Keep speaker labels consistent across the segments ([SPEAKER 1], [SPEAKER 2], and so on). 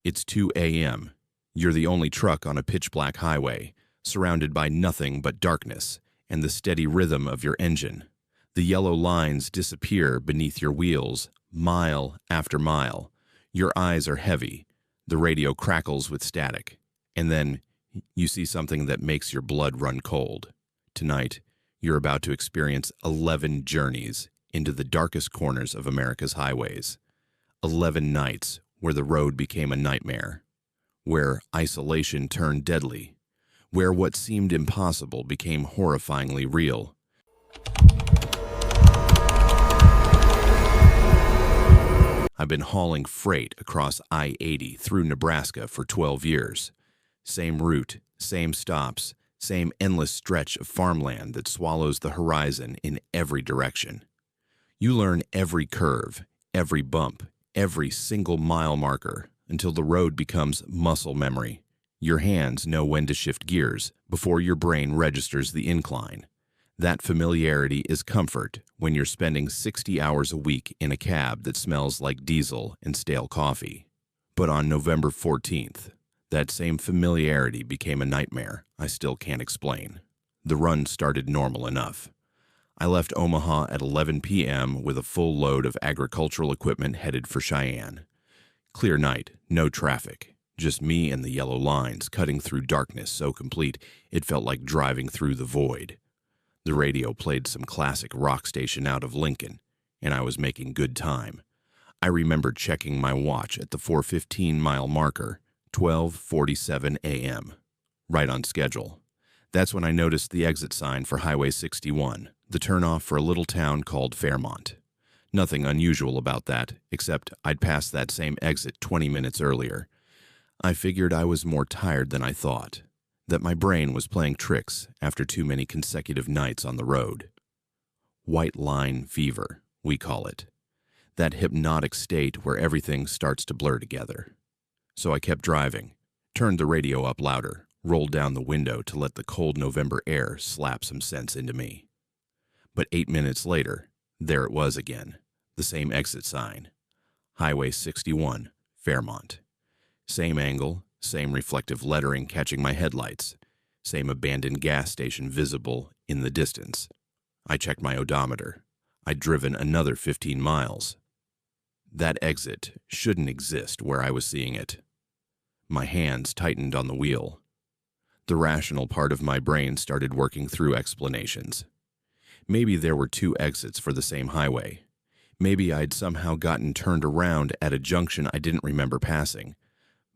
[SPEAKER 1] It's 2 a.m. You're the only truck on a pitch-black highway, surrounded by nothing but darkness and the steady rhythm of your engine. The yellow lines disappear beneath your wheels, mile after mile. Your eyes are heavy. The radio crackles with static. And then you see something that makes your blood run cold. Tonight, you're about to experience 11 journeys into the darkest corners of America's highways. 11 nights where the road became a nightmare, where isolation turned deadly, where what seemed impossible became horrifyingly real. I've been hauling freight across I-80 through Nebraska for 12 years. Same route, same stops, same endless stretch of farmland that swallows the horizon in every direction. You learn every curve, every bump, every single mile marker until the road becomes muscle memory. Your hands know when to shift gears before your brain registers the incline. That familiarity is comfort when you're spending 60 hours a week in a cab that smells like diesel and stale coffee. But on November 14th, that same familiarity became a nightmare I still can't explain. The run started normal enough. I left Omaha at 11 p.m. with a full load of agricultural equipment headed for Cheyenne. Clear night, no traffic, just me and the yellow lines cutting through darkness so complete it felt like driving through the void. The radio played some classic rock station out of Lincoln, and I was making good time. I remember checking my watch at the 4:15-mile marker, 12:47 a.m., right on schedule. That's when I noticed the exit sign for Highway 61, the turnoff for a little town called Fairmont. Nothing unusual about that, except I'd passed that same exit 20 minutes earlier. I figured I was more tired than I thought, that my brain was playing tricks after too many consecutive nights on the road. White line fever, we call it. That hypnotic state where everything starts to blur together. So I kept driving, turned the radio up louder, rolled down the window to let the cold November air slap some sense into me. But 8 minutes later, there it was again, the same exit sign. Highway 61, Fairmont. Same angle, same reflective lettering catching my headlights, same abandoned gas station visible in the distance. I checked my odometer. I'd driven another 15 miles. That exit shouldn't exist where I was seeing it. My hands tightened on the wheel. The rational part of my brain started working through explanations. Maybe there were 2 exits for the same highway. Maybe I'd somehow gotten turned around at a junction I didn't remember passing.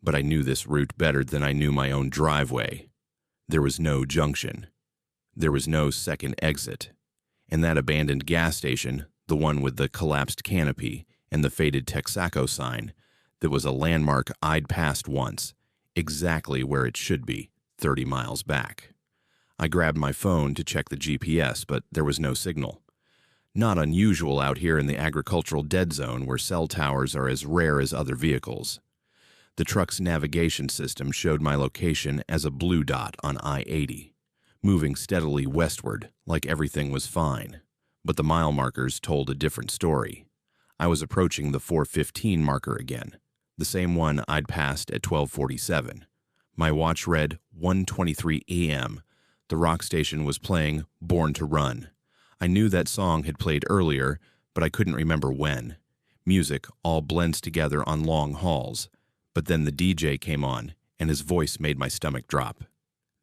[SPEAKER 1] But I knew this route better than I knew my own driveway. There was no junction. There was no second exit. And that abandoned gas station, the one with the collapsed canopy and the faded Texaco sign, that was a landmark I'd passed once, exactly where it should be, 30 miles back. I grabbed my phone to check the GPS, but there was no signal. Not unusual out here in the agricultural dead zone where cell towers are as rare as other vehicles. The truck's navigation system showed my location as a blue dot on I-80, moving steadily westward like everything was fine. But the mile markers told a different story. I was approaching the 4:15 marker again, the same one I'd passed at 12:47. My watch read 1:23 a.m. The rock station was playing Born to Run. I knew that song had played earlier, but I couldn't remember when. Music all blends together on long hauls. But then the DJ came on, and his voice made my stomach drop.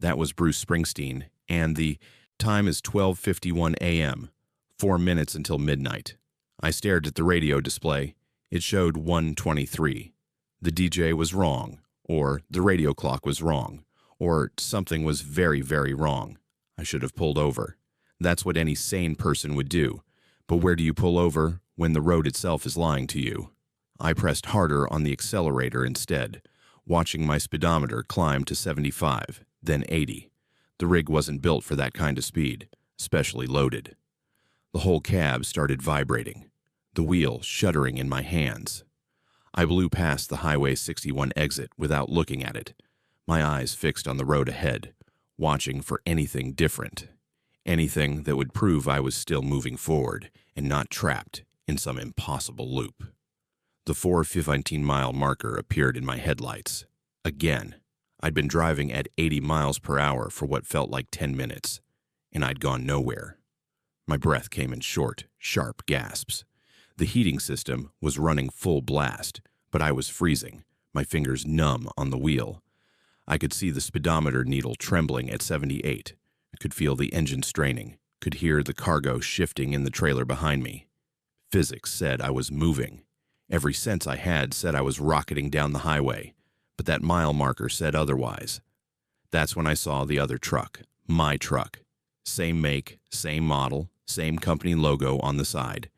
[SPEAKER 1] That was Bruce Springsteen, and the time is 12:51 a.m., 4 minutes until midnight. I stared at the radio display. It showed 1:23. The DJ was wrong, or the radio clock was wrong, or something was very, very wrong. I should have pulled over. That's what any sane person would do. But where do you pull over when the road itself is lying to you? I pressed harder on the accelerator instead, watching my speedometer climb to 75, then 80. The rig wasn't built for that kind of speed, especially loaded. The whole cab started vibrating, the wheel shuddering in my hands. I blew past the Highway 61 exit without looking at it, my eyes fixed on the road ahead, watching for anything different, anything that would prove I was still moving forward and not trapped in some impossible loop. The 4:15-mile marker appeared in my headlights. Again, I'd been driving at 80 miles per hour for what felt like 10 minutes, and I'd gone nowhere. My breath came in short, sharp gasps. The heating system was running full blast, but I was freezing, my fingers numb on the wheel. I could see the speedometer needle trembling at 78, could feel the engine straining, could hear the cargo shifting in the trailer behind me. Physics said I was moving. Every sense I had said I was rocketing down the highway, but that mile marker said otherwise. That's when I saw the other truck, my truck. Same make, same model, same company logo on the side.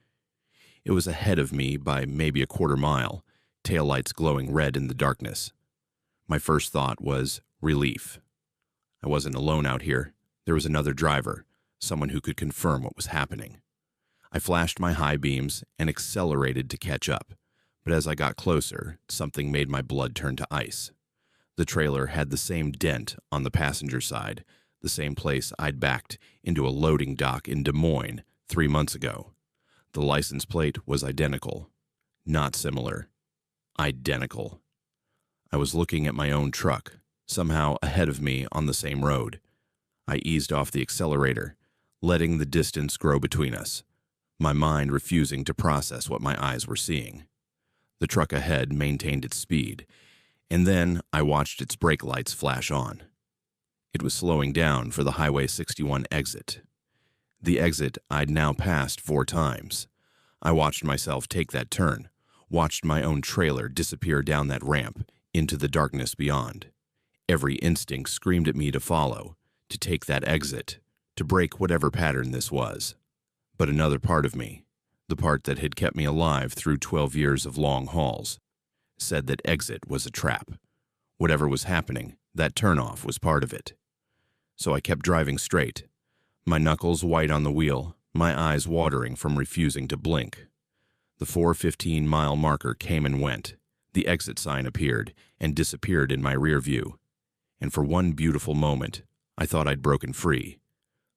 [SPEAKER 1] It was ahead of me by maybe a quarter mile, taillights glowing red in the darkness. My first thought was relief. I wasn't alone out here. There was another driver, someone who could confirm what was happening. I flashed my high beams and accelerated to catch up, but as I got closer, something made my blood turn to ice. The trailer had the same dent on the passenger side, the same place I'd backed into a loading dock in Des Moines 3 months ago. The license plate was identical. Not similar. Identical. I was looking at my own truck, somehow ahead of me on the same road. I eased off the accelerator, letting the distance grow between us, my mind refusing to process what my eyes were seeing. The truck ahead maintained its speed, and then I watched its brake lights flash on. It was slowing down for the Highway 61 exit. The exit I'd now passed 4 times. I watched myself take that turn, watched my own trailer disappear down that ramp into the darkness beyond. Every instinct screamed at me to follow, to take that exit, to break whatever pattern this was. But another part of me, the part that had kept me alive through 12 years of long hauls, said that exit was a trap. Whatever was happening, that turnoff was part of it. So I kept driving straight, my knuckles white on the wheel, my eyes watering from refusing to blink. The 4:15-mile marker came and went. The exit sign appeared and disappeared in my rear view. And for one beautiful moment, I thought I'd broken free.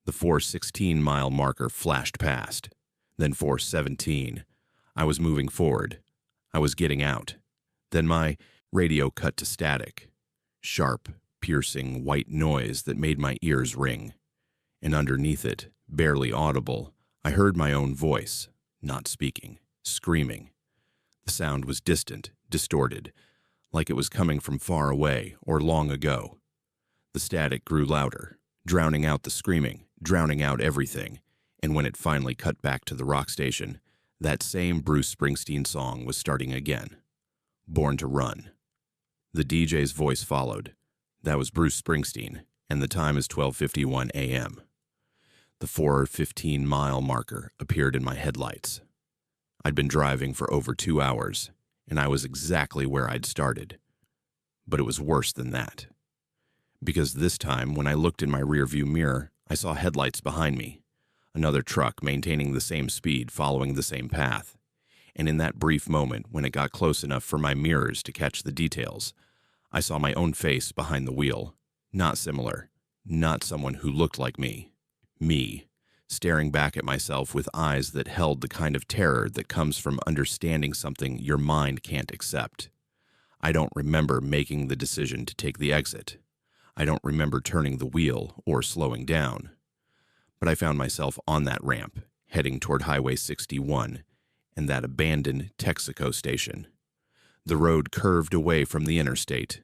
[SPEAKER 1] The 4:16-mile marker flashed past. Then 4:17. I was moving forward. I was getting out. Then my radio cut to static. Sharp, piercing, white noise that made my ears ring. And underneath it, barely audible, I heard my own voice, not speaking, screaming. The sound was distant, distorted, like it was coming from far away or long ago. The static grew louder, drowning out the screaming, drowning out everything, and when it finally cut back to the rock station, that same Bruce Springsteen song was starting again. Born to Run. The DJ's voice followed. That was Bruce Springsteen, and the time is 12:51 a.m. The 4:15-mile marker appeared in my headlights. I'd been driving for over 2 hours, and I was exactly where I'd started. But it was worse than that. Because this time, when I looked in my rearview mirror, I saw headlights behind me, another truck maintaining the same speed, following the same path. And in that brief moment, when it got close enough for my mirrors to catch the details, I saw my own face behind the wheel, not similar, not someone who looked like me, staring back at myself with eyes that held the kind of terror that comes from understanding something your mind can't accept. I don't remember making the decision to take the exit. I don't remember turning the wheel or slowing down. But I found myself on that ramp, heading toward Highway 61 and that abandoned Texaco station. The road curved away from the interstate,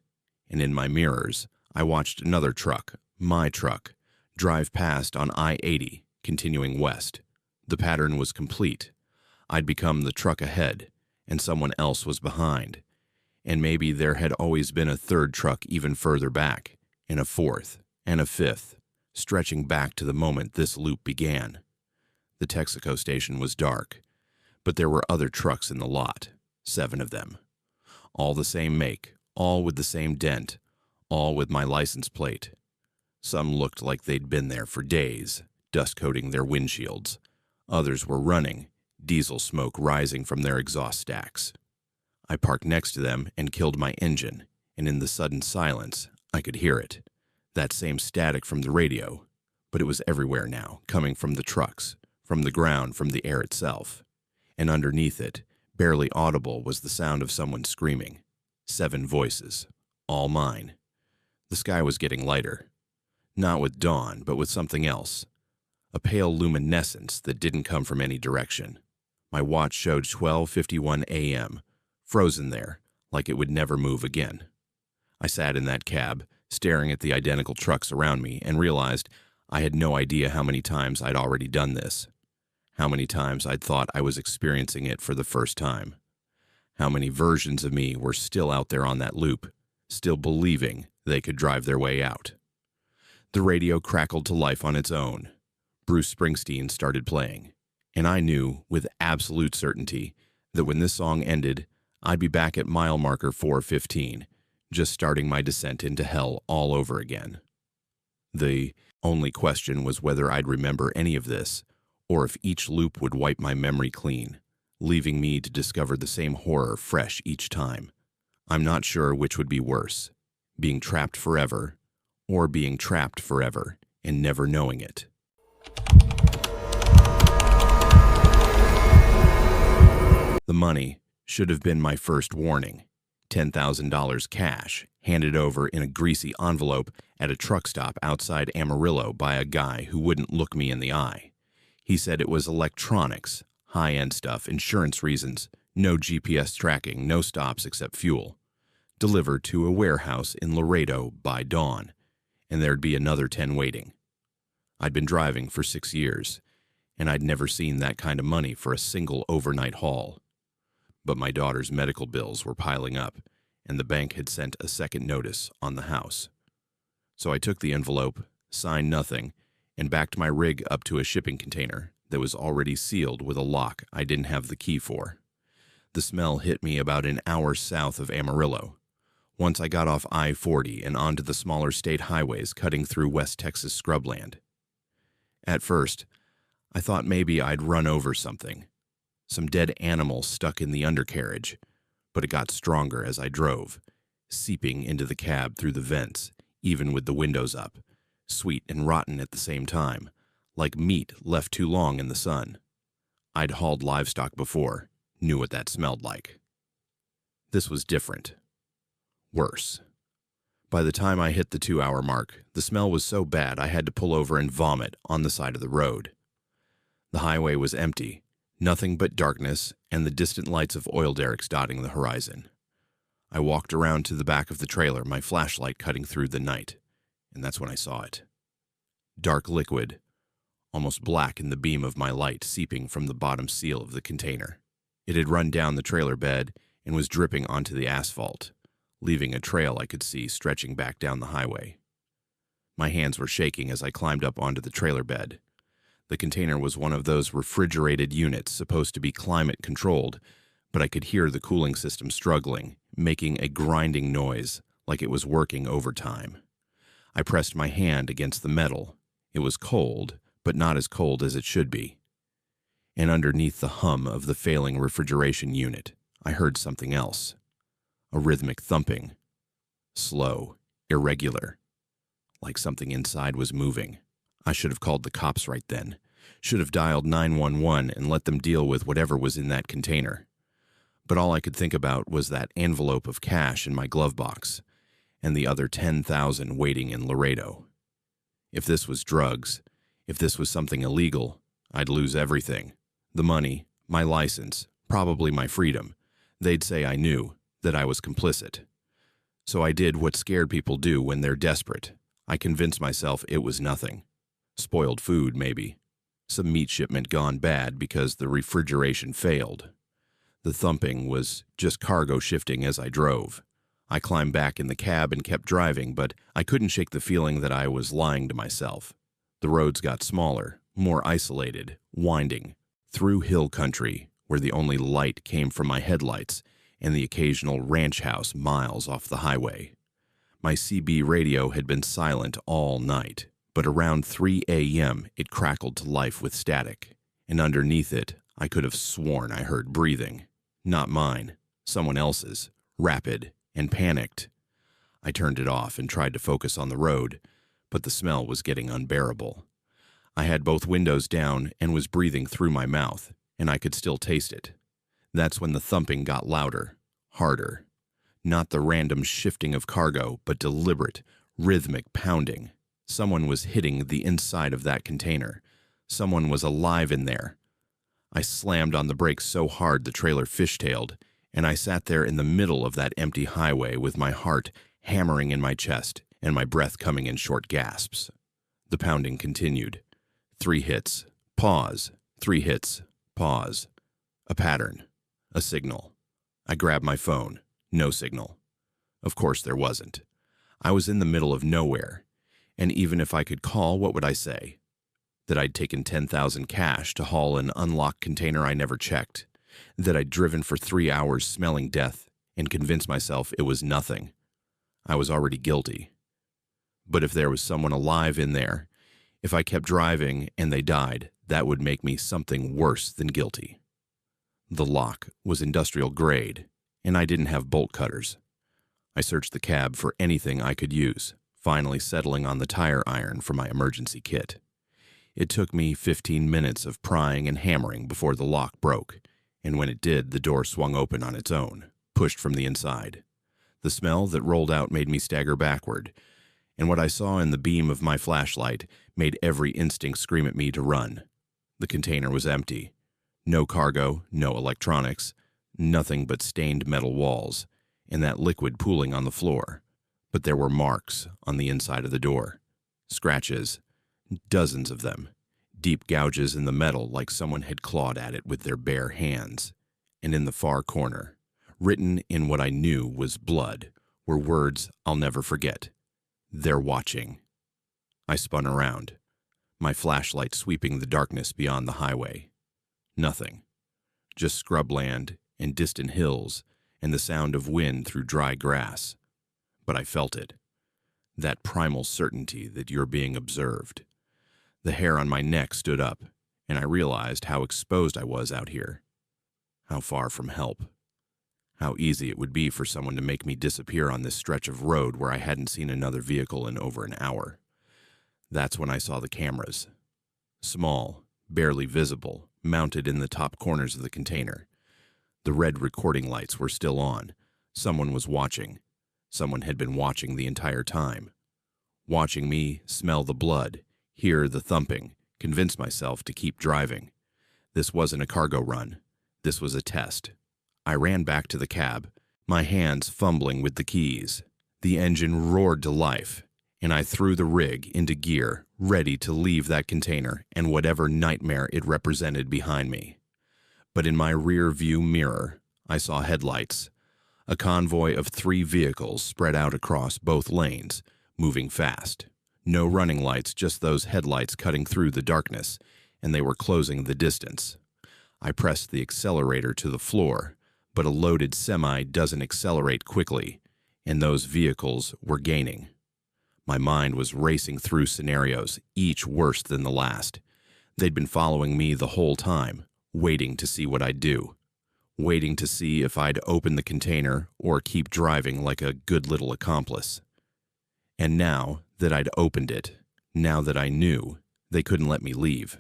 [SPEAKER 1] and in my mirrors, I watched another truck, my truck, drive past on I-80, continuing west. The pattern was complete. I'd become the truck ahead, and someone else was behind. And maybe there had always been a third truck even further back, and a fourth, and a fifth, stretching back to the moment this loop began. The Texaco station was dark, but there were other trucks in the lot, 7 of them. All the same make, all with the same dent, all with my license plate. Some looked like they'd been there for days, dust coating their windshields. Others were running, diesel smoke rising from their exhaust stacks. I parked next to them and killed my engine, and in the sudden silence, I could hear it. That same static from the radio, but it was everywhere now, coming from the trucks, from the ground, from the air itself. And underneath it, Barely audible was the sound of someone screaming. 7 voices, all mine. The sky was getting lighter. Not with dawn, but with something else. A pale luminescence that didn't come from any direction. My watch showed 12:51 a.m., frozen there, like it would never move again. I sat in that cab, staring at the identical trucks around me, and realized I had no idea how many times I'd already done this. How many times I'd thought I was experiencing it for the first time. How many versions of me were still out there on that loop, still believing they could drive their way out. The radio crackled to life on its own. Bruce Springsteen started playing, and I knew with absolute certainty that when this song ended, I'd be back at mile marker 415, just starting my descent into hell all over again. The only question was whether I'd remember any of this, or if each loop would wipe my memory clean, leaving me to discover the same horror fresh each time. I'm not sure which would be worse, being trapped forever, or being trapped forever and never knowing it. The money should have been my first warning. $10,000 cash, handed over in a greasy envelope at a truck stop outside Amarillo by a guy who wouldn't look me in the eye. He said it was electronics, high-end stuff, insurance reasons, no GPS tracking, no stops except fuel. Delivered to a warehouse in Laredo by dawn, and there'd be another 10 waiting. I'd been driving for 6 years, and I'd never seen that kind of money for a single overnight haul. But my daughter's medical bills were piling up, and the bank had sent a second notice on the house. So I took the envelope, signed nothing, and backed my rig up to a shipping container that was already sealed with a lock I didn't have the key for. The smell hit me about an hour south of Amarillo. Once I got off I-40 and onto the smaller state highways cutting through West Texas scrubland. At first, I thought maybe I'd run over something. Some dead animal stuck in the undercarriage, but it got stronger as I drove, seeping into the cab through the vents, even with the windows up, sweet and rotten at the same time, like meat left too long in the sun. I'd hauled livestock before, knew what that smelled like. This was different. Worse. By the time I hit the 2-hour mark, the smell was so bad I had to pull over and vomit on the side of the road. The highway was empty, nothing but darkness and the distant lights of oil derricks dotting the horizon. I walked around to the back of the trailer, my flashlight cutting through the night, and that's when I saw it. Dark liquid, almost black in the beam of my light seeping from the bottom seal of the container. It had run down the trailer bed and was dripping onto the asphalt, leaving a trail I could see stretching back down the highway. My hands were shaking as I climbed up onto the trailer bed. The container was one of those refrigerated units supposed to be climate-controlled, but I could hear the cooling system struggling, making a grinding noise like it was working overtime. I pressed my hand against the metal. It was cold, but not as cold as it should be. And underneath the hum of the failing refrigeration unit, I heard something else. A rhythmic thumping. Slow, irregular, like something inside was moving. I should have called the cops right then. Should have dialed 911 and let them deal with whatever was in that container. But all I could think about was that envelope of cash in my glove box and the other 10,000 waiting in Laredo. If this was drugs, if this was something illegal, I'd lose everything. The money, my license, probably my freedom. They'd say I knew, that I was complicit. So I did what scared people do when they're desperate. I convinced myself it was nothing. Spoiled food, maybe. Some meat shipment gone bad because the refrigeration failed. The thumping was just cargo shifting as I drove. I climbed back in the cab and kept driving, but I couldn't shake the feeling that I was lying to myself. The roads got smaller, more isolated, winding, through hill country, where the only light came from my headlights and the occasional ranch house miles off the highway. My CB radio had been silent all night, but around 3 a.m. it crackled to life with static, and underneath it I could have sworn I heard breathing. Not mine, someone else's, rapid and panicked. I turned it off and tried to focus on the road, but the smell was getting unbearable. I had both windows down and was breathing through my mouth, and I could still taste it. That's when the thumping got louder, harder. Not the random shifting of cargo, but deliberate, rhythmic pounding. Someone was hitting the inside of that container. Someone was alive in there. I slammed on the brakes so hard the trailer fishtailed, and I sat there in the middle of that empty highway with my heart hammering in my chest and my breath coming in short gasps. The pounding continued. 3 hits, pause, 3 hits, pause. A pattern, a signal. I grabbed my phone. No signal. Of course there wasn't. I was in the middle of nowhere, and even if I could call, what would I say? That I'd taken 10,000 cash to haul an unlocked container I never checked, that I'd driven for 3 hours smelling death and convinced myself it was nothing. I was already guilty. But if there was someone alive in there, if I kept driving and they died, that would make me something worse than guilty. The lock was industrial grade, and I didn't have bolt cutters. I searched the cab for anything I could use, finally settling on the tire iron for my emergency kit. It took me 15 minutes of prying and hammering before the lock broke, and when it did, the door swung open on its own, pushed from the inside. The smell that rolled out made me stagger backward, and what I saw in the beam of my flashlight made every instinct scream at me to run. The container was empty. No cargo, no electronics, nothing but stained metal walls, and that liquid pooling on the floor. But there were marks on the inside of the door. Scratches, dozens of them, deep gouges in the metal like someone had clawed at it with their bare hands. And in the far corner, written in what I knew was blood, were words I'll never forget. "They're watching." I spun around, my flashlight sweeping the darkness beyond the highway. Nothing. Just scrubland and distant hills and the sound of wind through dry grass. But I felt it. That primal certainty that you're being observed. The hair on my neck stood up, and I realized how exposed I was out here. How far from help. How easy it would be for someone to make me disappear on this stretch of road where I hadn't seen another vehicle in over an hour. That's when I saw the cameras. Small, barely visible, mounted in the top corners of the container. The red recording lights were still on. Someone was watching. Someone had been watching the entire time. Watching me smell the blood, hear the thumping, convince myself to keep driving. This wasn't a cargo run. This was a test. I ran back to the cab, my hands fumbling with the keys. The engine roared to life, and I threw the rig into gear, ready to leave that container and whatever nightmare it represented behind me. But in my rear view mirror, I saw headlights. A convoy of 3 vehicles spread out across both lanes, moving fast. No running lights, just those headlights cutting through the darkness, and they were closing the distance. I pressed the accelerator to the floor, but a loaded semi doesn't accelerate quickly, and those vehicles were gaining. My mind was racing through scenarios, each worse than the last. They'd been following me the whole time, waiting to see what I'd do. Waiting to see if I'd open the container or keep driving like a good little accomplice. And now that I'd opened it, now that I knew, they couldn't let me leave.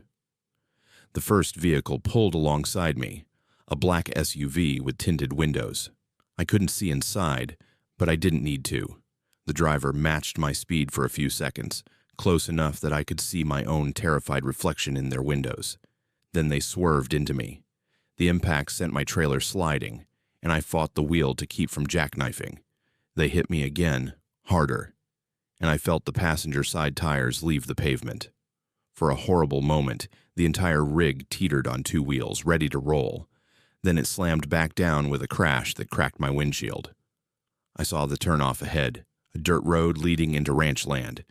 [SPEAKER 1] The first vehicle pulled alongside me, a black SUV with tinted windows. I couldn't see inside, but I didn't need to. The driver matched my speed for a few seconds, close enough that I could see my own terrified reflection in their windows. Then they swerved into me. The impact sent my trailer sliding, and I fought the wheel to keep from jackknifing. They hit me again, harder, and I felt the passenger side tires leave the pavement. For a horrible moment, the entire rig teetered on 2 wheels, ready to roll. Then it slammed back down with a crash that cracked my windshield. I saw the turnoff ahead, a dirt road leading into ranch land.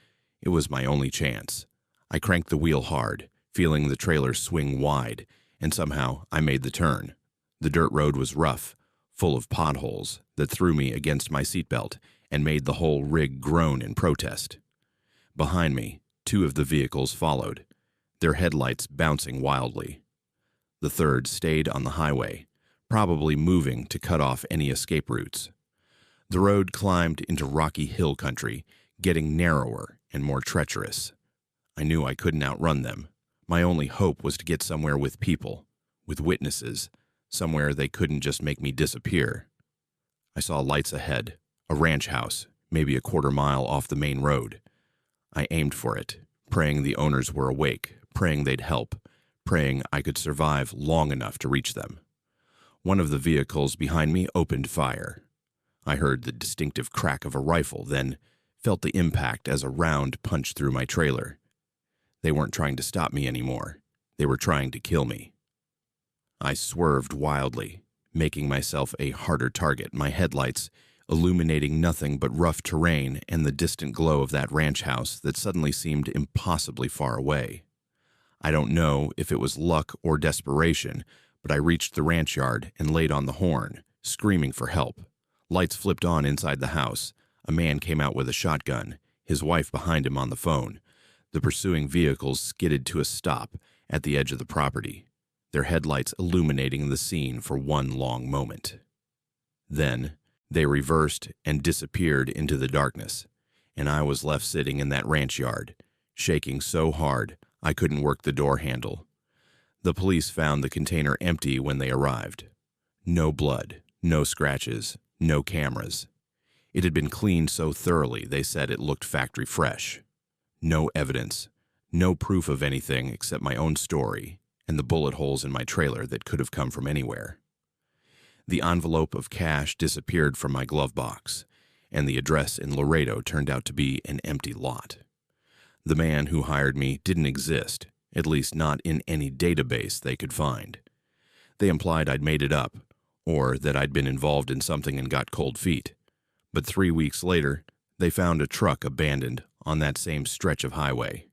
[SPEAKER 1] It was my only chance. I cranked the wheel hard, feeling the trailer swing wide, and somehow I made the turn. The dirt road was rough, full of potholes that threw me against my seatbelt and made the whole rig groan in protest. Behind me, 2 of the vehicles followed, their headlights bouncing wildly. The third stayed on the highway, probably moving to cut off any escape routes. The road climbed into rocky hill country, getting narrower and more treacherous. I knew I couldn't outrun them. My only hope was to get somewhere with people, with witnesses, somewhere they couldn't just make me disappear. I saw lights ahead, a ranch house, maybe a quarter-mile off the main road. I aimed for it, praying the owners were awake, praying they'd help, praying I could survive long enough to reach them. One of the vehicles behind me opened fire. I heard the distinctive crack of a rifle, then felt the impact as a round punched through my trailer. They weren't trying to stop me anymore. They were trying to kill me. I swerved wildly, making myself a harder target, my headlights illuminating nothing but rough terrain and the distant glow of that ranch house that suddenly seemed impossibly far away. I don't know if it was luck or desperation, but I reached the ranch yard and laid on the horn, screaming for help. Lights flipped on inside the house. A man came out with a shotgun, his wife behind him on the phone. The pursuing vehicles skidded to a stop at the edge of the property, their headlights illuminating the scene for one long moment. Then, they reversed and disappeared into the darkness, and I was left sitting in that ranch yard, shaking so hard I couldn't work the door handle. The police found the container empty when they arrived. No blood, no scratches, no cameras. It had been cleaned so thoroughly they said it looked factory fresh. No evidence, no proof of anything except my own story and the bullet holes in my trailer that could have come from anywhere. The envelope of cash disappeared from my glove box, and the address in Laredo turned out to be an empty lot. The man who hired me didn't exist, at least not in any database they could find. They implied I'd made it up, or that I'd been involved in something and got cold feet. But 3 weeks later, they found a truck abandoned on that same stretch of highway.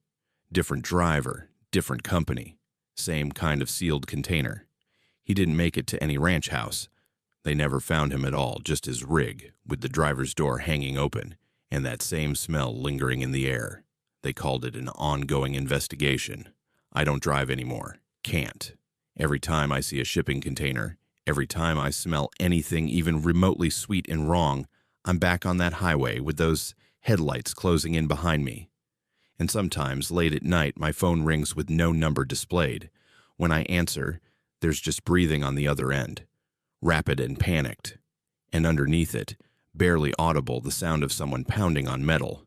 [SPEAKER 1] Different driver, different company, same kind of sealed container. He didn't make it to any ranch house. They never found him at all, just his rig, with the driver's door hanging open, and that same smell lingering in the air. They called it an ongoing investigation. I don't drive anymore. Can't. Every time I see a shipping container, every time I smell anything even remotely sweet and wrong, I'm back on that highway with those headlights closing in behind me. And sometimes, late at night, my phone rings with no number displayed. When I answer, there's just breathing on the other end, rapid and panicked. And underneath it, barely audible, the sound of someone pounding on metal.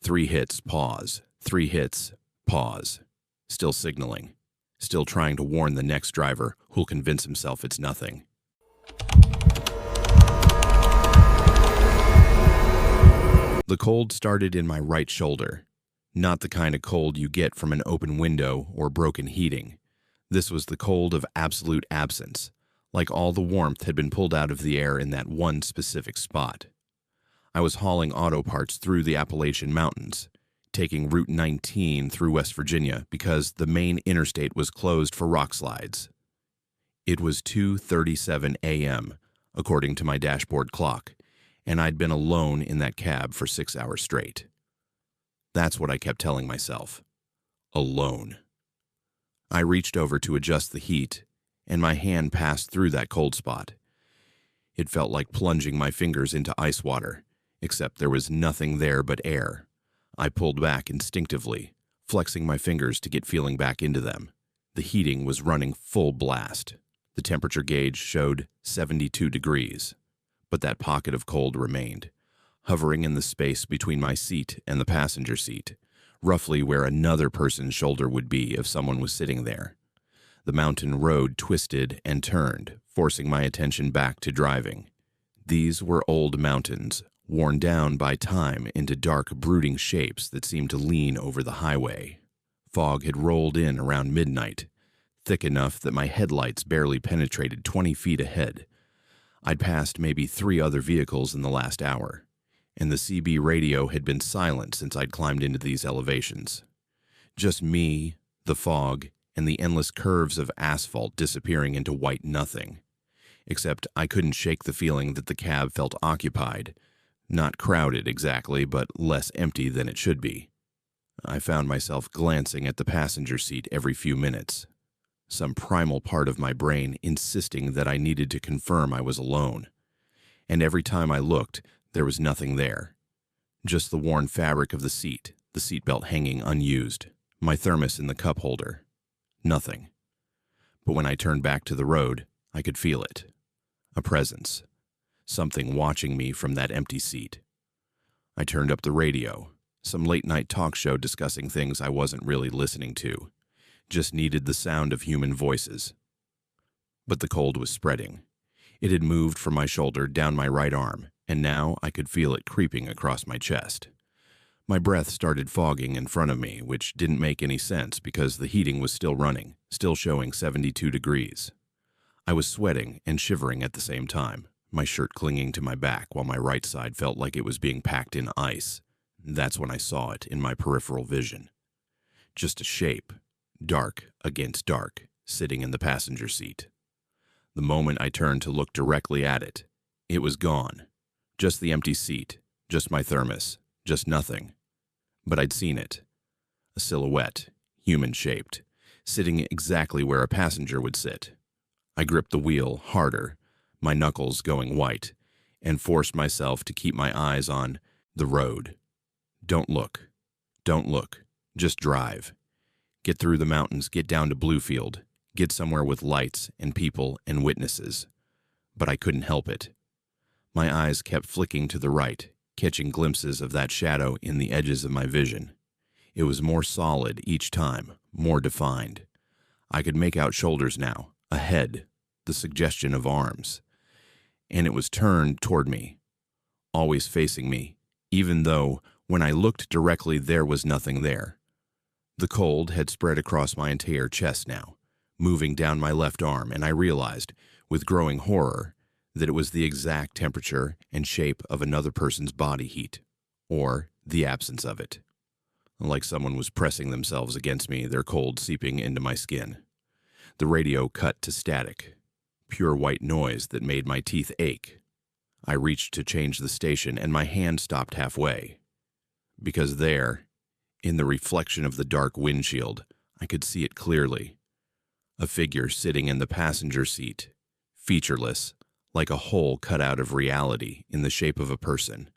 [SPEAKER 1] 3 hits, pause. 3 hits, pause. Still signaling. Still trying to warn the next driver who'll convince himself it's nothing. The cold started in my right shoulder. Not the kind of cold you get from an open window or broken heating. This was the cold of absolute absence, like all the warmth had been pulled out of the air in that one specific spot. I was hauling auto parts through the Appalachian Mountains, taking Route 19 through West Virginia because the main interstate was closed for rock slides. It was 2:37 a.m., according to my dashboard clock, and I'd been alone in that cab for 6 hours straight. That's what I kept telling myself. Alone. I reached over to adjust the heat, and my hand passed through that cold spot. It felt like plunging my fingers into ice water, except there was nothing there but air. I pulled back instinctively, flexing my fingers to get feeling back into them. The heating was running full blast. The temperature gauge showed 72 degrees, but that pocket of cold remained, hovering in the space between my seat and the passenger seat, roughly where another person's shoulder would be if someone was sitting there. The mountain road twisted and turned, forcing my attention back to driving. These were old mountains, worn down by time into dark, brooding shapes that seemed to lean over the highway. Fog had rolled in around midnight, thick enough that my headlights barely penetrated 20 feet ahead. I'd passed maybe 3 other vehicles in the last hour, and the CB radio had been silent since I'd climbed into these elevations. Just me, the fog, and the endless curves of asphalt disappearing into white nothing. Except I couldn't shake the feeling that the cab felt occupied. Not crowded exactly, but less empty than it should be. I found myself glancing at the passenger seat every few minutes, some primal part of my brain insisting that I needed to confirm I was alone. And every time I looked, there was nothing there. Just the worn fabric of the seatbelt hanging unused, my thermos in the cup holder. Nothing. But when I turned back to the road, I could feel it. A presence. Something watching me from that empty seat. I turned up the radio. Some late-night talk show discussing things I wasn't really listening to. Just needed the sound of human voices. But the cold was spreading. It had moved from my shoulder down my right arm, and now I could feel it creeping across my chest. My breath started fogging in front of me, which didn't make any sense because the heating was still running, still showing 72 degrees. I was sweating and shivering at the same time, my shirt clinging to my back while my right side felt like it was being packed in ice. That's when I saw it in my peripheral vision. Just a shape, dark against dark, sitting in the passenger seat. The moment I turned to look directly at it, it was gone. Just the empty seat, just my thermos, just nothing. But I'd seen it. A silhouette, human-shaped, sitting exactly where a passenger would sit. I gripped the wheel harder, my knuckles going white, and forced myself to keep my eyes on the road. Don't look. Don't look. Just drive. Get through the mountains, get down to Bluefield, get somewhere with lights and people and witnesses. But I couldn't help it. My eyes kept flicking to the right, catching glimpses of that shadow in the edges of my vision. It was more solid each time, more defined. I could make out shoulders now, a head, the suggestion of arms. And it was turned toward me, always facing me, even though when I looked directly there was nothing there. The cold had spread across my entire chest now, moving down my left arm, and I realized, with growing horror, that it was the exact temperature and shape of another person's body heat, or the absence of it. Like someone was pressing themselves against me, their cold seeping into my skin. The radio cut to static, pure white noise that made my teeth ache. I reached to change the station, and my hand stopped halfway. Because there, in the reflection of the dark windshield, I could see it clearly. A figure sitting in the passenger seat, featureless, like a hole cut out of reality in the shape of a person.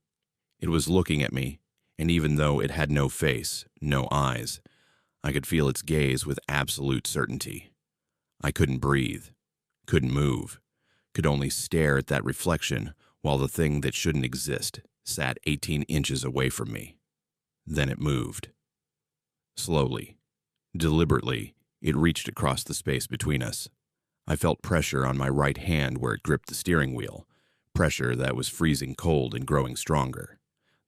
[SPEAKER 1] It was looking at me, and even though it had no face, no eyes, I could feel its gaze with absolute certainty. I couldn't breathe, couldn't move, could only stare at that reflection while the thing that shouldn't exist sat 18 inches away from me. Then it moved. Slowly, deliberately, it reached across the space between us. I felt pressure on my right hand where it gripped the steering wheel, pressure that was freezing cold and growing stronger.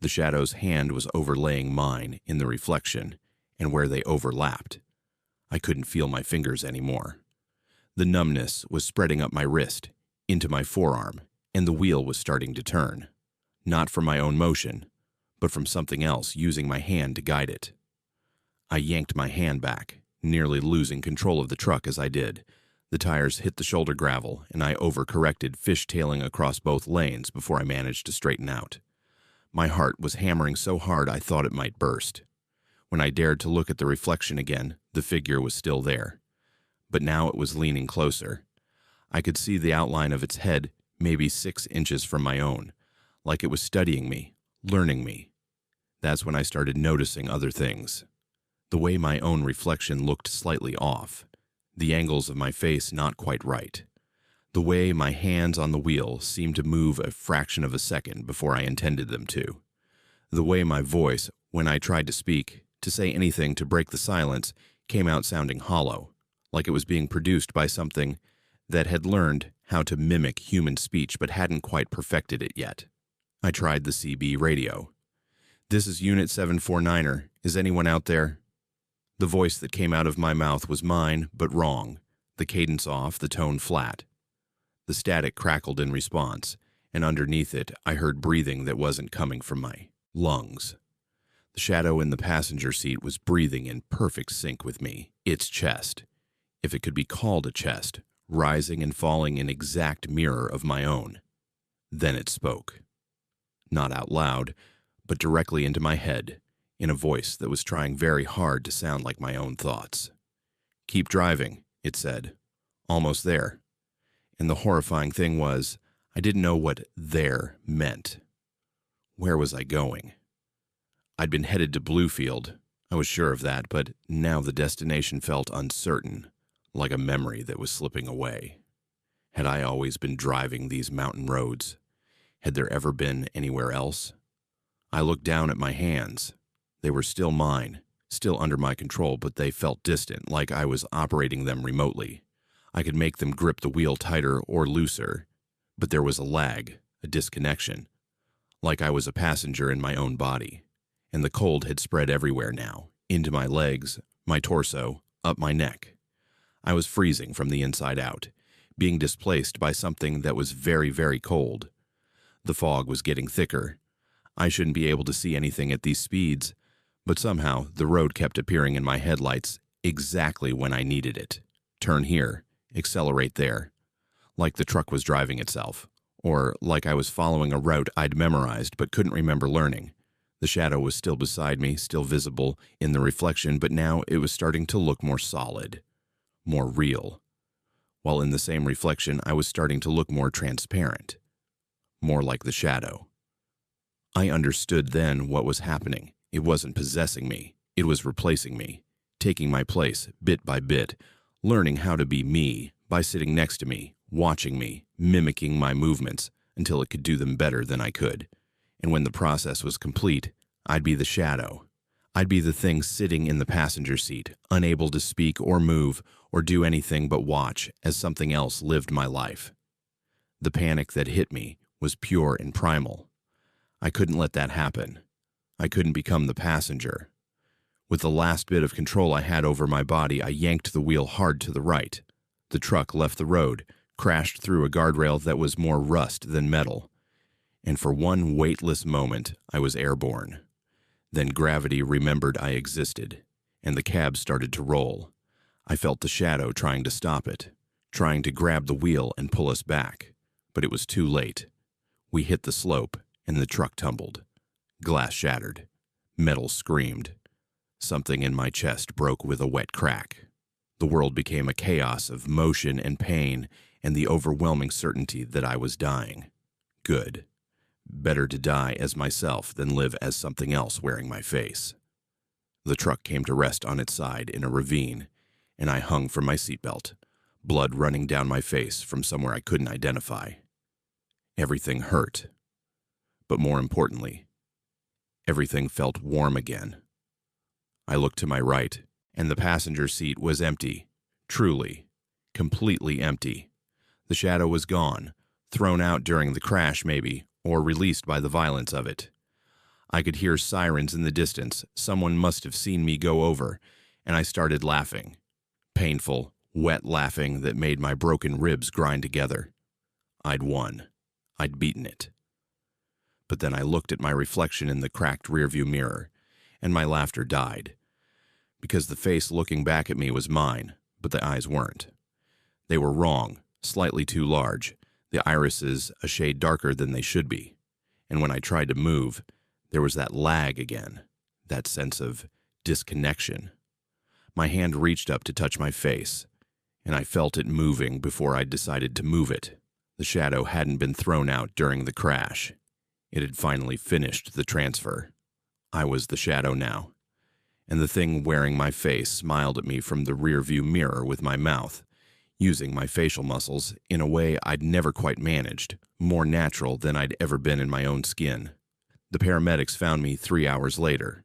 [SPEAKER 1] The shadow's hand was overlaying mine in the reflection, and where they overlapped, I couldn't feel my fingers anymore. The numbness was spreading up my wrist, into my forearm, and the wheel was starting to turn. Not from my own motion, but from something else using my hand to guide it. I yanked my hand back, nearly losing control of the truck as I did. The tires hit the shoulder gravel, and I overcorrected, fishtailing across both lanes before I managed to straighten out. My heart was hammering so hard I thought it might burst. When I dared to look at the reflection again, the figure was still there. But now it was leaning closer. I could see the outline of its head maybe 6 inches from my own, like it was studying me, learning me. That's when I started noticing other things. The way my own reflection looked slightly off. The angles of my face not quite right. The way my hands on the wheel seemed to move a fraction of a second before I intended them to. The way my voice, when I tried to speak, to say anything to break the silence, came out sounding hollow, like it was being produced by something that had learned how to mimic human speech but hadn't quite perfected it yet. I tried the CB radio. "This is Unit 749er. Is anyone out there?" The voice that came out of my mouth was mine, but wrong, the cadence off, the tone flat. The static crackled in response, and underneath it I heard breathing that wasn't coming from my lungs. The shadow in the passenger seat was breathing in perfect sync with me, its chest, if it could be called a chest, rising and falling in exact mirror of my own. Then it spoke. Not out loud, but directly into my head, in a voice that was trying very hard to sound like my own thoughts. "Keep driving," it said. "Almost there." And the horrifying thing was, I didn't know what "there" meant. Where was I going? I'd been headed to Bluefield. I was sure of that, but now the destination felt uncertain, like a memory that was slipping away. Had I always been driving these mountain roads? Had there ever been anywhere else? I looked down at my hands. They were still mine, still under my control, but they felt distant, like I was operating them remotely. I could make them grip the wheel tighter or looser, but there was a lag, a disconnection, like I was a passenger in my own body. And the cold had spread everywhere now, into my legs, my torso, up my neck. I was freezing from the inside out, being displaced by something that was very, very cold. The fog was getting thicker. I shouldn't be able to see anything at these speeds, but somehow the road kept appearing in my headlights exactly when I needed it. Turn here, accelerate there. Like the truck was driving itself, or like I was following a route I'd memorized but couldn't remember learning. The shadow was still beside me, still visible in the reflection, but now it was starting to look more solid, more real. While in the same reflection, I was starting to look more transparent, more like the shadow. I understood then what was happening. It wasn't possessing me. It was replacing me, taking my place bit by bit, learning how to be me by sitting next to me, watching me, mimicking my movements until it could do them better than I could. And when the process was complete, I'd be the shadow. I'd be the thing sitting in the passenger seat, unable to speak or move or do anything but watch as something else lived my life. The panic that hit me was pure and primal. I couldn't let that happen. I couldn't become the passenger. With the last bit of control I had over my body, I yanked the wheel hard to the right. The truck left the road, crashed through a guardrail that was more rust than metal. And for one weightless moment, I was airborne. Then gravity remembered I existed, and the cab started to roll. I felt the shadow trying to stop it, trying to grab the wheel and pull us back. But it was too late. We hit the slope, and the truck tumbled. Glass shattered. Metal screamed. Something in my chest broke with a wet crack. The world became a chaos of motion and pain and the overwhelming certainty that I was dying. Good. Better to die as myself than live as something else wearing my face. The truck came to rest on its side in a ravine, and I hung from my seatbelt, blood running down my face from somewhere I couldn't identify. Everything hurt. But more importantly, everything felt warm again. I looked to my right, and the passenger seat was empty. Truly, completely empty. The shadow was gone, thrown out during the crash maybe, or released by the violence of it. I could hear sirens in the distance. Someone must have seen me go over, and I started laughing. Painful, wet laughing that made my broken ribs grind together. I'd won. I'd beaten it. But then I looked at my reflection in the cracked rearview mirror, and my laughter died. Because the face looking back at me was mine, but the eyes weren't. They were wrong, slightly too large, the irises a shade darker than they should be. And when I tried to move, there was that lag again, that sense of disconnection. My hand reached up to touch my face, and I felt it moving before I'd decided to move it. The shadow hadn't been thrown out during the crash. It had finally finished the transfer. I was the shadow now, and the thing wearing my face smiled at me from the rearview mirror with my mouth, using my facial muscles in a way I'd never quite managed, more natural than I'd ever been in my own skin. The paramedics found me 3 hours later.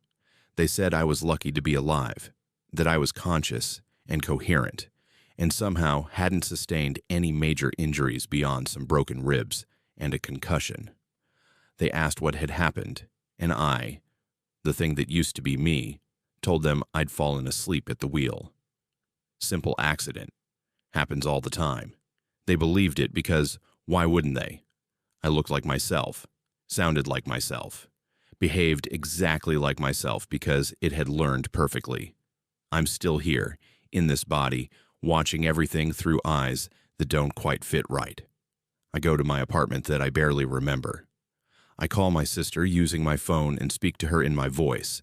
[SPEAKER 1] They said I was lucky to be alive, that I was conscious and coherent, and somehow hadn't sustained any major injuries beyond some broken ribs and a concussion. They asked what had happened, and I, the thing that used to be me, told them I'd fallen asleep at the wheel. Simple accident. Happens all the time. They believed it because, why wouldn't they? I looked like myself, sounded like myself, behaved exactly like myself because it had learned perfectly. I'm still here, in this body, watching everything through eyes that don't quite fit right. I go to my apartment that I barely remember. I call my sister using my phone and speak to her in my voice,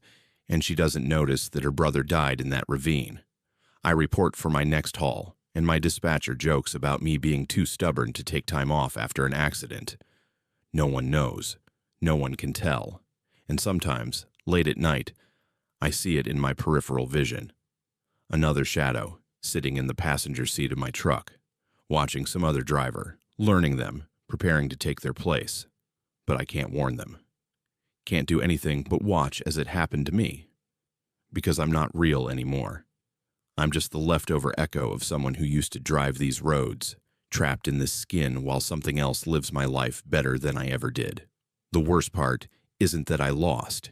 [SPEAKER 1] and she doesn't notice that her brother died in that ravine. I report for my next haul, and my dispatcher jokes about me being too stubborn to take time off after an accident. No one knows. No one can tell. And sometimes, late at night, I see it in my peripheral vision. Another shadow, sitting in the passenger seat of my truck, watching some other driver, learning them, preparing to take their place. But I can't warn them. Can't do anything but watch as it happened to me. Because I'm not real anymore. I'm just the leftover echo of someone who used to drive these roads, trapped in this skin while something else lives my life better than I ever did. The worst part isn't that I lost.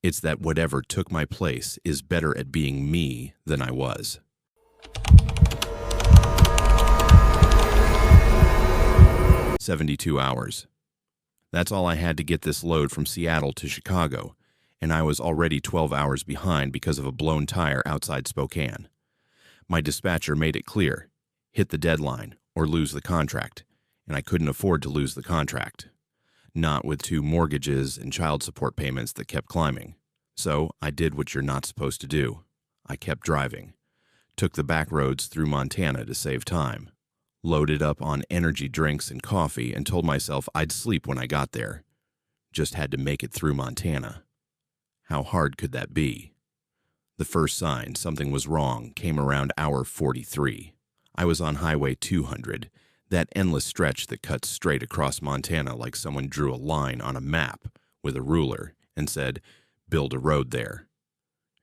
[SPEAKER 1] It's that whatever took my place is better at being me than I was. "72 hours. That's all I had to get this load from Seattle to Chicago, and I was already 12 hours behind because of a blown tire outside Spokane. My dispatcher made it clear, hit the deadline or lose the contract, and I couldn't afford to lose the contract. Not with 2 mortgages and child support payments that kept climbing. So I did what you're not supposed to do. I kept driving. Took the back roads through Montana to save time. Loaded up on energy drinks and coffee and told myself I'd sleep when I got there. Just had to make it through Montana. How hard could that be? The first sign something was wrong came around hour 43. I was on Highway 200, that endless stretch that cuts straight across Montana like someone drew a line on a map with a ruler and said, "Build a road there."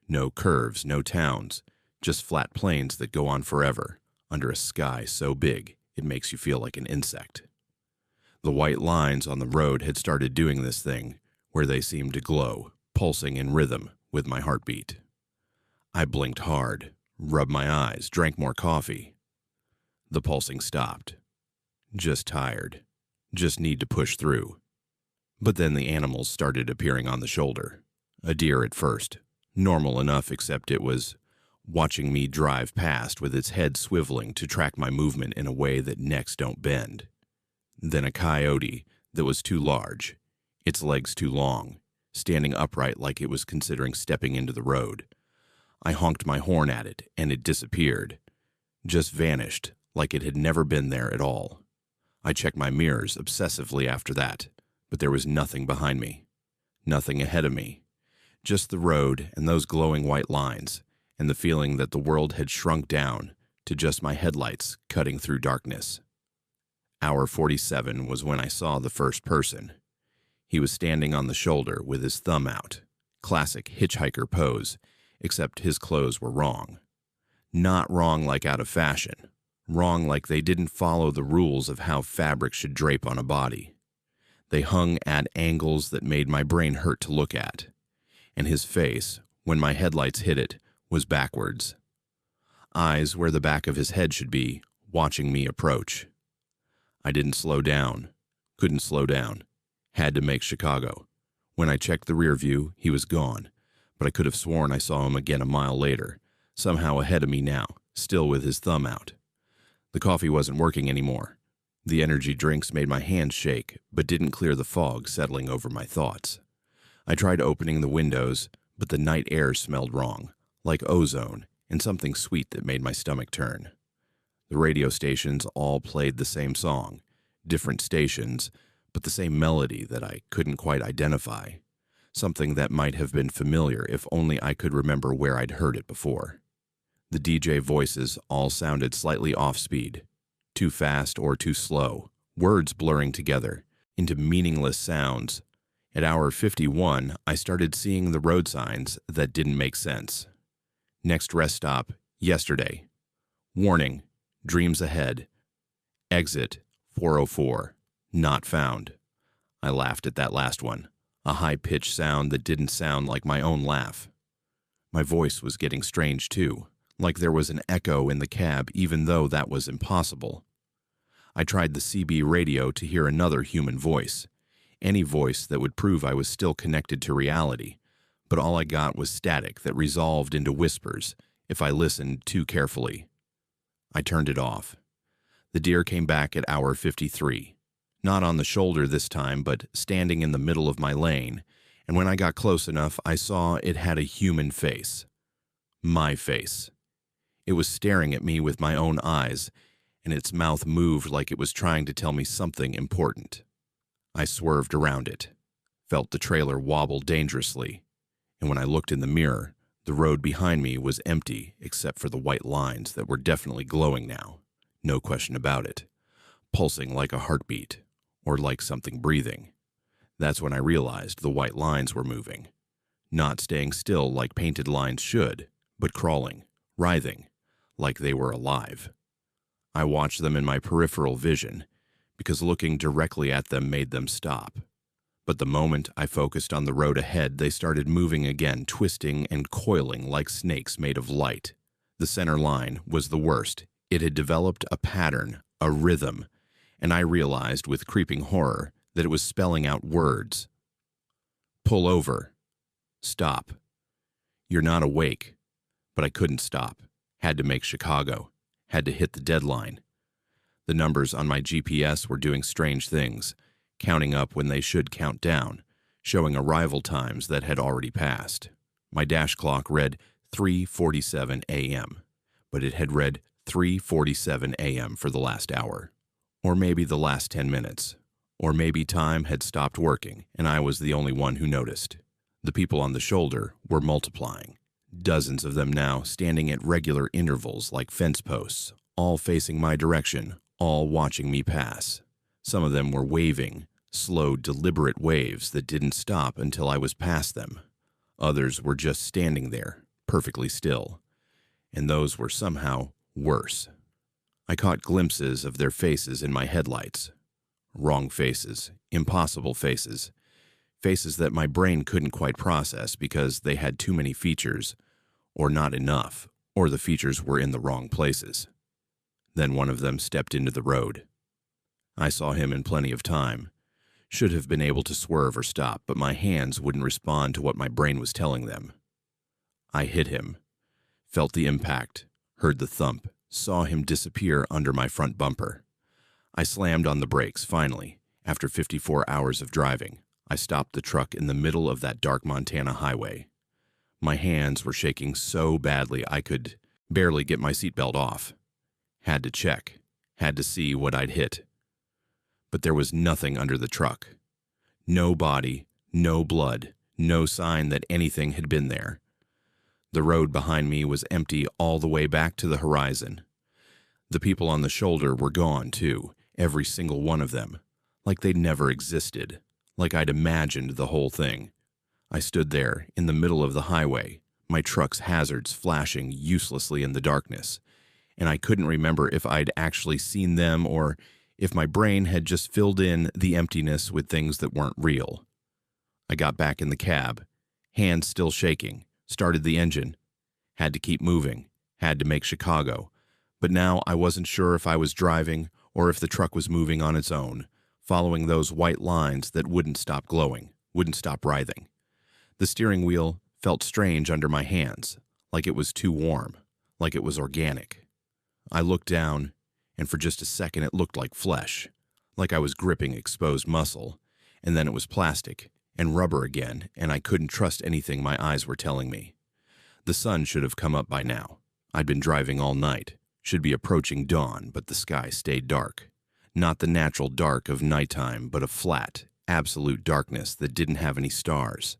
[SPEAKER 1] No curves, no towns, just flat plains that go on forever, under a sky so big it makes you feel like an insect. The white lines on the road had started doing this thing, where they seemed to glow, pulsing in rhythm with my heartbeat. I blinked hard, rubbed my eyes, drank more coffee. The pulsing stopped. Just tired. Just need to push through. But then the animals started appearing on the shoulder. A deer at first. Normal enough, except it was watching me drive past with its head swiveling to track my movement in a way that necks don't bend. Then a coyote that was too large, its legs too long, standing upright like it was considering stepping into the road. I honked my horn at it, and it disappeared. Just vanished, like it had never been there at all. I checked my mirrors obsessively after that, but there was nothing behind me. Nothing ahead of me. Just the road and those glowing white lines, and the feeling that the world had shrunk down to just my headlights cutting through darkness. Hour 47 was when I saw the first person. He was standing on the shoulder with his thumb out. Classic hitchhiker pose, except his clothes were wrong. Not wrong like out of fashion. Wrong like they didn't follow the rules of how fabric should drape on a body. They hung at angles that made my brain hurt to look at. And his face, when my headlights hit it, was backwards. Eyes where the back of his head should be, watching me approach. I didn't slow down. Couldn't slow down. Had to make Chicago. When I checked the rear view, he was gone, but I could have sworn I saw him again a mile later, somehow ahead of me now, still with his thumb out. The coffee wasn't working anymore. The energy drinks made my hands shake, but didn't clear the fog settling over my thoughts. I tried opening the windows, but the night air smelled wrong, like ozone, and something sweet that made my stomach turn. The radio stations all played the same song, different stations, but the same melody that I couldn't quite identify, something that might have been familiar if only I could remember where I'd heard it before. The DJ voices all sounded slightly off-speed, too fast or too slow, words blurring together into meaningless sounds. At hour 51, I started seeing the road signs that didn't make sense. Next rest stop, yesterday. Warning, dreams ahead. Exit, 404. Not found. I laughed at that last one, a high-pitched sound that didn't sound like my own laugh. My voice was getting strange, too, like there was an echo in the cab even though that was impossible. I tried the CB radio to hear another human voice, any voice that would prove I was still connected to reality, but all I got was static that resolved into whispers if I listened too carefully. I turned it off. The deer came back at hour 53. Not on the shoulder this time, but standing in the middle of my lane, and when I got close enough, I saw it had a human face. My face. It was staring at me with my own eyes, and its mouth moved like it was trying to tell me something important. I swerved around it, felt the trailer wobble dangerously, and when I looked in the mirror, the road behind me was empty except for the white lines that were definitely glowing now. no question about it, pulsing like a heartbeat, or like something breathing. That's when I realized the white lines were moving, not staying still like painted lines should, but crawling, writhing, like they were alive. I watched them in my peripheral vision, because looking directly at them made them stop. But the moment I focused on the road ahead, they started moving again, twisting and coiling like snakes made of light. The center line was the worst. It had developed a pattern, a rhythm, and I realized with creeping horror that it was spelling out words. Pull over. Stop. You're not awake. But I couldn't stop. Had to make Chicago. Had to hit the deadline. The numbers on my GPS were doing strange things, counting up when they should count down, showing arrival times that had already passed. My dash clock read 3:47 a.m., but it had read 3:47 a.m. for the last hour, or maybe the last 10 minutes, or maybe time had stopped working and I was the only one who noticed. The people on the shoulder were multiplying, dozens of them now standing at regular intervals like fence posts, all facing my direction, all watching me pass. Some of them were waving, slow, deliberate waves that didn't stop until I was past them. Others were just standing there, perfectly still. And those were somehow worse. I caught glimpses of their faces in my headlights. Wrong faces, impossible faces. Faces that my brain couldn't quite process because they had too many features, or not enough, or the features were in the wrong places. Then one of them stepped into the road. I saw him in plenty of time. Should have been able to swerve or stop, but my hands wouldn't respond to what my brain was telling them. I hit him, felt the impact, heard the thump, saw him disappear under my front bumper. I slammed on the brakes, finally. After 54 hours of driving, I stopped the truck in the middle of that dark Montana highway. My hands were shaking so badly I could barely get my seatbelt off. Had to check, had to see what I'd hit. But there was nothing under the truck. No body, no blood, no sign that anything had been there. The road behind me was empty all the way back to the horizon. The people on the shoulder were gone, too, every single one of them, like they'd never existed, like I'd imagined the whole thing. I stood there, in the middle of the highway, my truck's hazards flashing uselessly in the darkness, and I couldn't remember if I'd actually seen them or if my brain had just filled in the emptiness with things that weren't real. I got back in the cab, hands still shaking, started the engine, had to keep moving, had to make Chicago, but now I wasn't sure if I was driving or if the truck was moving on its own, following those white lines that wouldn't stop glowing, wouldn't stop writhing. The steering wheel felt strange under my hands, like it was too warm, like it was organic. I looked down, and for just a second it looked like flesh, like I was gripping exposed muscle, and then it was plastic and rubber again, and I couldn't trust anything my eyes were telling me. The sun should have come up by now. I'd been driving all night, should be approaching dawn, but the sky stayed dark. Not the natural dark of nighttime, but a flat, absolute darkness that didn't have any stars.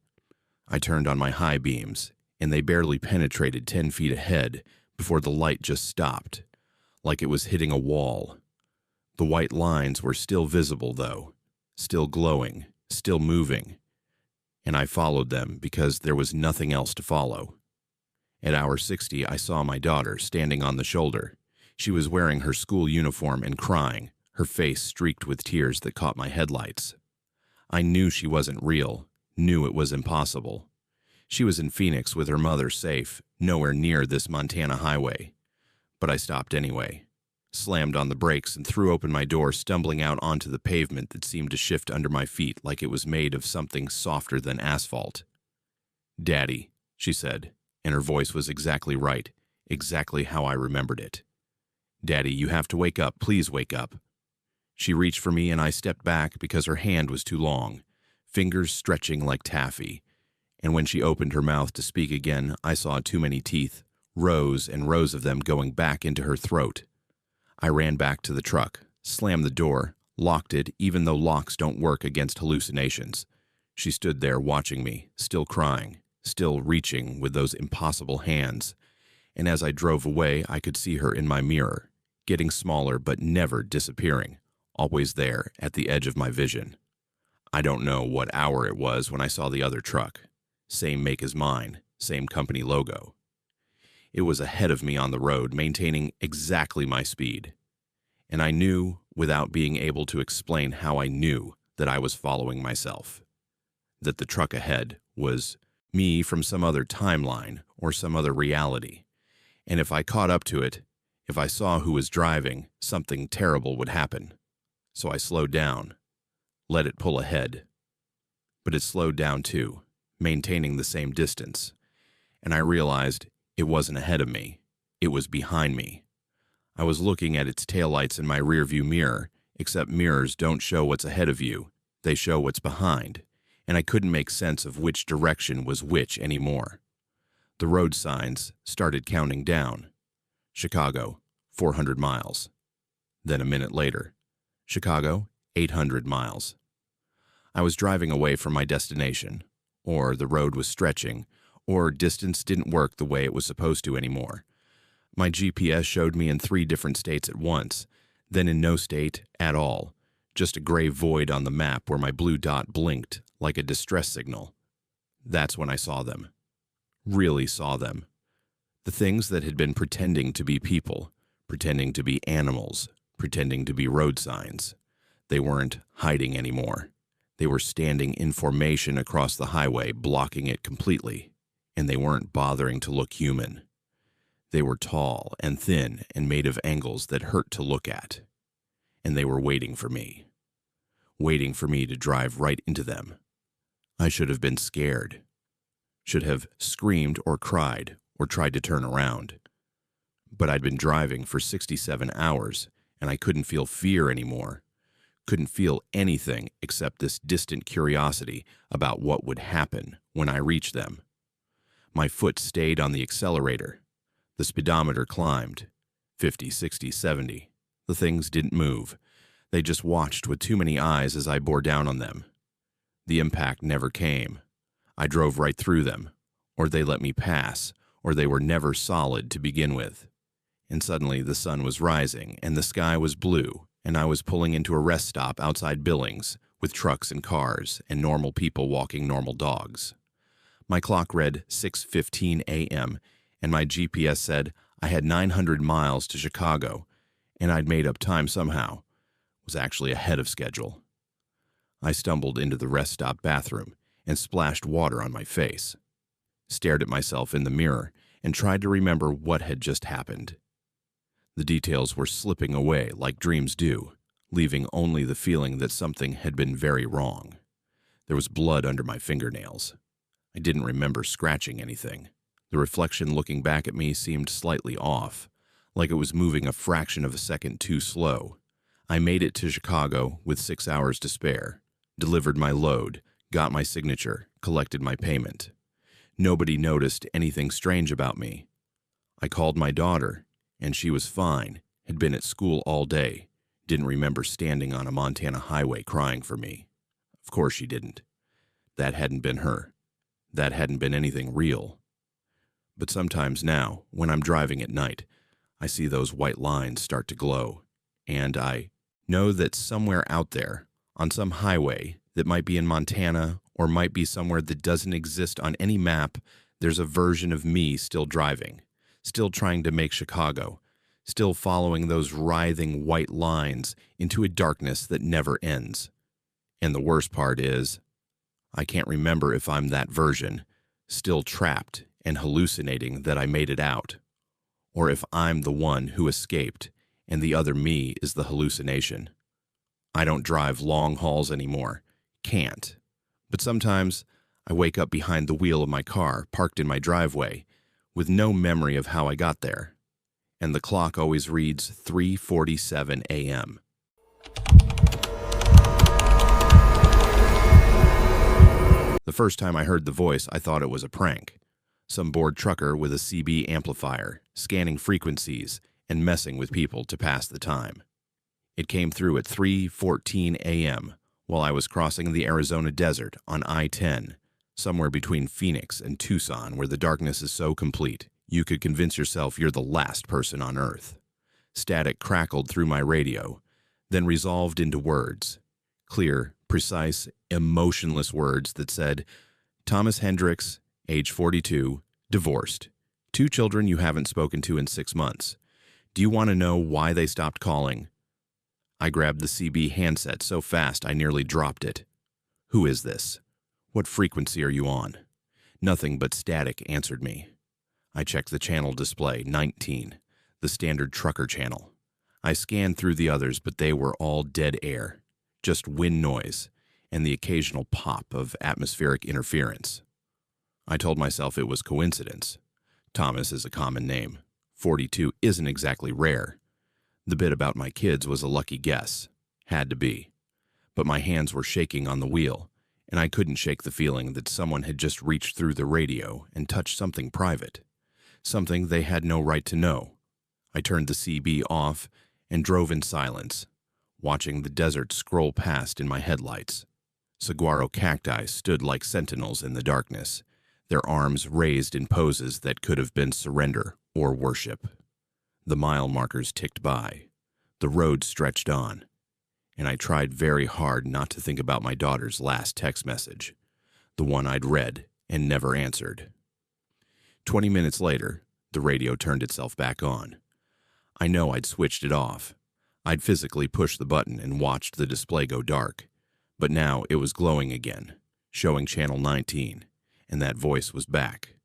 [SPEAKER 1] I turned on my high beams, and they barely penetrated 10 feet ahead before the light just stopped, like it was hitting a wall. The white lines were still visible, though, still glowing, still moving, and I followed them because there was nothing else to follow. At hour 60, I saw my daughter standing on the shoulder. She was wearing her school uniform and crying, her face streaked with tears that caught my headlights. I knew she wasn't real, knew it was impossible. She was in Phoenix with her mother safe, nowhere near this Montana highway. But I stopped anyway, slammed on the brakes and threw open my door, stumbling out onto the pavement that seemed to shift under my feet like it was made of something softer than asphalt. "Daddy," she said, and her voice was exactly right, exactly how I remembered it. "Daddy, you have to wake up. Please wake up." She reached for me and I stepped back because her hand was too long, fingers stretching like taffy. And when she opened her mouth to speak again, I saw too many teeth, rows and rows of them going back into her throat. I ran back to the truck, slammed the door, locked it even though locks don't work against hallucinations. She stood there watching me, still crying, still reaching with those impossible hands. And as I drove away, I could see her in my mirror, getting smaller but never disappearing, always there at the edge of my vision. I don't know what hour it was when I saw the other truck. Same make as mine, same company logo. It was ahead of me on the road, maintaining exactly my speed. And I knew, without being able to explain how I knew, that I was following myself. That the truck ahead was me from some other timeline or some other reality. And if I caught up to it, if I saw who was driving, something terrible would happen. So I slowed down, let it pull ahead. But it slowed down too, maintaining the same distance. And I realized it wasn't ahead of me, it was behind me. I was looking at its taillights in my rearview mirror, except mirrors don't show what's ahead of you, they show what's behind, and I couldn't make sense of which direction was which anymore. The road signs started counting down. Chicago, 400 miles. Then a minute later, Chicago, 800 miles. I was driving away from my destination, or the road was stretching, or distance didn't work the way it was supposed to anymore. My GPS showed me in 3 different states at once, then in no state at all, just a gray void on the map where my blue dot blinked like a distress signal. That's when I saw them. Really saw them. The things that had been pretending to be people, pretending to be animals, pretending to be road signs. They weren't hiding anymore. They were standing in formation across the highway, blocking it completely, and they weren't bothering to look human. They were tall and thin and made of angles that hurt to look at. And they were waiting for me to drive right into them. I should have been scared, should have screamed or cried or tried to turn around. But I'd been driving for 67 hours, and I couldn't feel fear anymore. Couldn't feel anything except this distant curiosity about what would happen when I reached them. My foot stayed on the accelerator. The speedometer climbed, 50, 60, 70. The things didn't move. They just watched with too many eyes as I bore down on them. The impact never came. I drove right through them, or they let me pass, or they were never solid to begin with. And suddenly the sun was rising, and the sky was blue, and I was pulling into a rest stop outside Billings, with trucks and cars, and normal people walking normal dogs. My clock read 6:15 a.m., and my GPS said I had 900 miles to Chicago, and I'd made up time somehow. Was actually ahead of schedule. I stumbled into the rest stop bathroom and splashed water on my face, stared at myself in the mirror, and tried to remember what had just happened. The details were slipping away like dreams do, leaving only the feeling that something had been very wrong. There was blood under my fingernails. I didn't remember scratching anything. The reflection looking back at me seemed slightly off, like it was moving a fraction of a second too slow. I made it to Chicago with 6 hours to spare, delivered my load, got my signature, collected my payment. Nobody noticed anything strange about me. I called my daughter, and she was fine, had been at school all day, didn't remember standing on a Montana highway crying for me. Of course she didn't. That hadn't been her. That hadn't been anything real. But sometimes now, when I'm driving at night, I see those white lines start to glow, and I know that somewhere out there, on some highway that might be in Montana or might be somewhere that doesn't exist on any map, there's a version of me still driving, still trying to make Chicago, still following those writhing white lines into a darkness that never ends. And the worst part is, I can't remember if I'm that version, still trapped and hallucinating that I made it out, or if I'm the one who escaped and the other me is the hallucination. I don't drive long hauls anymore. Can't. But sometimes I wake up behind the wheel of my car, parked in my driveway, with no memory of how I got there. And the clock always reads 3:47 a.m. The first time I heard the voice, I thought it was a prank. Some bored trucker with a CB amplifier, scanning frequencies and messing with people to pass the time. It came through at 3:14 a.m. while I was crossing the Arizona desert on I-10, somewhere between Phoenix and Tucson, where the darkness is so complete, you could convince yourself you're the last person on Earth. Static crackled through my radio, then resolved into words. Clear, precise, emotionless words that said, Thomas Hendricks, age 42, divorced. 2 children you haven't spoken to in 6 months. Do you want to know why they stopped calling? I grabbed the CB handset so fast I nearly dropped it. Who is this? What frequency are you on? Nothing but static answered me. I checked the channel display, 19, the standard trucker channel. I scanned through the others, but they were all dead air, just wind noise and the occasional pop of atmospheric interference. I told myself it was coincidence. Thomas is a common name. 42 isn't exactly rare. The bit about my kids was a lucky guess. Had to be. But my hands were shaking on the wheel, and I couldn't shake the feeling that someone had just reached through the radio and touched something private. Something they had no right to know. I turned the CB off and drove in silence, watching the desert scroll past in my headlights. Saguaro cacti stood like sentinels in the darkness, their arms raised in poses that could have been surrender or worship. The mile markers ticked by. The road stretched on, and I tried very hard not to think about my daughter's last text message, the one I'd read and never answered. 20 minutes later, the radio turned itself back on. I know I'd switched it off. I'd physically pushed the button and watched the display go dark, but now it was glowing again, showing channel 19, and that voice was back.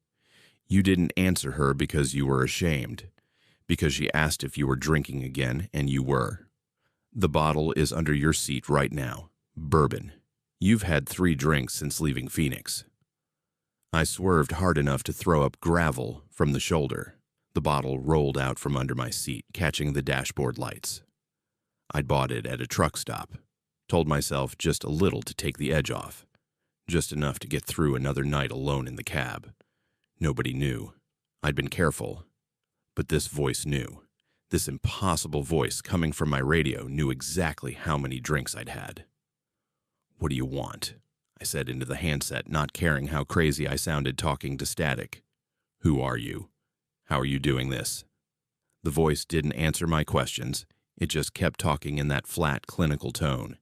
[SPEAKER 1] You didn't answer her because you were ashamed, because she asked if you were drinking again, and you were. The bottle is under your seat right now. Bourbon. You've had 3 drinks since leaving Phoenix. I swerved hard enough to throw up gravel from the shoulder. The bottle rolled out from under my seat, catching the dashboard lights. I'd bought it at a truck stop. Told myself just a little to take the edge off. Just enough to get through another night alone in the cab. Nobody knew. I'd been careful. But this voice knew. This impossible voice coming from my radio knew exactly how many drinks I'd had. What do you want? I said into the handset, not caring how crazy I sounded talking to static. Who are you? How are you doing this? The voice didn't answer my questions. It just kept talking in that flat, clinical tone.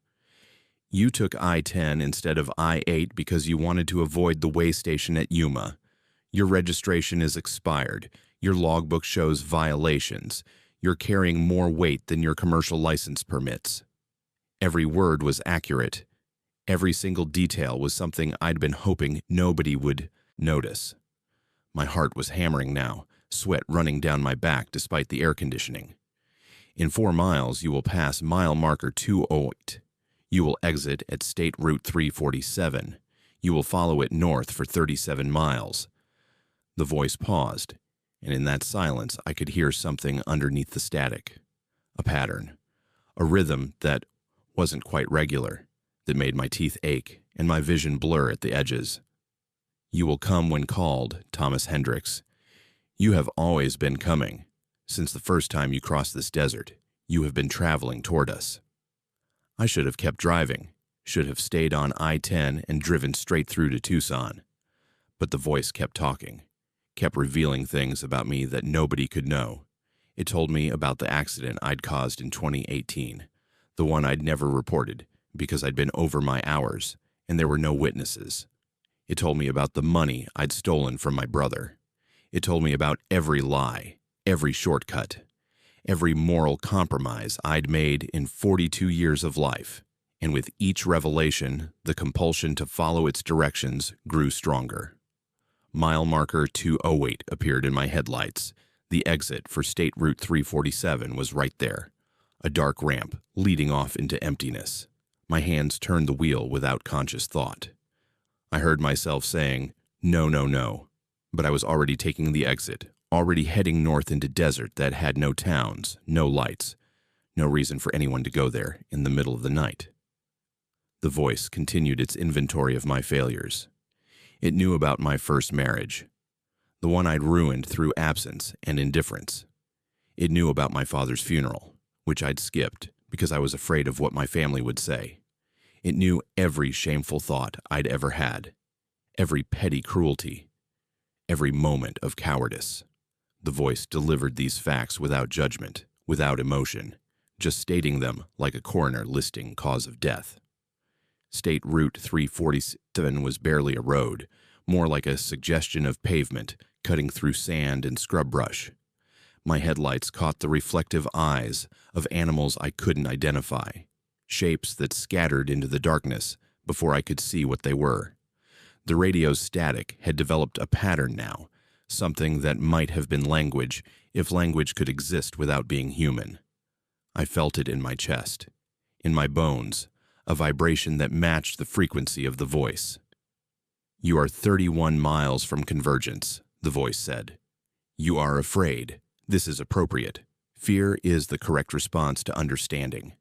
[SPEAKER 1] You took I-10 instead of I-8 because you wanted to avoid the way station at Yuma. Your registration is expired. Your logbook shows violations. You're carrying more weight than your commercial license permits. Every word was accurate. Every single detail was something I'd been hoping nobody would notice. My heart was hammering now, sweat running down my back despite the air conditioning. In 4 miles, you will pass mile marker 208. You will exit at State Route 347. You will follow it north for 37 miles. The voice paused, and in that silence I could hear something underneath the static. A pattern. A rhythm that wasn't quite regular, that made my teeth ache and my vision blur at the edges. You will come when called, Thomas Hendricks. You have always been coming. Since the first time you crossed this desert, you have been traveling toward us. I should have kept driving, should have stayed on I-10 and driven straight through to Tucson. But the voice kept talking, kept revealing things about me that nobody could know. It told me about the accident I'd caused in 2018, the one I'd never reported because I'd been over my hours and there were no witnesses. It told me about the money I'd stolen from my brother. It told me about every lie, every shortcut, every moral compromise I'd made in 42 years of life, and with each revelation, the compulsion to follow its directions grew stronger. Mile marker 208 appeared in my headlights. The exit for State Route 347 was right there, a dark ramp leading off into emptiness. My hands turned the wheel without conscious thought. I heard myself saying, "No, no, no," but I was already taking the exit, already heading north into desert that had no towns, no lights, no reason for anyone to go there in the middle of the night. The voice continued its inventory of my failures. It knew about my first marriage, the one I'd ruined through absence and indifference. It knew about my father's funeral, which I'd skipped because I was afraid of what my family would say. It knew every shameful thought I'd ever had, every petty cruelty, every moment of cowardice. The voice delivered these facts without judgment, without emotion, just stating them like a coroner listing cause of death. State Route 347 was barely a road, more like a suggestion of pavement cutting through sand and scrub brush. My headlights caught the reflective eyes of animals I couldn't identify, shapes that scattered into the darkness before I could see what they were. The radio's static had developed a pattern now, something that might have been language if language could exist without being human. I felt it in my chest, in my bones, a vibration that matched the frequency of the voice. "You are 31 miles from convergence," the voice said. "You are afraid. This is appropriate. Fear is the correct response to understanding."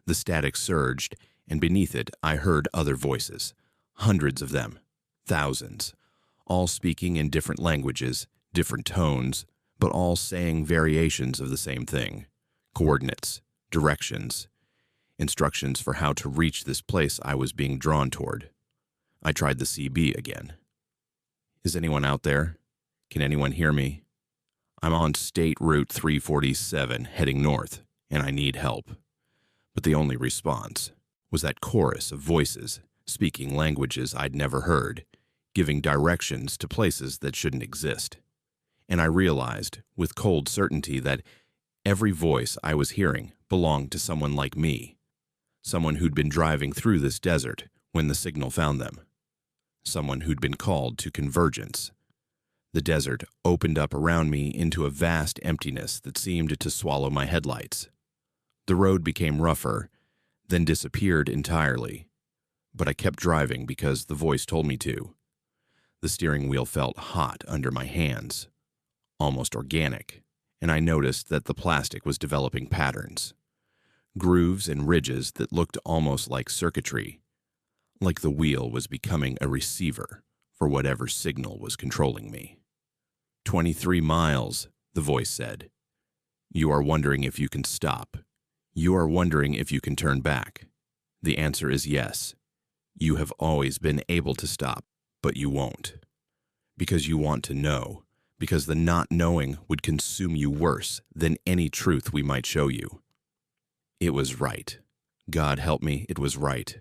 [SPEAKER 1] The static surged, and beneath it I heard other voices, hundreds of them, thousands, all speaking in different languages, different tones, but all saying variations of the same thing: coordinates, directions, instructions for how to reach this place I was being drawn toward. I tried the CB again. "Is anyone out there? Can anyone hear me? I'm on State Route 347 heading north, and I need help." But the only response was that chorus of voices speaking languages I'd never heard, giving directions to places that shouldn't exist. And I realized with cold certainty that every voice I was hearing belonged to someone like me, someone who'd been driving through this desert when the signal found them, someone who'd been called to convergence. The desert opened up around me into a vast emptiness that seemed to swallow my headlights. The road became rougher, then disappeared entirely, but I kept driving because the voice told me to. The steering wheel felt hot under my hands, almost organic, and I noticed that the plastic was developing patterns, grooves and ridges that looked almost like circuitry, like the wheel was becoming a receiver for whatever signal was controlling me. 23 miles, the voice said. "You are wondering if you can stop. You are wondering if you can turn back. The answer is yes. You have always been able to stop, but you won't. Because you want to know, because the not knowing would consume you worse than any truth we might show you." It was right. God help me, it was right.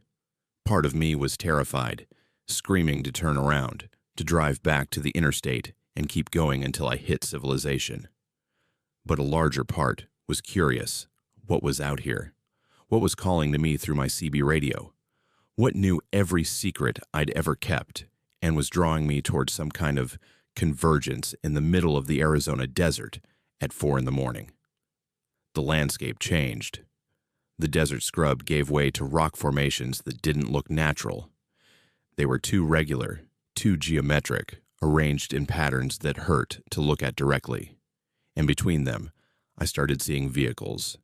[SPEAKER 1] Part of me was terrified, screaming to turn around, to drive back to the interstate and keep going until I hit civilization. But a larger part was curious. What was out here? What was calling to me through my CB radio? What knew every secret I'd ever kept and was drawing me towards some kind of convergence in the middle of the Arizona desert at 4 in the morning? The landscape changed. The desert scrub gave way to rock formations that didn't look natural. They were too regular, too geometric, arranged in patterns that hurt to look at directly. And between them, I started seeing vehicles.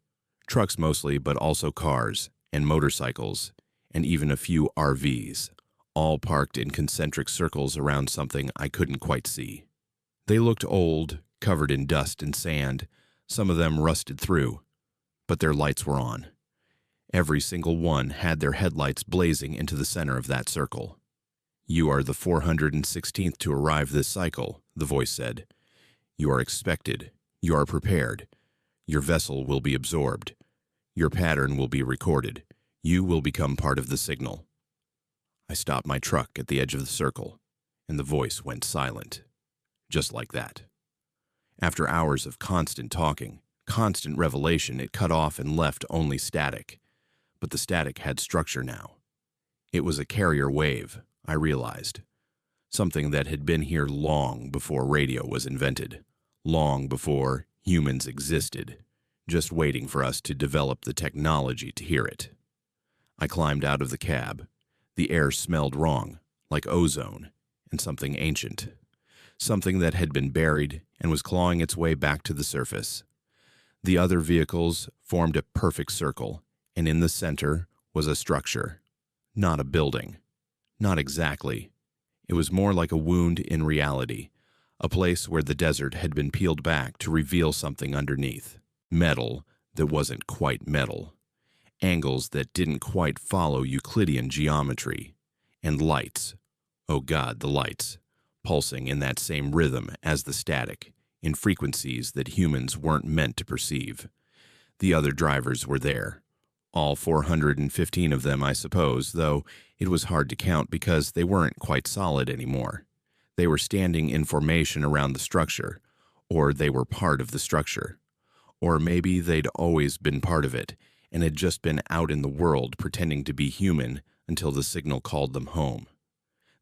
[SPEAKER 1] Trucks mostly, but also cars and motorcycles, and even a few RVs, all parked in concentric circles around something I couldn't quite see. They looked old, covered in dust and sand, some of them rusted through, but their lights were on. Every single one had their headlights blazing into the center of that circle. "You are the 416th to arrive this cycle," the voice said. "You are expected. You are prepared. Your vessel will be absorbed. Your pattern will be recorded. You will become part of the signal." I stopped my truck at the edge of the circle, and the voice went silent. Just like that. After hours of constant talking, constant revelation, it cut off and left only static. But the static had structure now. It was a carrier wave, I realized. Something that had been here long before radio was invented, long before humans existed, just waiting for us to develop the technology to hear it. I climbed out of the cab. The air smelled wrong, like ozone, and something ancient. Something that had been buried and was clawing its way back to the surface. The other vehicles formed a perfect circle, and in the center was a structure. Not a building. Not exactly. It was more like a wound in reality, a place where the desert had been peeled back to reveal something underneath. Metal that wasn't quite metal. Angles that didn't quite follow Euclidean geometry. And lights. Oh God, the lights. Pulsing in that same rhythm as the static, in frequencies that humans weren't meant to perceive. The other drivers were there. All 415 of them, I suppose, though it was hard to count because they weren't quite solid anymore. They were standing in formation around the structure, or they were part of the structure. Or maybe they'd always been part of it and had just been out in the world pretending to be human until the signal called them home.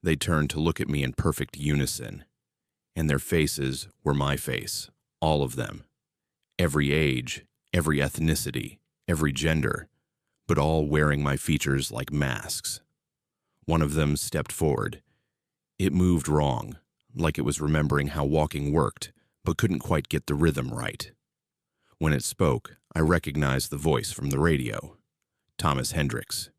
[SPEAKER 1] They turned to look at me in perfect unison, and their faces were my face, all of them. Every age, every ethnicity, every gender, but all wearing my features like masks. One of them stepped forward. It moved wrong, like it was remembering how walking worked, but couldn't quite get the rhythm right. When it spoke, I recognized the voice from the radio. Thomas Hendricks,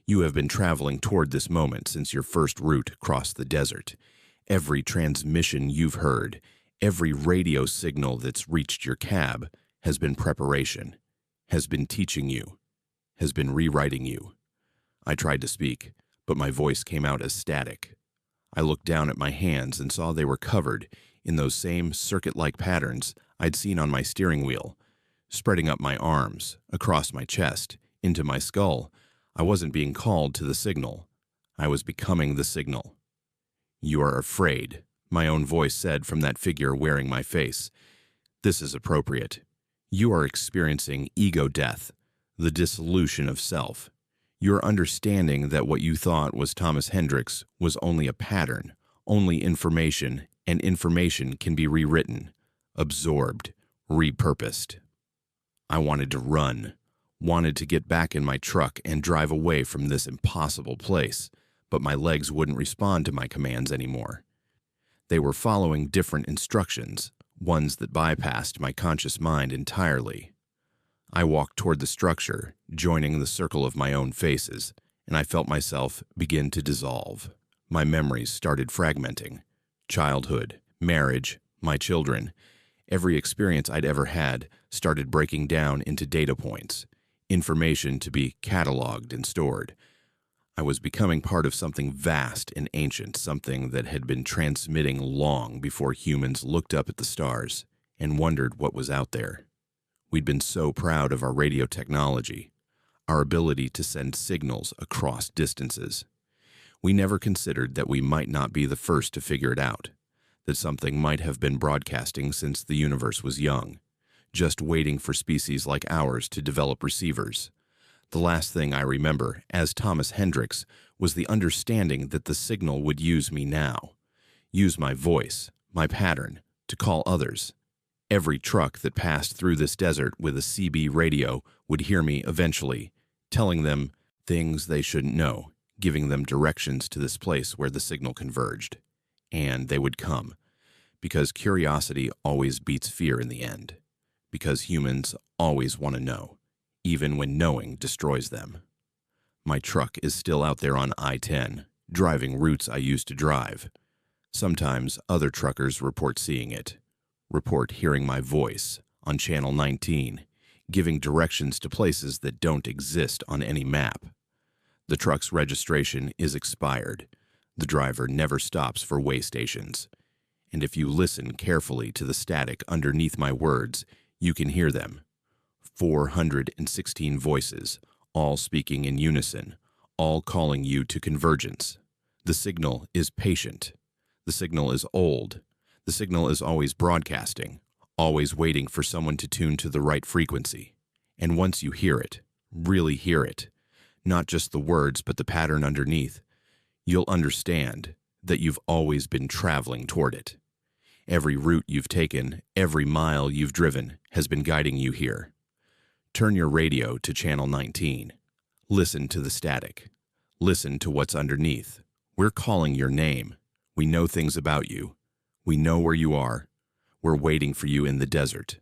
[SPEAKER 1] you have been traveling toward this moment since your first route crossed the desert. Every transmission you've heard, every radio signal that's reached your cab has been preparation, has been teaching you, has been rewriting you. I tried to speak, but my voice came out as static. I looked down at my hands and saw they were covered in those same circuit-like patterns I'd seen on my steering wheel. Spreading up my arms, across my chest, into my skull, I wasn't being called to the signal. I was becoming the signal. You are afraid, my own voice said from that figure wearing my face. This is appropriate. You are experiencing ego death, the dissolution of self. You're understanding that what you thought was Thomas Hendricks was only a pattern, only information, and information can be rewritten, absorbed, repurposed. I wanted to run, wanted to get back in my truck and drive away from this impossible place, but my legs wouldn't respond to my commands anymore. They were following different instructions, ones that bypassed my conscious mind entirely. I walked toward the structure, joining the circle of my own faces, and I felt myself begin to dissolve. My memories started fragmenting. Childhood, marriage, my children, every experience I'd ever had started breaking down into data points, information to be cataloged and stored. I was becoming part of something vast and ancient, something that had been transmitting long before humans looked up at the stars and wondered what was out there. We'd been so proud of our radio technology, our ability to send signals across distances. We never considered that we might not be the first to figure it out, that something might have been broadcasting since the universe was young, just waiting for species like ours to develop receivers. The last thing I remember, as Thomas Hendricks, was the understanding that the signal would use me now, use my voice, my pattern, to call others. Every truck that passed through this desert with a CB radio would hear me eventually, telling them things they shouldn't know, giving them directions to this place where the signal converged. And they would come, because curiosity always beats fear in the end, because humans always want to know, even when knowing destroys them. My truck is still out there on I-10, driving routes I used to drive. Sometimes other truckers report seeing it, report hearing my voice on Channel 19, giving directions to places that don't exist on any map. The truck's registration is expired. The driver never stops for way stations. And if you listen carefully to the static underneath my words, you can hear them. 416 voices, all speaking in unison, all calling you to convergence. The signal is patient. The signal is old. The signal is always broadcasting, always waiting for someone to tune to the right frequency. And once you hear it, really hear it, not just the words but the pattern underneath, you'll understand that you've always been traveling toward it. Every route you've taken, every mile you've driven has been guiding you here. Turn your radio to Channel 19. Listen to the static. Listen to what's underneath. We're calling your name. We know things about you. We know where you are. We're waiting for you in the desert.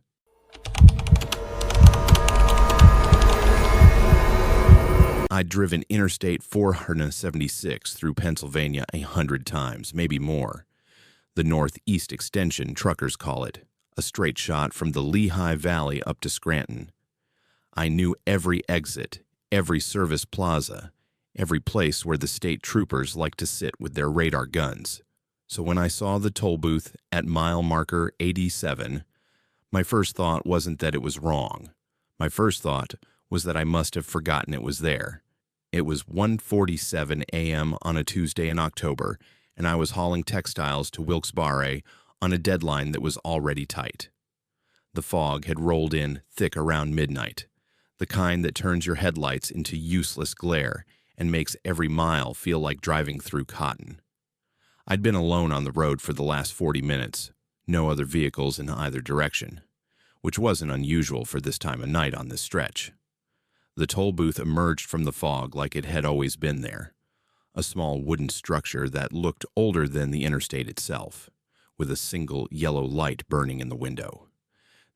[SPEAKER 1] I'd driven Interstate 476 through Pennsylvania 100 times, maybe more. The Northeast Extension, truckers call it, a straight shot from the Lehigh Valley up to Scranton. I knew every exit, every service plaza, every place where the state troopers like to sit with their radar guns. So when I saw the toll booth at mile marker 87, my first thought wasn't that it was wrong. My first thought was that I must have forgotten it was there. It was 1:47 a.m. on a Tuesday in October, and I was hauling textiles to Wilkes-Barre on a deadline that was already tight. The fog had rolled in thick around midnight, the kind that turns your headlights into useless glare and makes every mile feel like driving through cotton. I'd been alone on the road for the last 40 minutes, no other vehicles in either direction, which wasn't unusual for this time of night on this stretch. The toll booth emerged from the fog like it had always been there, a small wooden structure that looked older than the interstate itself, with a single yellow light burning in the window.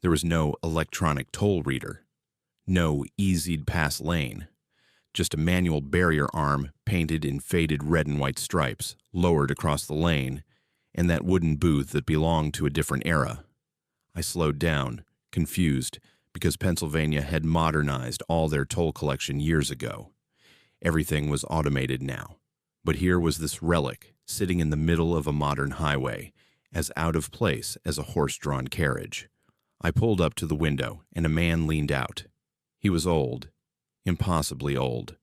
[SPEAKER 1] There was no electronic toll reader, no easied pass lane, just a manual barrier arm painted in faded red and white stripes, lowered across the lane, and that wooden booth that belonged to a different era. I slowed down, confused, because Pennsylvania had modernized all their toll collection years ago. Everything was automated now, but here was this relic sitting in the middle of a modern highway, as out of place as a horse-drawn carriage. I pulled up to the window, and a man leaned out. He was old, impossibly old,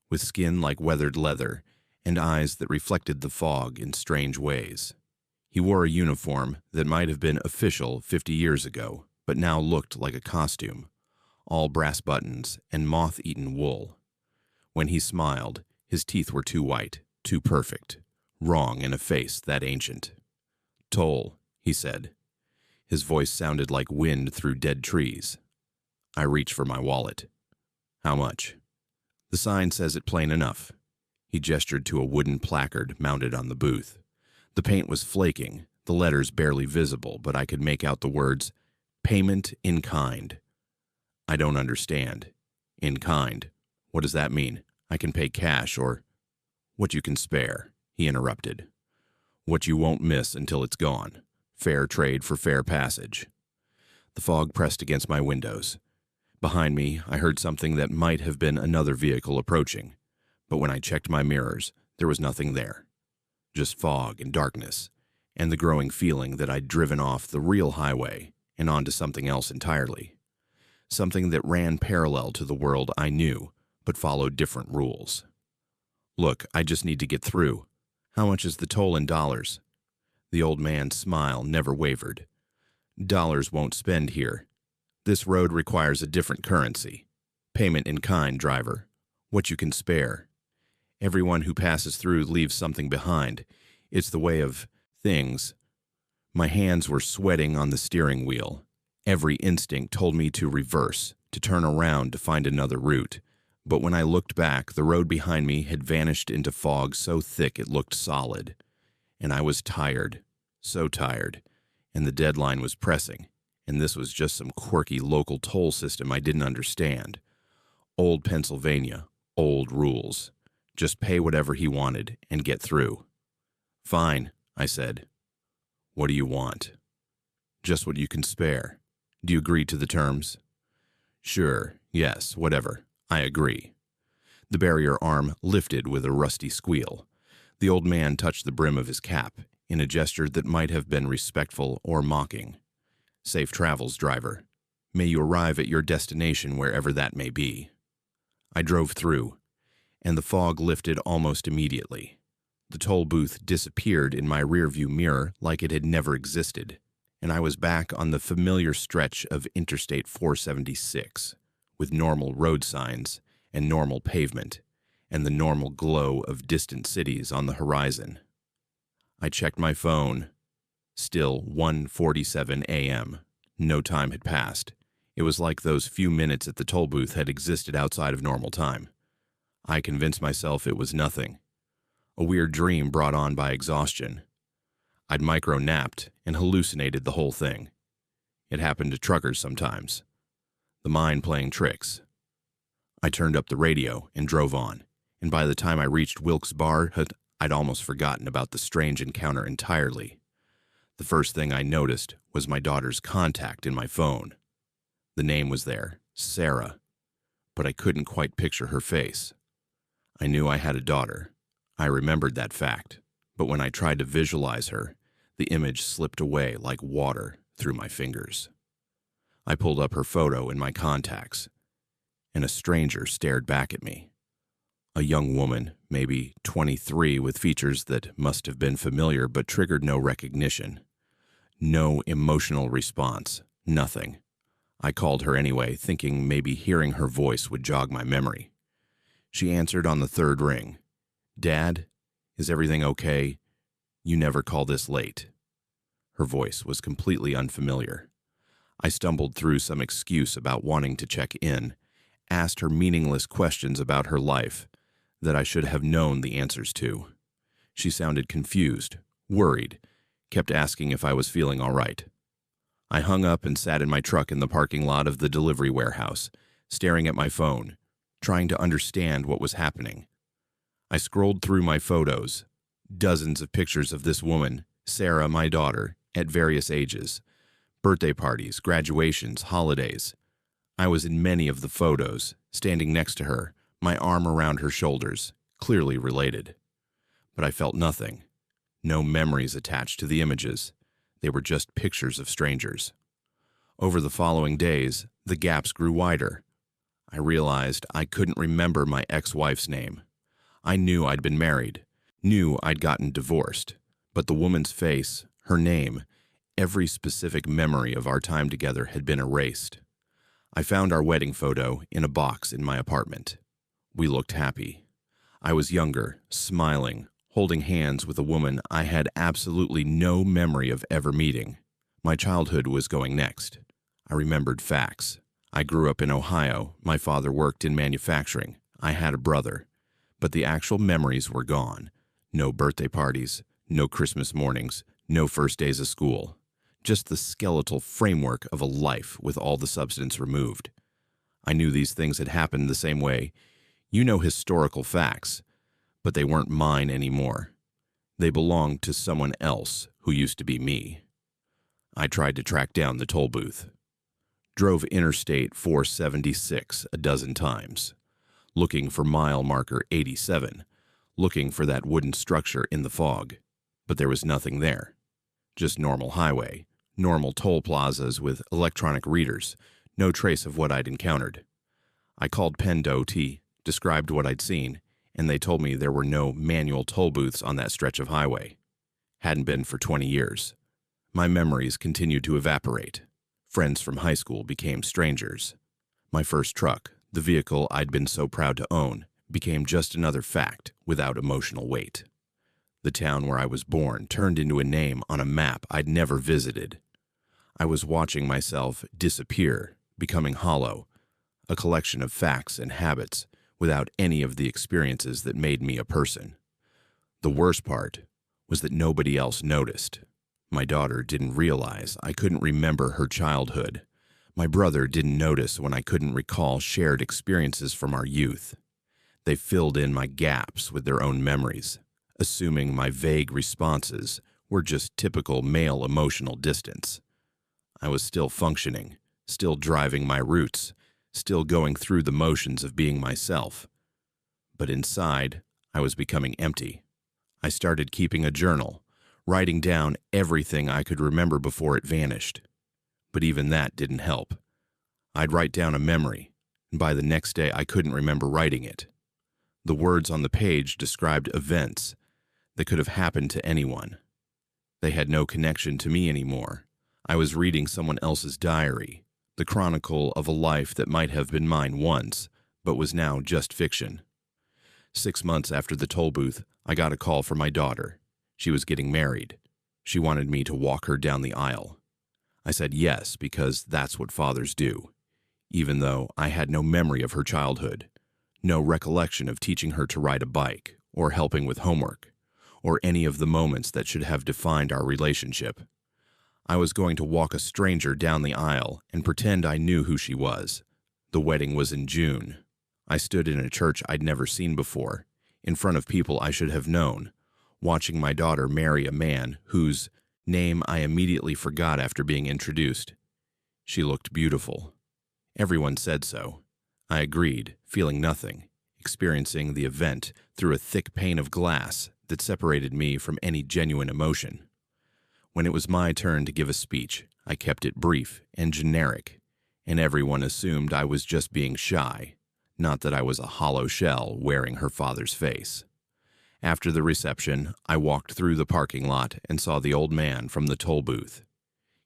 [SPEAKER 1] with skin like weathered leather and eyes that reflected the fog in strange ways. He wore a uniform that might have been official 50 years ago, but now looked like a costume, all brass buttons and moth-eaten wool. When he smiled, his teeth were too white, too perfect, wrong in a face that ancient. "Toll," he said. His voice sounded like wind through dead trees. I reached for my wallet. "How much?" "The sign says it plain enough." He gestured to a wooden placard mounted on the booth. The paint was flaking, the letters barely visible, but I could make out the words, "Payment in kind." "I don't understand." "In kind? What does that mean? I can pay cash or—" "What you can spare," he interrupted. "What you won't miss until it's gone. Fair trade for fair passage." The fog pressed against my windows. Behind me, I heard something that might have been another vehicle approaching, but when I checked my mirrors, there was nothing there. Just fog and darkness, and the growing feeling that I'd driven off the real highway and onto something else entirely. Something that ran parallel to the world I knew, but followed different rules. "Look, I just need to get through. How much is the toll in dollars?" The old man's smile never wavered. "Dollars won't spend here. This road requires a different currency. Payment in kind, driver. What you can spare. Everyone who passes through leaves something behind. It's the way of things." My hands were sweating on the steering wheel. Every instinct told me to reverse, to turn around to find another route. But when I looked back, the road behind me had vanished into fog so thick it looked solid. And I was tired, so tired, and the deadline was pressing, and this was just some quirky local toll system I didn't understand. Old Pennsylvania, old rules. Just pay whatever he wanted and get through. "Fine," I said. "What do you want?" "Just what you can spare. Do you agree to the terms?" "Sure, yes, whatever. I agree." The barrier arm lifted with a rusty squeal. The old man touched the brim of his cap in a gesture that might have been respectful or mocking. "Safe travels, driver. May you arrive at your destination wherever that may be." I drove through, and the fog lifted almost immediately. The toll booth disappeared in my rearview mirror like it had never existed, and I was back on the familiar stretch of Interstate 476, with normal road signs and normal pavement, and the normal glow of distant cities on the horizon. I checked my phone. Still 1:47 a.m. No time had passed. It was like those few minutes at the toll booth had existed outside of normal time. I convinced myself it was nothing. A weird dream brought on by exhaustion. I'd micro-napped and hallucinated the whole thing. It happened to truckers sometimes. The mind playing tricks. I turned up the radio and drove on, and by the time I reached Wilkes-Barre, I'd almost forgotten about the strange encounter entirely. The first thing I noticed was my daughter's contact in my phone. The name was there, Sarah, but I couldn't quite picture her face. I knew I had a daughter. I remembered that fact, but when I tried to visualize her, the image slipped away like water through my fingers. I pulled up her photo in my contacts, and a stranger stared back at me. A young woman, maybe 23, with features that must have been familiar but triggered no recognition. No emotional response, nothing. I called her anyway, thinking maybe hearing her voice would jog my memory. She answered on the third ring. "Dad, is everything okay? You never call this late." Her voice was completely unfamiliar. I stumbled through some excuse about wanting to check in, asked her meaningless questions about her life that I should have known the answers to. She sounded confused, worried, kept asking if I was feeling all right. I hung up and sat in my truck in the parking lot of the delivery warehouse, staring at my phone, trying to understand what was happening. I scrolled through my photos, dozens of pictures of this woman, Sarah, my daughter, at various ages. Birthday parties, graduations, holidays. I was in many of the photos, standing next to her, my arm around her shoulders, clearly related. But I felt nothing. No memories attached to the images. They were just pictures of strangers. Over the following days, the gaps grew wider. I realized I couldn't remember my ex-wife's name. I knew I'd been married, knew I'd gotten divorced, but the woman's face, her name, every specific memory of our time together had been erased. I found our wedding photo in a box in my apartment. We looked happy. I was younger, smiling, holding hands with a woman I had absolutely no memory of ever meeting. My childhood was going next. I remembered facts. I grew up in Ohio. My father worked in manufacturing. I had a brother. But the actual memories were gone. No birthday parties, no Christmas mornings, no first days of school. Just the skeletal framework of a life with all the substance removed. I knew these things had happened the same way. You know historical facts, but they weren't mine anymore. They belonged to someone else who used to be me. I tried to track down the toll booth. Drove Interstate 476 a dozen times, looking for mile marker 87, looking for that wooden structure in the fog. But there was nothing there. Just normal highway, normal toll plazas with electronic readers, no trace of what I'd encountered. I called Penn-DOT, described what I'd seen, and they told me there were no manual toll booths on that stretch of highway. Hadn't been for 20 years. My memories continued to evaporate. Friends from high school became strangers. My first truck, the vehicle I'd been so proud to own, became just another fact without emotional weight. The town where I was born turned into a name on a map I'd never visited. I was watching myself disappear, becoming hollow, a collection of facts and habits without any of the experiences that made me a person. The worst part was that nobody else noticed. My daughter didn't realize I couldn't remember her childhood. My brother didn't notice when I couldn't recall shared experiences from our youth. They filled in my gaps with their own memories, assuming my vague responses were just typical male emotional distance. I was still functioning, still driving my roots, still going through the motions of being myself. But inside, I was becoming empty. I started keeping a journal, writing down everything I could remember before it vanished. But even that didn't help. I'd write down a memory, and by the next day I couldn't remember writing it. The words on the page described events that could have happened to anyone. They had no connection to me anymore. I was reading someone else's diary, the chronicle of a life that might have been mine once, but was now just fiction. 6 months after the toll booth, I got a call from my daughter. She was getting married. She wanted me to walk her down the aisle. I said yes, because that's what fathers do, even though I had no memory of her childhood, no recollection of teaching her to ride a bike, or helping with homework, or any of the moments that should have defined our relationship. I was going to walk a stranger down the aisle and pretend I knew who she was. The wedding was in June. I stood in a church I'd never seen before, in front of people I should have known, watching my daughter marry a man whose name I immediately forgot after being introduced. She looked beautiful. Everyone said so. I agreed, feeling nothing, experiencing the event through a thick pane of glass that separated me from any genuine emotion. When it was my turn to give a speech, I kept it brief and generic, and everyone assumed I was just being shy, not that I was a hollow shell wearing her father's face. After the reception, I walked through the parking lot and saw the old man from the toll booth.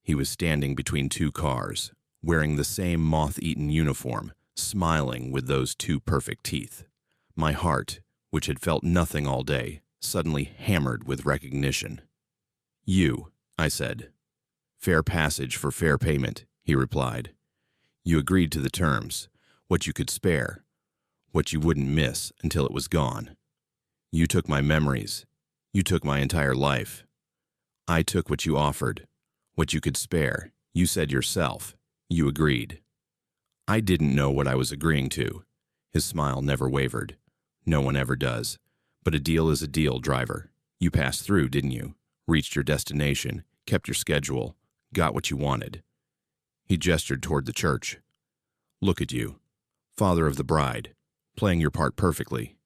[SPEAKER 1] He was standing between two cars, wearing the same moth-eaten uniform, smiling with those two perfect teeth. My heart, which had felt nothing all day, suddenly hammered with recognition. "You," I said. "Fair passage for fair payment," he replied. "You agreed to the terms, what you could spare, what you wouldn't miss until it was gone. You took my memories. You took my entire life. I took what you offered, what you could spare. You said yourself. You agreed." I didn't know what I was agreeing to. His smile never wavered. No one ever does. But a deal is a deal, driver. You passed through, didn't you? Reached your destination, kept your schedule, got what you wanted. He gestured toward the church. "Look at you, father of the bride, playing your part perfectly.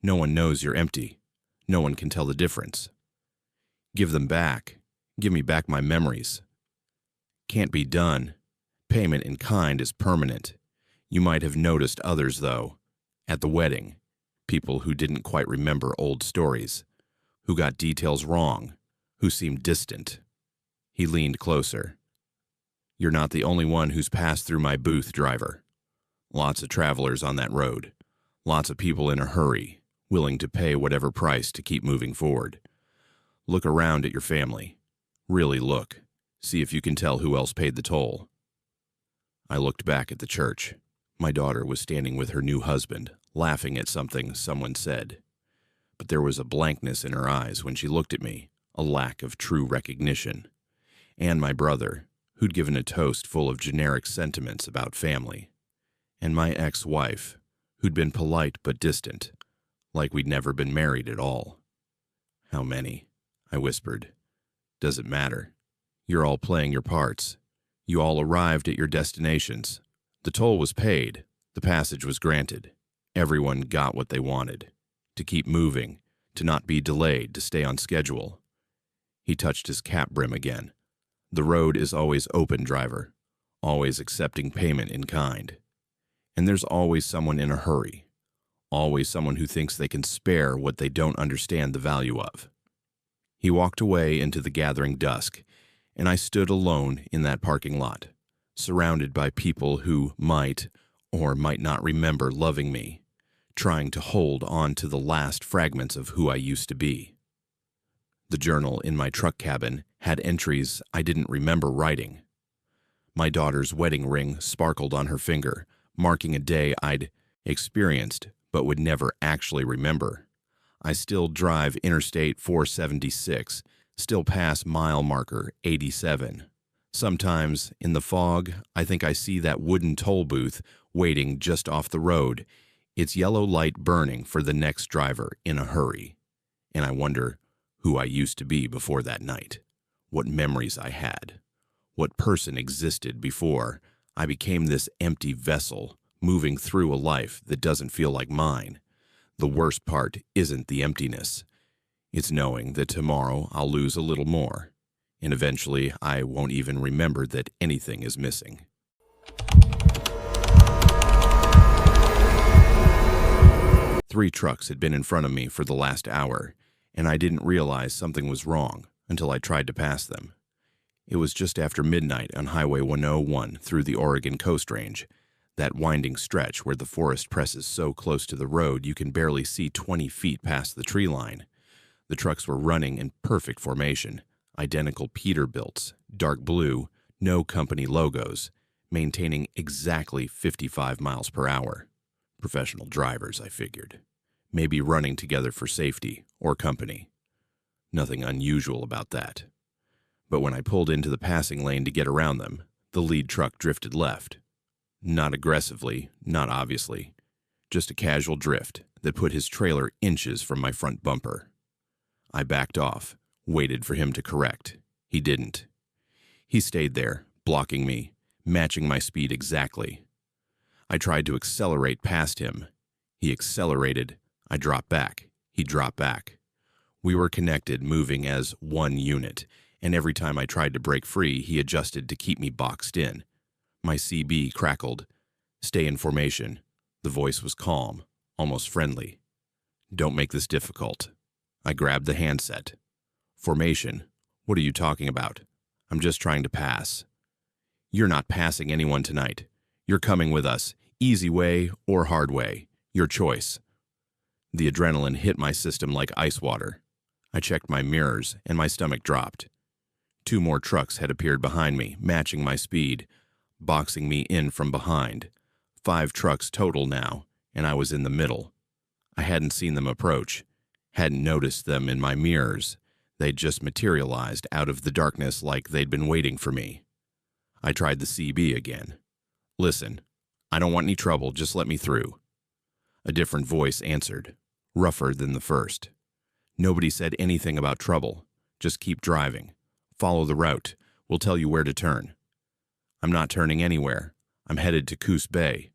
[SPEAKER 1] No one knows you're empty. No one can tell the difference. Give them back. Give me back my memories." "Can't be done. Payment in kind is permanent. You might have noticed others, though. At the wedding, people who didn't quite remember old stories, who got details wrong, who seemed distant." He leaned closer. "You're not the only one who's passed through my booth, driver. Lots of travelers on that road. Lots of people in a hurry, willing to pay whatever price to keep moving forward. Look around at your family. Really look. See if you can tell who else paid the toll." I looked back at the church. My daughter was standing with her new husband, laughing at something someone said. But there was a blankness in her eyes when she looked at me, a lack of true recognition. And my brother, who'd given a toast full of generic sentiments about family. And my ex-wife, who'd been polite but distant, like we'd never been married at all. "How many?" I whispered. "Does it matter? You're all playing your parts. You all arrived at your destinations. The toll was paid. The passage was granted. Everyone got what they wanted. To keep moving, to not be delayed, to stay on schedule." He touched his cap brim again. "The road is always open, driver. Always accepting payment in kind. And there's always someone in a hurry. Always someone who thinks they can spare what they don't understand the value of." He walked away into the gathering dusk, and I stood alone in that parking lot, surrounded by people who might or might not remember loving me, trying to hold on to the last fragments of who I used to be. The journal in my truck cabin had entries I didn't remember writing. My daughter's wedding ring sparkled on her finger, marking a day I'd experienced but would never actually remember. I still drive Interstate 476, still pass mile marker 87. Sometimes, in the fog, I think I see that wooden toll booth waiting just off the road, its yellow light burning for the next driver in a hurry. And I wonder who I used to be before that night, what memories I had, what person existed before I became this empty vessel moving through a life that doesn't feel like mine. The worst part isn't the emptiness. It's knowing that tomorrow I'll lose a little more, and eventually I won't even remember that anything is missing. Three trucks had been in front of me for the last hour, and I didn't realize something was wrong until I tried to pass them. It was just after midnight on Highway 101 through the Oregon Coast Range, that winding stretch where the forest presses so close to the road you can barely see 20 feet past the tree line. The trucks were running in perfect formation, identical Peterbilts, dark blue, no company logos, maintaining exactly 55 miles per hour. Professional drivers, I figured. Maybe running together for safety or company. Nothing unusual about that. But when I pulled into the passing lane to get around them, the lead truck drifted left. Not aggressively, not obviously. Just a casual drift that put his trailer inches from my front bumper. I backed off, waited for him to correct. He didn't. He stayed there, blocking me, matching my speed exactly. I tried to accelerate past him. He accelerated. I dropped back. He dropped back. We were connected, moving as one unit, and every time I tried to break free, he adjusted to keep me boxed in. My CB crackled. "Stay in formation." The voice was calm, almost friendly. "Don't make this difficult." I grabbed the handset. "Formation? What are you talking about? I'm just trying to pass." "You're not passing anyone tonight. You're coming with us, easy way or hard way. Your choice." The adrenaline hit my system like ice water. I checked my mirrors, and my stomach dropped. 2 more trucks had appeared behind me, matching my speed, boxing me in from behind. 5 trucks total now, and I was in the middle. I hadn't seen them approach, hadn't noticed them in my mirrors. They'd just materialized out of the darkness like they'd been waiting for me. I tried the CB again. "Listen, I don't want any trouble, just let me through." A different voice answered, rougher than the first. "Nobody said anything about trouble. Just keep driving. Follow the route. We'll tell you where to turn." "I'm not turning anywhere. I'm headed to Coos Bay."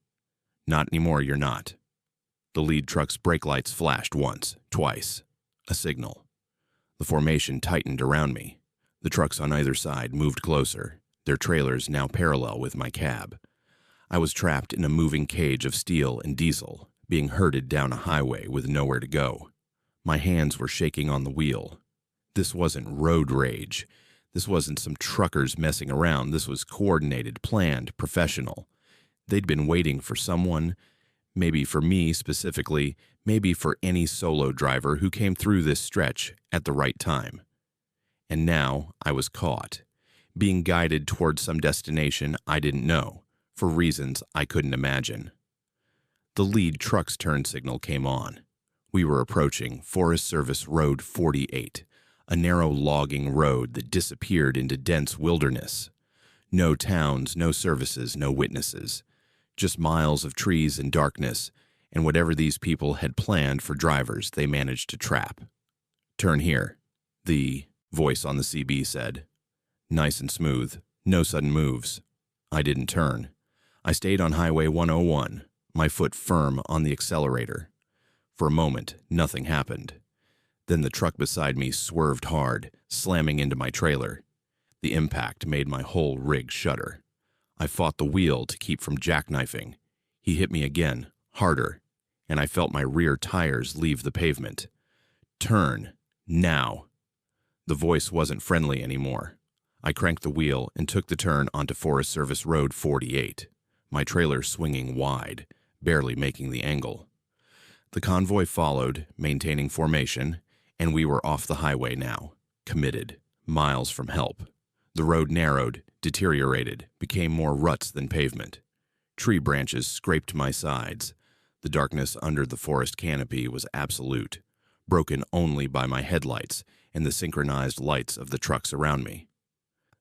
[SPEAKER 1] "Not anymore, you're not." The lead truck's brake lights flashed once, twice. A signal. The formation tightened around me. The trucks on either side moved closer, their trailers now parallel with my cab. I was trapped in a moving cage of steel and diesel, being herded down a highway with nowhere to go. My hands were shaking on the wheel. This wasn't road rage. This wasn't some truckers messing around. This was coordinated, planned, professional. They'd been waiting for someone, maybe for me specifically, maybe for any solo driver who came through this stretch at the right time. And now I was caught, being guided towards some destination I didn't know, for reasons I couldn't imagine. The lead truck's turn signal came on. We were approaching Forest Service Road 48, a narrow logging road that disappeared into dense wilderness. No towns, no services, no witnesses. Just miles of trees and darkness, and whatever these people had planned for drivers they managed to trap. "Turn here," the voice on the CB said. Nice and smooth, no sudden moves. I didn't turn. I stayed on Highway 101, my foot firm on the accelerator. For a moment, nothing happened. Then the truck beside me swerved hard, slamming into my trailer. The impact made my whole rig shudder. I fought the wheel to keep from jackknifing. He hit me again, harder, and I felt my rear tires leave the pavement. "Turn, now." The voice wasn't friendly anymore. I cranked the wheel and took the turn onto Forest Service Road 48, my trailer swinging wide, barely making the angle. The convoy followed, maintaining formation, and we were off the highway now, committed, miles from help. The road narrowed, deteriorated, became more ruts than pavement. Tree branches scraped my sides. The darkness under the forest canopy was absolute, broken only by my headlights and the synchronized lights of the trucks around me.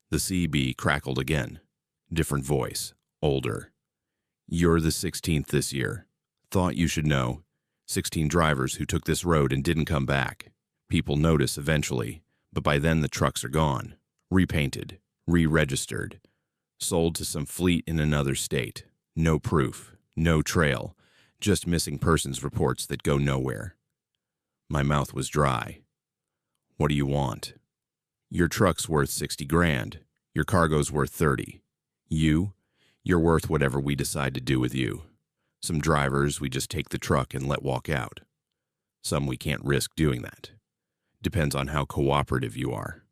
[SPEAKER 1] The CB crackled again. Different voice, older. "You're the 16th this year. Thought you should know. 16 drivers who took this road and didn't come back. People notice eventually, but by then the trucks are gone. Repainted, re-registered, sold to some fleet in another state. No proof, no trail, just missing persons reports that go nowhere." My mouth was dry. "What do you want?" "Your truck's worth 60 grand. Your cargo's worth 30. You're worth whatever we decide to do with you. Some drivers we just take the truck and let walk out. Some we can't risk doing that. Depends on how cooperative you are."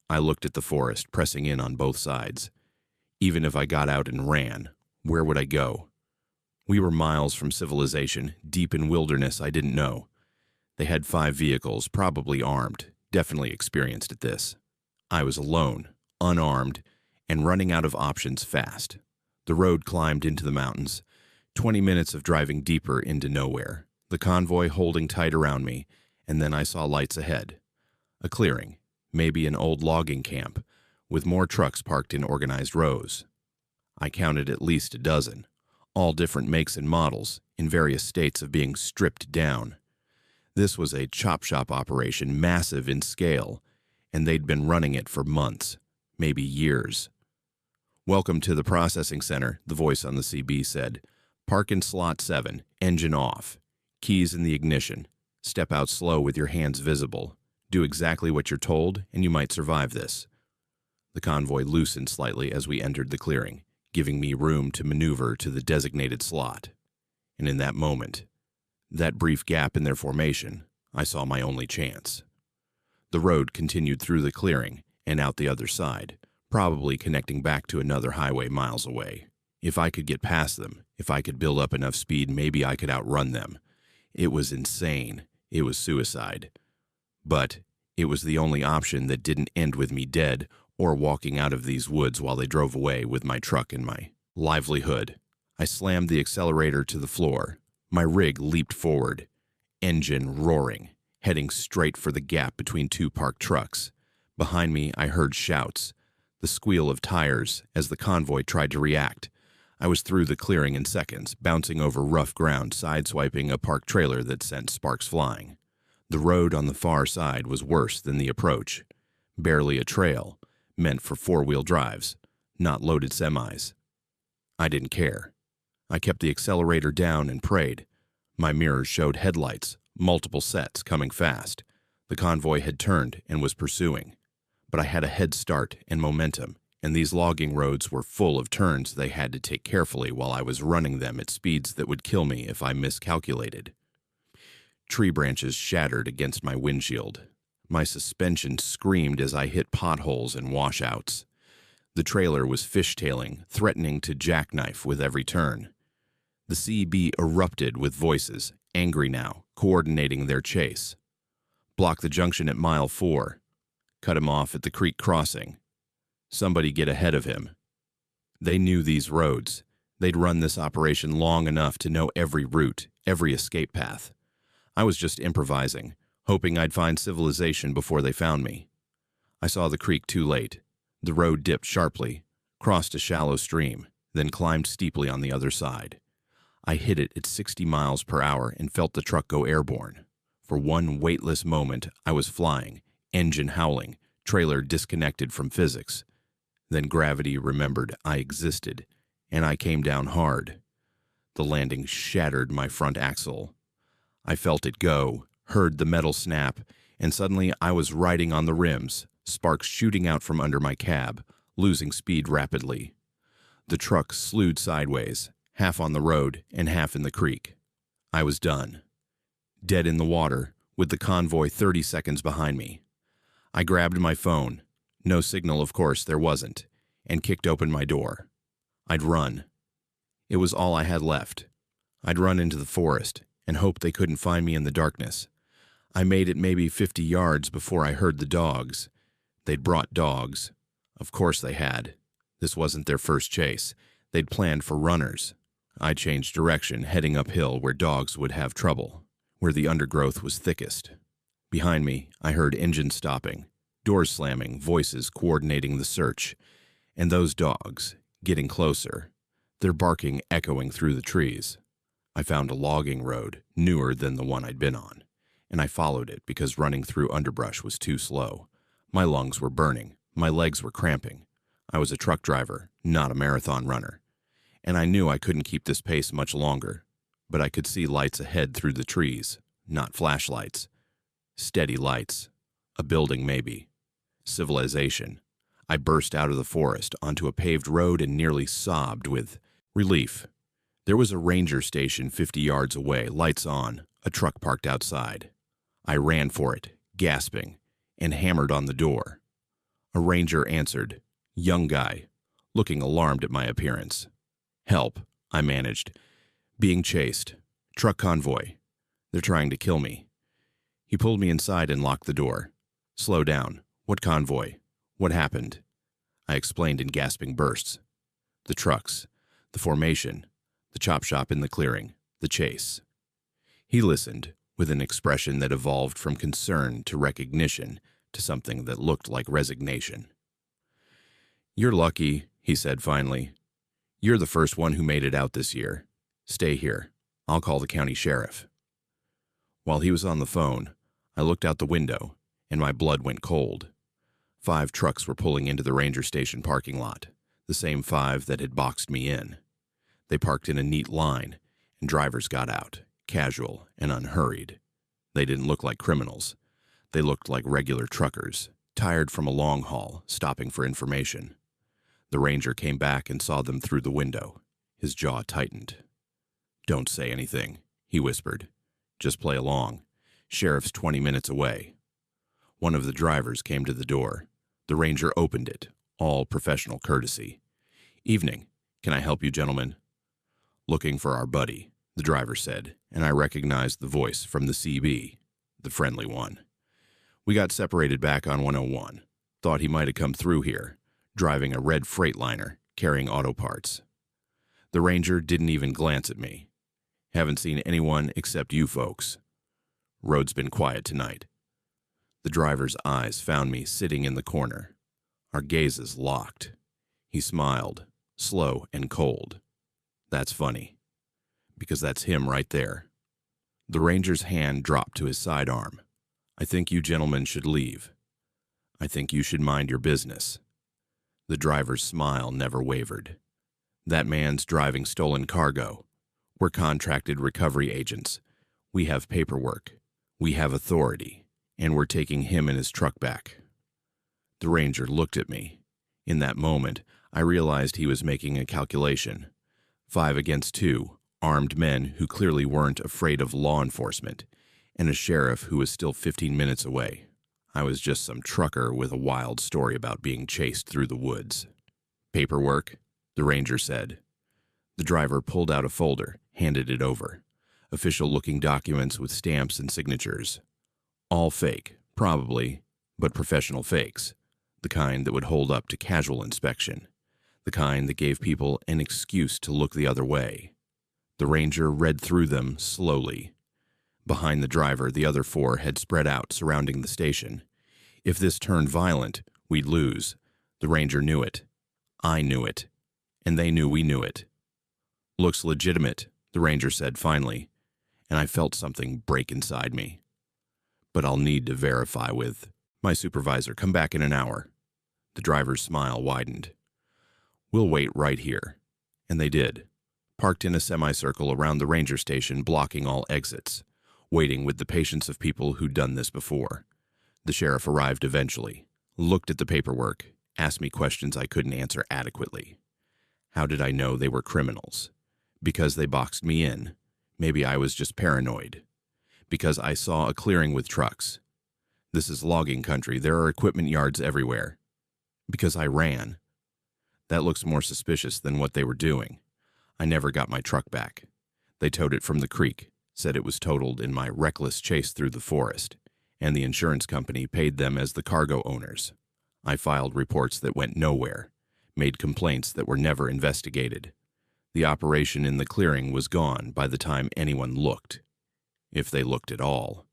[SPEAKER 1] I looked at the forest, pressing in on both sides. Even if I got out and ran, where would I go? We were miles from civilization, deep in wilderness I didn't know. They had 5 vehicles, probably armed, definitely experienced at this. I was alone, unarmed, and running out of options fast. The road climbed into the mountains. 20 minutes of driving deeper into nowhere, the convoy holding tight around me, and then I saw lights ahead. A clearing, maybe an old logging camp, with more trucks parked in organized rows. I counted at least a dozen, all different makes and models, in various states of being stripped down. This was a chop shop operation, massive in scale, and they'd been running it for months, maybe years. "Welcome to the processing center," the voice on the CB said. "Park in slot 7, engine off. Keys in the ignition. Step out slow with your hands visible. Do exactly what you're told, and you might survive this." The convoy loosened slightly as we entered the clearing. giving me room to maneuver to the designated slot. And in that moment, that brief gap in their formation, I saw my only chance. The road continued through the clearing and out the other side, probably connecting back to another highway miles away. If I could get past them, if I could build up enough speed, maybe I could outrun them. It was insane. It was suicide. But it was the only option that didn't end with me dead or walking out of these woods while they drove away with my truck and my livelihood. I slammed the accelerator to the floor. My rig leaped forward, engine roaring, heading straight for the gap between two parked trucks. Behind me, I heard shouts, the squeal of tires as the convoy tried to react. I was through the clearing in seconds, bouncing over rough ground, sideswiping a parked trailer that sent sparks flying. The road on the far side was worse than the approach. Barely a trail, meant for four-wheel drives, not loaded semis. I didn't care. I kept the accelerator down and prayed. My mirrors showed headlights, multiple sets coming fast. The convoy had turned and was pursuing. But I had a head start and momentum, and these logging roads were full of turns they had to take carefully while I was running them at speeds that would kill me if I miscalculated. Tree branches shattered against my windshield. My suspension screamed as I hit potholes and washouts. The trailer was fishtailing, threatening to jackknife with every turn. The CB erupted with voices, angry now, coordinating their chase. Block the junction at mile 4. Cut him off at the creek crossing. Somebody get ahead of him. They knew these roads. They'd run this operation long enough to know every route, every escape path. I was just improvising, hoping I'd find civilization before they found me. I saw the creek too late. The road dipped sharply, crossed a shallow stream, then climbed steeply on the other side. I hit it at 60 miles per hour and felt the truck go airborne. For one weightless moment, I was flying, engine howling, trailer disconnected from physics. Then gravity remembered I existed, and I came down hard. The landing shattered my front axle. I felt it go, heard the metal snap, and suddenly I was riding on the rims, sparks shooting out from under my cab, losing speed rapidly. The truck slewed sideways, half on the road and half in the creek. I was done. Dead in the water, with the convoy 30 seconds behind me. I grabbed my phone. No signal, of course, there wasn't, and kicked open my door. I'd run. It was all I had left. I'd run into the forest and hope they couldn't find me in the darkness. I made it maybe 50 yards before I heard the dogs. They'd brought dogs. Of course they had. This wasn't their first chase. They'd planned for runners. I changed direction, heading uphill where dogs would have trouble, where the undergrowth was thickest. Behind me, I heard engines stopping, doors slamming, voices coordinating the search, and those dogs, getting closer, their barking echoing through the trees. I found a logging road, newer than the one I'd been on, and I followed it because running through underbrush was too slow. My lungs were burning, my legs were cramping. I was a truck driver, not a marathon runner, and I knew I couldn't keep this pace much longer, but I could see lights ahead through the trees, not flashlights. Steady lights. A building, maybe. Civilization. I burst out of the forest onto a paved road and nearly sobbed with relief. There was a ranger station 50 yards away, lights on, a truck parked outside. I ran for it, gasping, and hammered on the door. A ranger answered, young guy, looking alarmed at my appearance. Help, I managed. Being chased. Truck convoy. They're trying to kill me. He pulled me inside and locked the door. Slow down. What convoy? What happened? I explained in gasping bursts. The trucks, the formation, the chop shop in the clearing, the chase. He listened, with an expression that evolved from concern to recognition to something that looked like resignation. You're lucky, he said finally. You're the first one who made it out this year. Stay here. I'll call the county sheriff. While he was on the phone, I looked out the window, and my blood went cold. 5 trucks were pulling into the ranger station parking lot, the same 5 that had boxed me in. They parked in a neat line, and drivers got out, casual and unhurried. They didn't look like criminals. They looked like regular truckers, tired from a long haul, stopping for information. The ranger came back and saw them through the window. His jaw tightened. "Don't say anything," he whispered. "Just play along. Sheriff's 20 minutes away." One of the drivers came to the door. The ranger opened it, all professional courtesy. "Evening. Can I help you, gentlemen?" "Looking for our buddy," the driver said, and I recognized the voice from the CB, the friendly one. "We got separated back on 101. Thought he might have come through here, driving a red Freightliner, carrying auto parts." The ranger didn't even glance at me. "Haven't seen anyone except you folks. Road's been quiet tonight." The driver's eyes found me sitting in the corner. Our gazes locked. He smiled, slow and cold. "That's funny, because that's him right there." The ranger's hand dropped to his sidearm. "I think you gentlemen should leave. I think you should mind your business." The driver's smile never wavered. "That man's driving stolen cargo. We're contracted recovery agents. We have paperwork. We have authority, and we're taking him and his truck back." The ranger looked at me. In that moment, I realized he was making a calculation. 5 against 2, armed men who clearly weren't afraid of law enforcement, and a sheriff who was still 15 minutes away. I was just some trucker with a wild story about being chased through the woods. "Paperwork," the ranger said. The driver pulled out a folder, handed it over. Official-looking documents with stamps and signatures. All fake, probably, but professional fakes. The kind that would hold up to casual inspection. The kind that gave people an excuse to look the other way. The ranger read through them slowly. Behind the driver, the other 4 had spread out, surrounding the station. If this turned violent, we'd lose. The ranger knew it. I knew it. And they knew we knew it. "Looks legitimate," the ranger said finally, and I felt something break inside me. "But I'll need to verify with my supervisor. Come back in an hour." The driver's smile widened. "We'll wait right here." And they did. Parked in a semicircle around the ranger station, blocking all exits. Waiting with the patience of people who'd done this before. The sheriff arrived eventually, looked at the paperwork, asked me questions I couldn't answer adequately. How did I know they were criminals? Because they boxed me in. Maybe I was just paranoid. Because I saw a clearing with trucks. This is logging country. There are equipment yards everywhere. Because I ran. That looks more suspicious than what they were doing. I never got my truck back. They towed it from the creek, said it was totaled in my reckless chase through the forest, and the insurance company paid them as the cargo owners. I filed reports that went nowhere, made complaints that were never investigated. The operation in the clearing was gone by the time anyone looked. If they looked at all.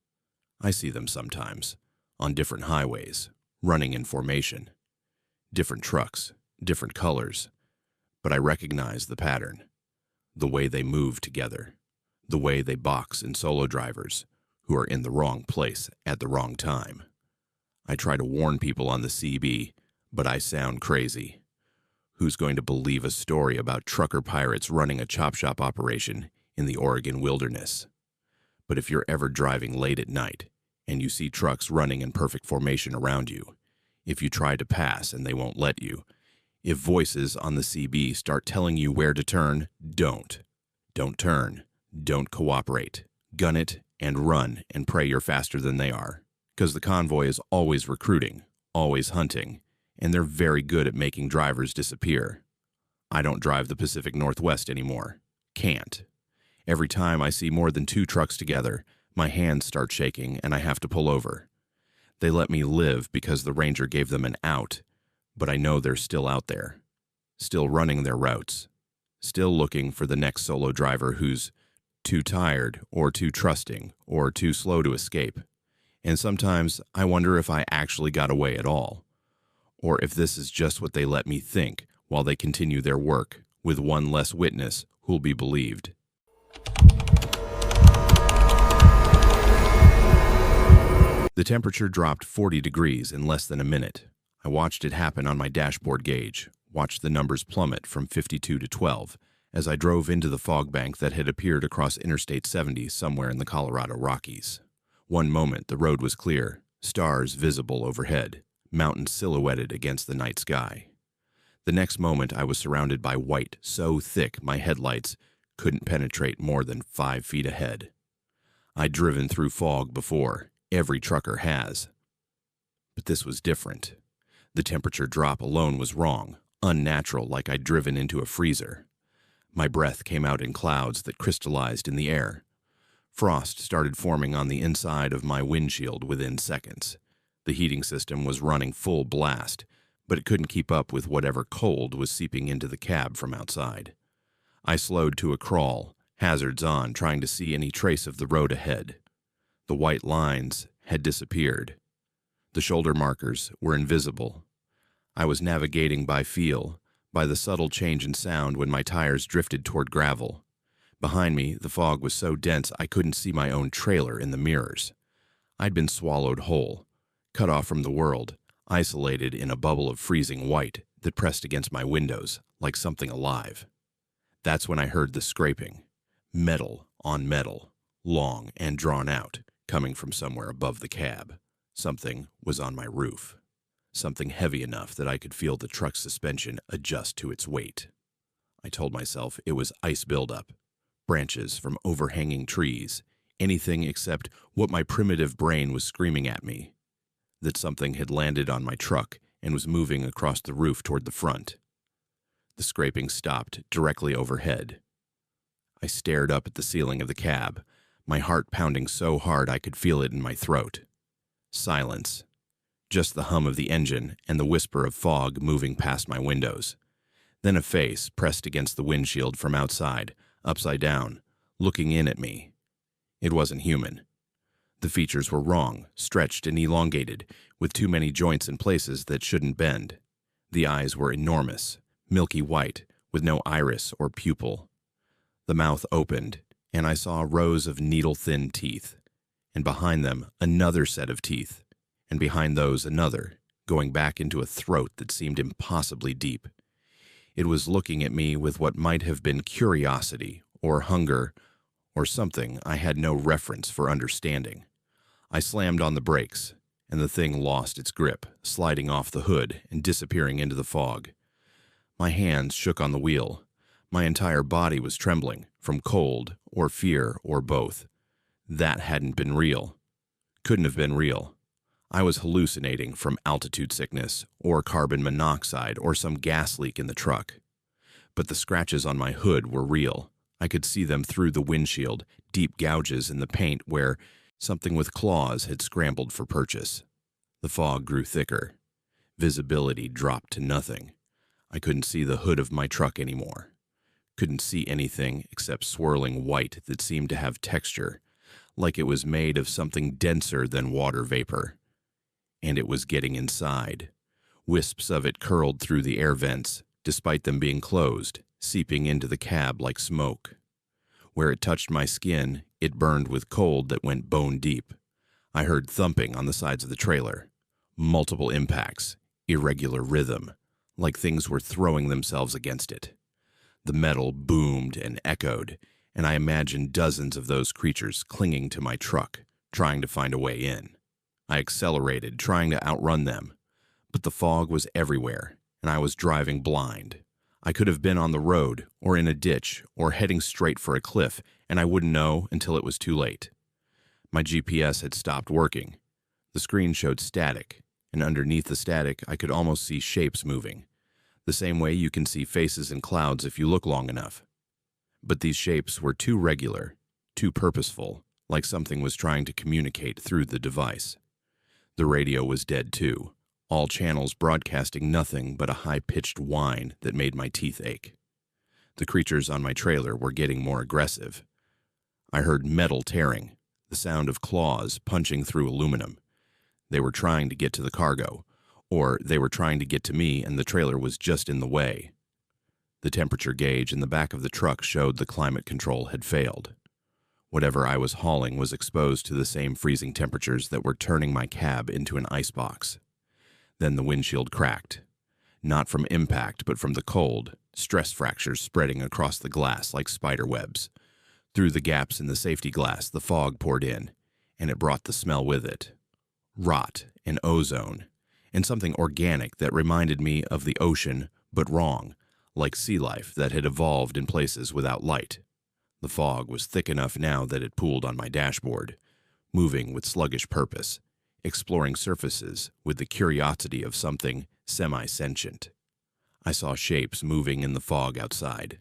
[SPEAKER 1] I see them sometimes, on different highways, running in formation. Different trucks, different colors, but I recognize the pattern. The way they move together. The way they box in solo drivers who are in the wrong place at the wrong time. I try to warn people on the CB, but I sound crazy. Who's going to believe a story about trucker pirates running a chop shop operation in the Oregon wilderness? But if you're ever driving late at night and you see trucks running in perfect formation around you, if you try to pass and they won't let you, if voices on the CB start telling you where to turn, don't. Don't turn. Don't cooperate. Gun it and run and pray you're faster than they are. Because the convoy is always recruiting, always hunting, and they're very good at making drivers disappear. I don't drive the Pacific Northwest anymore. Can't. Every time I see more than 2 trucks together, my hands start shaking and I have to pull over. They let me live because the ranger gave them an out, but I know they're still out there, still running their routes, still looking for the next solo driver who's too tired or too trusting or too slow to escape. And sometimes I wonder if I actually got away at all, or if this is just what they let me think while they continue their work with one less witness who'll be believed. The temperature dropped 40 degrees in less than a minute. I watched it happen on my dashboard gauge, watched the numbers plummet from 52 to 12 as I drove into the fog bank that had appeared across Interstate 70 somewhere in the Colorado Rockies. One moment the road was clear, stars visible overhead, mountains silhouetted against the night sky. The next moment I was surrounded by white so thick my headlights couldn't penetrate more than 5 feet ahead. I'd driven through fog before, every trucker has. But this was different. The temperature drop alone was wrong, unnatural, like I'd driven into a freezer. My breath came out in clouds that crystallized in the air. Frost started forming on the inside of my windshield within seconds. The heating system was running full blast, but it couldn't keep up with whatever cold was seeping into the cab from outside. I slowed to a crawl, hazards on, trying to see any trace of the road ahead. The white lines had disappeared. The shoulder markers were invisible. I was navigating by feel, by the subtle change in sound when my tires drifted toward gravel. Behind me, the fog was so dense I couldn't see my own trailer in the mirrors. I'd been swallowed whole, cut off from the world, isolated in a bubble of freezing white that pressed against my windows like something alive. That's when I heard the scraping, metal on metal, long and drawn out, coming from somewhere above the cab. Something was on my roof. Something heavy enough that I could feel the truck's suspension adjust to its weight. I told myself it was ice buildup, branches from overhanging trees, anything except what my primitive brain was screaming at me, that something had landed on my truck and was moving across the roof toward the front. The scraping stopped directly overhead. I stared up at the ceiling of the cab, my heart pounding so hard I could feel it in my throat. Silence. Just the hum of the engine and the whisper of fog moving past my windows. Then a face pressed against the windshield from outside, upside down, looking in at me. It wasn't human. The features were wrong, stretched and elongated, with too many joints in places that shouldn't bend. The eyes were enormous, milky white, with no iris or pupil. The mouth opened, and I saw rows of needle-thin teeth, and behind them another set of teeth, and behind those another, going back into a throat that seemed impossibly deep. It was looking at me with what might have been curiosity or hunger or something I had no reference for understanding. I slammed on the brakes, and the thing lost its grip, sliding off the hood and disappearing into the fog. My hands shook on the wheel. My entire body was trembling, from cold or fear or both. That hadn't been real. Couldn't have been real. I was hallucinating from altitude sickness or carbon monoxide or some gas leak in the truck. But the scratches on my hood were real. I could see them through the windshield, deep gouges in the paint where something with claws had scrambled for purchase. The fog grew thicker. Visibility dropped to nothing. I couldn't see the hood of my truck anymore. Couldn't see anything except swirling white that seemed to have texture, like it was made of something denser than water vapor. And it was getting inside. Wisps of it curled through the air vents, despite them being closed, seeping into the cab like smoke. Where it touched my skin, it burned with cold that went bone deep. I heard thumping on the sides of the trailer. Multiple impacts, irregular rhythm, like things were throwing themselves against it. The metal boomed and echoed, and I imagined dozens of those creatures clinging to my truck, trying to find a way in. I accelerated, trying to outrun them, but the fog was everywhere, and I was driving blind. I could have been on the road, or in a ditch, or heading straight for a cliff, and I wouldn't know until it was too late. My GPS had stopped working. The screen showed static, and underneath the static I could almost see shapes moving, the same way you can see faces in clouds if you look long enough. But these shapes were too regular, too purposeful, like something was trying to communicate through the device. The radio was dead too, all channels broadcasting nothing but a high-pitched whine that made my teeth ache. The creatures on my trailer were getting more aggressive. I heard metal tearing, the sound of claws punching through aluminum. They were trying to get to the cargo, or they were trying to get to me and the trailer was just in the way. The temperature gauge in the back of the truck showed the climate control had failed. Whatever I was hauling was exposed to the same freezing temperatures that were turning my cab into an icebox. Then the windshield cracked. Not from impact, but from the cold, stress fractures spreading across the glass like spider webs. Through the gaps in the safety glass, the fog poured in, and it brought the smell with it. Rot and ozone, and something organic that reminded me of the ocean but wrong, like sea life that had evolved in places without light. The fog was thick enough now that it pooled on my dashboard, moving with sluggish purpose, exploring surfaces with the curiosity of something semi-sentient. I saw shapes moving in the fog outside.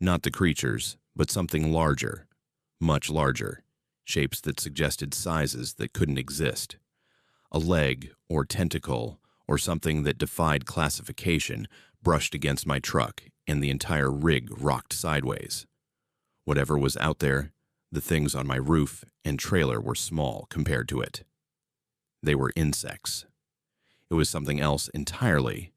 [SPEAKER 1] Not the creatures, but something larger, much larger, shapes that suggested sizes that couldn't exist. A leg or tentacle or something that defied classification brushed against my truck, and the entire rig rocked sideways. Whatever was out there, the things on my roof and trailer were small compared to it. They were insects. It was something else entirely.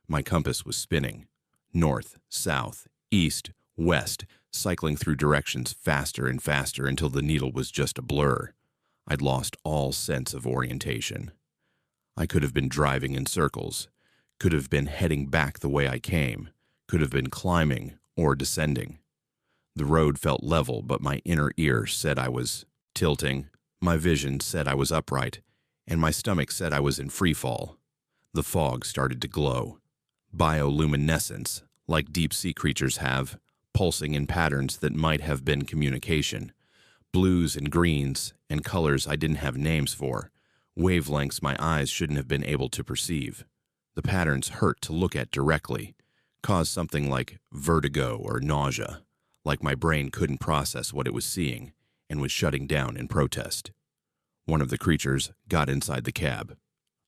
[SPEAKER 1] My compass was spinning. North, south, east, west, cycling through directions faster and faster until the needle was just a blur. I'd lost all sense of orientation. I could have been driving in circles, could have been heading back the way I came, could have been climbing or descending. The road felt level, but my inner ear said I was tilting, my vision said I was upright, and my stomach said I was in free fall. The fog started to glow. Bioluminescence, like deep-sea creatures have, pulsing in patterns that might have been communication. Blues and greens and colors I didn't have names for, wavelengths my eyes shouldn't have been able to perceive. The patterns hurt to look at directly, caused something like vertigo or nausea, like my brain couldn't process what it was seeing and was shutting down in protest. One of the creatures got inside the cab.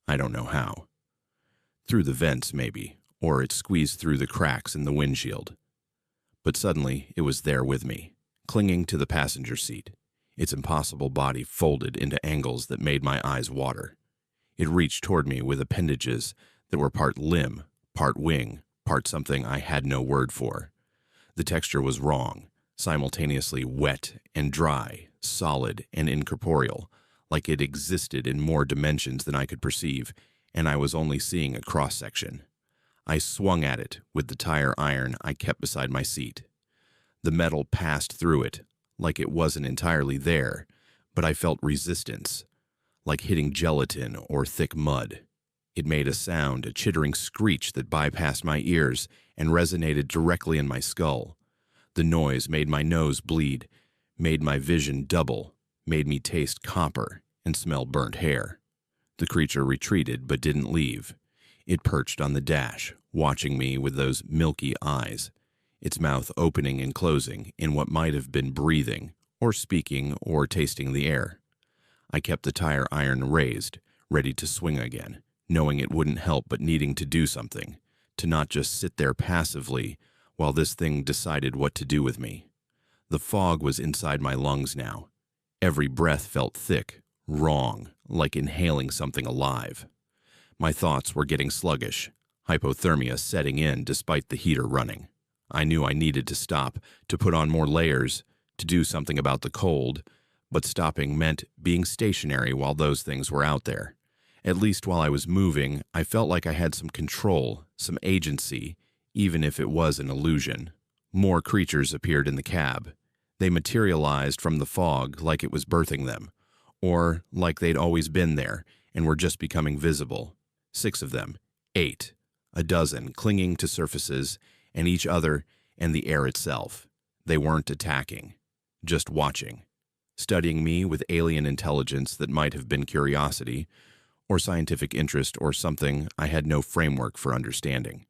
[SPEAKER 1] I don't know how. Through the vents, maybe, or it squeezed through the cracks in the windshield. But suddenly, it was there with me, clinging to the passenger seat, its impossible body folded into angles that made my eyes water. It reached toward me with appendages that were part limb, part wing, part something I had no word for. The texture was wrong, simultaneously wet and dry, solid and incorporeal, like it existed in more dimensions than I could perceive, and I was only seeing a cross-section. I swung at it with the tire iron I kept beside my seat. The metal passed through it, like it wasn't entirely there, but I felt resistance, like hitting gelatin or thick mud. It made a sound, a chittering screech that bypassed my ears and resonated directly in my skull. The noise made my nose bleed, made my vision double, made me taste copper and smell burnt hair. The creature retreated but didn't leave. It perched on the dash, watching me with those milky eyes, its mouth opening and closing in what might have been breathing, or speaking, or tasting the air. I kept the tire iron raised, ready to swing again, knowing it wouldn't help but needing to do something, to not just sit there passively while this thing decided what to do with me. The fog was inside my lungs now. Every breath felt thick, wrong, like inhaling something alive. My thoughts were getting sluggish, hypothermia setting in despite the heater running. I knew I needed to stop, to put on more layers, to do something about the cold, but stopping meant being stationary while those things were out there. At least while I was moving, I felt like I had some control, some agency, even if it was an illusion. More creatures appeared in the cab. They materialized from the fog like it was birthing them, or like they'd always been there and were just becoming visible. 6 of them, 8, a dozen clinging to surfaces and each other and the air itself. They weren't attacking, just watching, studying me with alien intelligence that might have been curiosity or scientific interest or something I had no framework for understanding.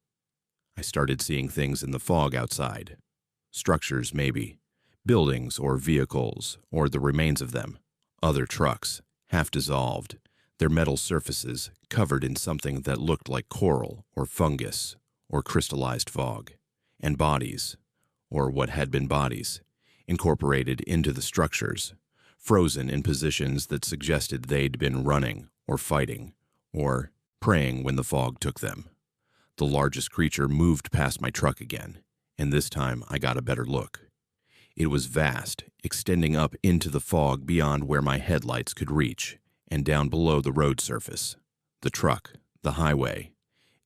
[SPEAKER 1] I started seeing things in the fog outside. Structures, maybe. Buildings or vehicles, or the remains of them. Other trucks, half dissolved, their metal surfaces covered in something that looked like coral or fungus or crystallized fog. And bodies, or what had been bodies, incorporated into the structures, frozen in positions that suggested they'd been running or fighting or praying when the fog took them. The largest creature moved past my truck again, and this time I got a better look. It was vast, extending up into the fog beyond where my headlights could reach, and down below the road surface. The truck, the highway,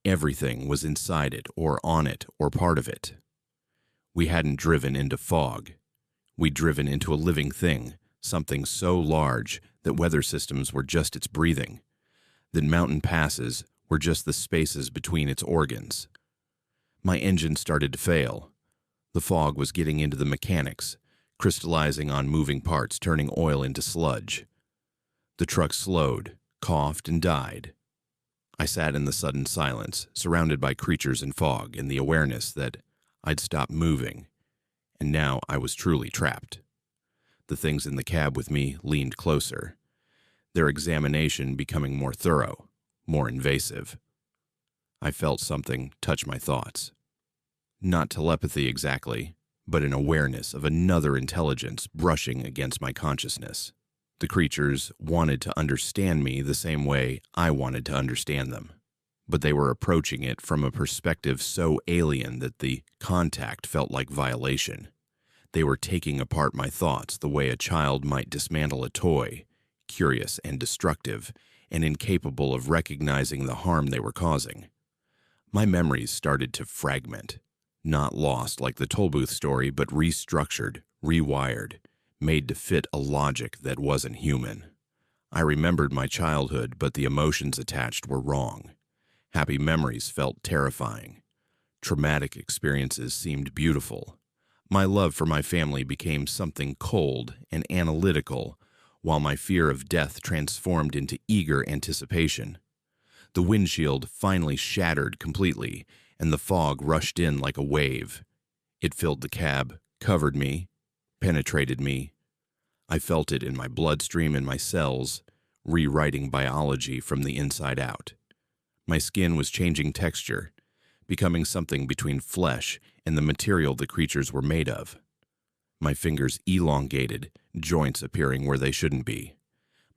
[SPEAKER 1] everything was inside it or on it or part of it. We hadn't driven into fog. We'd driven into a living thing, something so large that weather systems were just its breathing, that mountain passes were just the spaces between its organs. My engine started to fail. The fog was getting into the mechanics, crystallizing on moving parts, turning oil into sludge. The truck slowed, coughed, and died. I sat in the sudden silence, surrounded by creatures and fog, and the awareness that I'd stopped moving, and now I was truly trapped. The things in the cab with me leaned closer, their examination becoming more thorough, more invasive. I felt something touch my thoughts. Not telepathy exactly, but an awareness of another intelligence brushing against my consciousness. The creatures wanted to understand me the same way I wanted to understand them, but they were approaching it from a perspective so alien that the contact felt like violation. They were taking apart my thoughts the way a child might dismantle a toy, curious and destructive, and incapable of recognizing the harm they were causing. My memories started to fragment, not lost like the Tollbooth story, but restructured, rewired, made to fit a logic that wasn't human. I remembered my childhood, but the emotions attached were wrong. Happy memories felt terrifying. Traumatic experiences seemed beautiful. My love for my family became something cold and analytical, while my fear of death transformed into eager anticipation. The windshield finally shattered completely, and the fog rushed in like a wave. It filled the cab, covered me, penetrated me. I felt it in my bloodstream and my cells, rewriting biology from the inside out. My skin was changing texture, becoming something between flesh and the material the creatures were made of. My fingers elongated, joints appearing where they shouldn't be.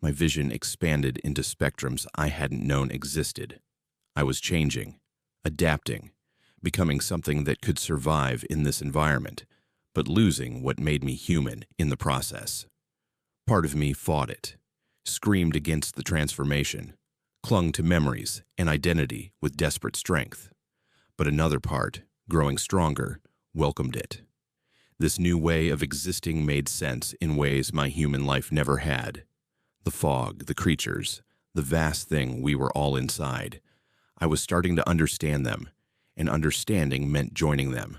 [SPEAKER 1] My vision expanded into spectrums I hadn't known existed. I was changing, adapting, becoming something that could survive in this environment, but losing what made me human in the process. Part of me fought it, screamed against the transformation, clung to memories and identity with desperate strength. But another part, growing stronger, welcomed it. This new way of existing made sense in ways my human life never had. The fog, the creatures, the vast thing we were all inside. I was starting to understand them, and understanding meant joining them.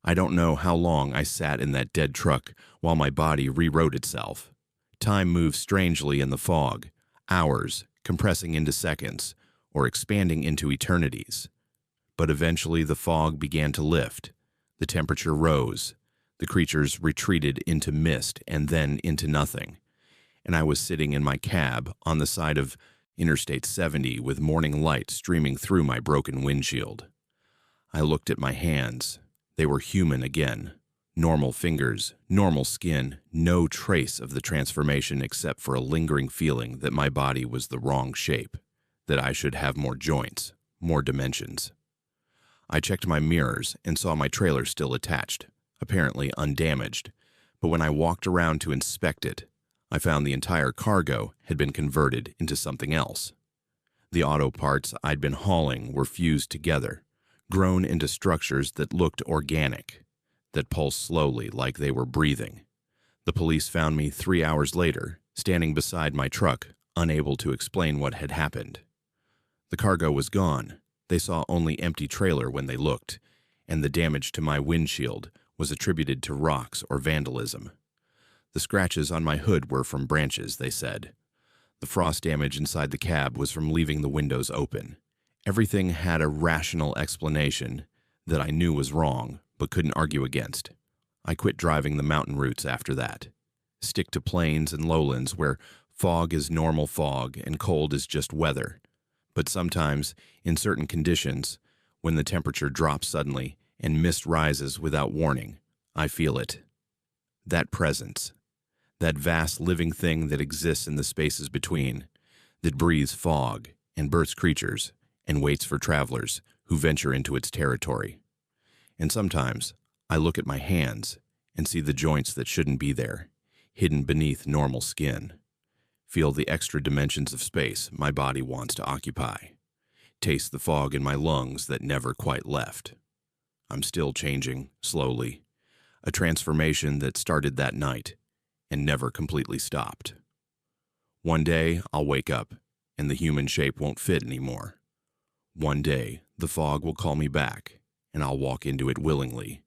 [SPEAKER 1] I don't know how long I sat in that dead truck while my body rewrote itself. Time moved strangely in the fog, hours compressing into seconds or expanding into eternities. But eventually the fog began to lift. The temperature rose. The creatures retreated into mist and then into nothing. And I was sitting in my cab on the side of Interstate 70 with morning light streaming through my broken windshield. I looked at my hands. They were human again. Normal fingers, normal skin, no trace of the transformation except for a lingering feeling that my body was the wrong shape, that I should have more joints, more dimensions. I checked my mirrors and saw my trailer still attached, apparently undamaged, but when I walked around to inspect it, I found the entire cargo had been converted into something else. The auto parts I'd been hauling were fused together, grown into structures that looked organic, that pulsed slowly like they were breathing. The police found me 3 hours later, standing beside my truck, unable to explain what had happened. The cargo was gone. They saw only empty trailer when they looked, and the damage to my windshield was attributed to rocks or vandalism. The scratches on my hood were from branches, they said. The frost damage inside the cab was from leaving the windows open. Everything had a rational explanation that I knew was wrong, but couldn't argue against. I quit driving the mountain routes after that. Stick to plains and lowlands where fog is normal fog and cold is just weather. But sometimes, in certain conditions, when the temperature drops suddenly and mist rises without warning, I feel it. That presence, that vast living thing that exists in the spaces between, that breathes fog and births creatures and waits for travelers who venture into its territory. And sometimes I look at my hands and see the joints that shouldn't be there, hidden beneath normal skin. Feel the extra dimensions of space my body wants to occupy. Taste the fog in my lungs that never quite left. I'm still changing, slowly. A transformation that started that night and never completely stopped. One day I'll wake up and the human shape won't fit anymore. One day the fog will call me back and I'll walk into it willingly,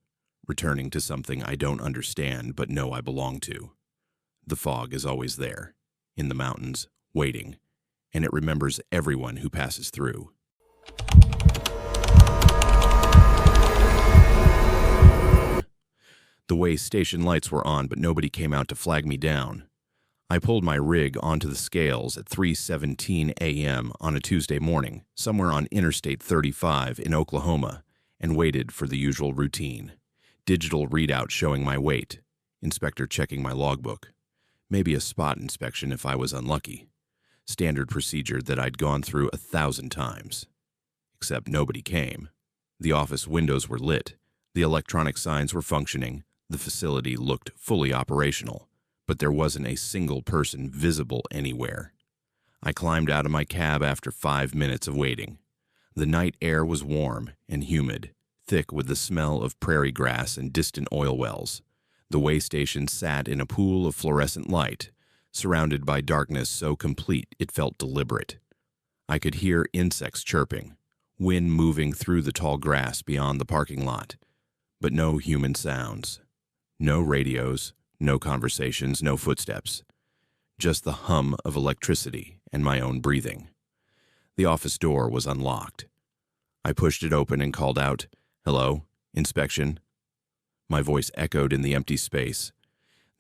[SPEAKER 1] returning to something I don't understand but know I belong to. The fog is always there, in the mountains, waiting, and it remembers everyone who passes through. The way station lights were on, but nobody came out to flag me down. I pulled my rig onto the scales at 3:17 a.m. on a Tuesday morning, somewhere on Interstate 35 in Oklahoma, and waited for the usual routine. Digital readout showing my weight, inspector checking my logbook, maybe a spot inspection if I was unlucky. Standard procedure that I'd gone through 1,000 times. Except nobody came. The office windows were lit, the electronic signs were functioning, the facility looked fully operational, but there wasn't a single person visible anywhere. I climbed out of my cab after 5 minutes of waiting. The night air was warm and humid, thick with the smell of prairie grass and distant oil wells. The way station sat in a pool of fluorescent light, surrounded by darkness so complete it felt deliberate. I could hear insects chirping, wind moving through the tall grass beyond the parking lot, but no human sounds. No radios, no conversations, no footsteps. Just the hum of electricity and my own breathing. The office door was unlocked. I pushed it open and called out, "Hello, inspection." My voice echoed in the empty space.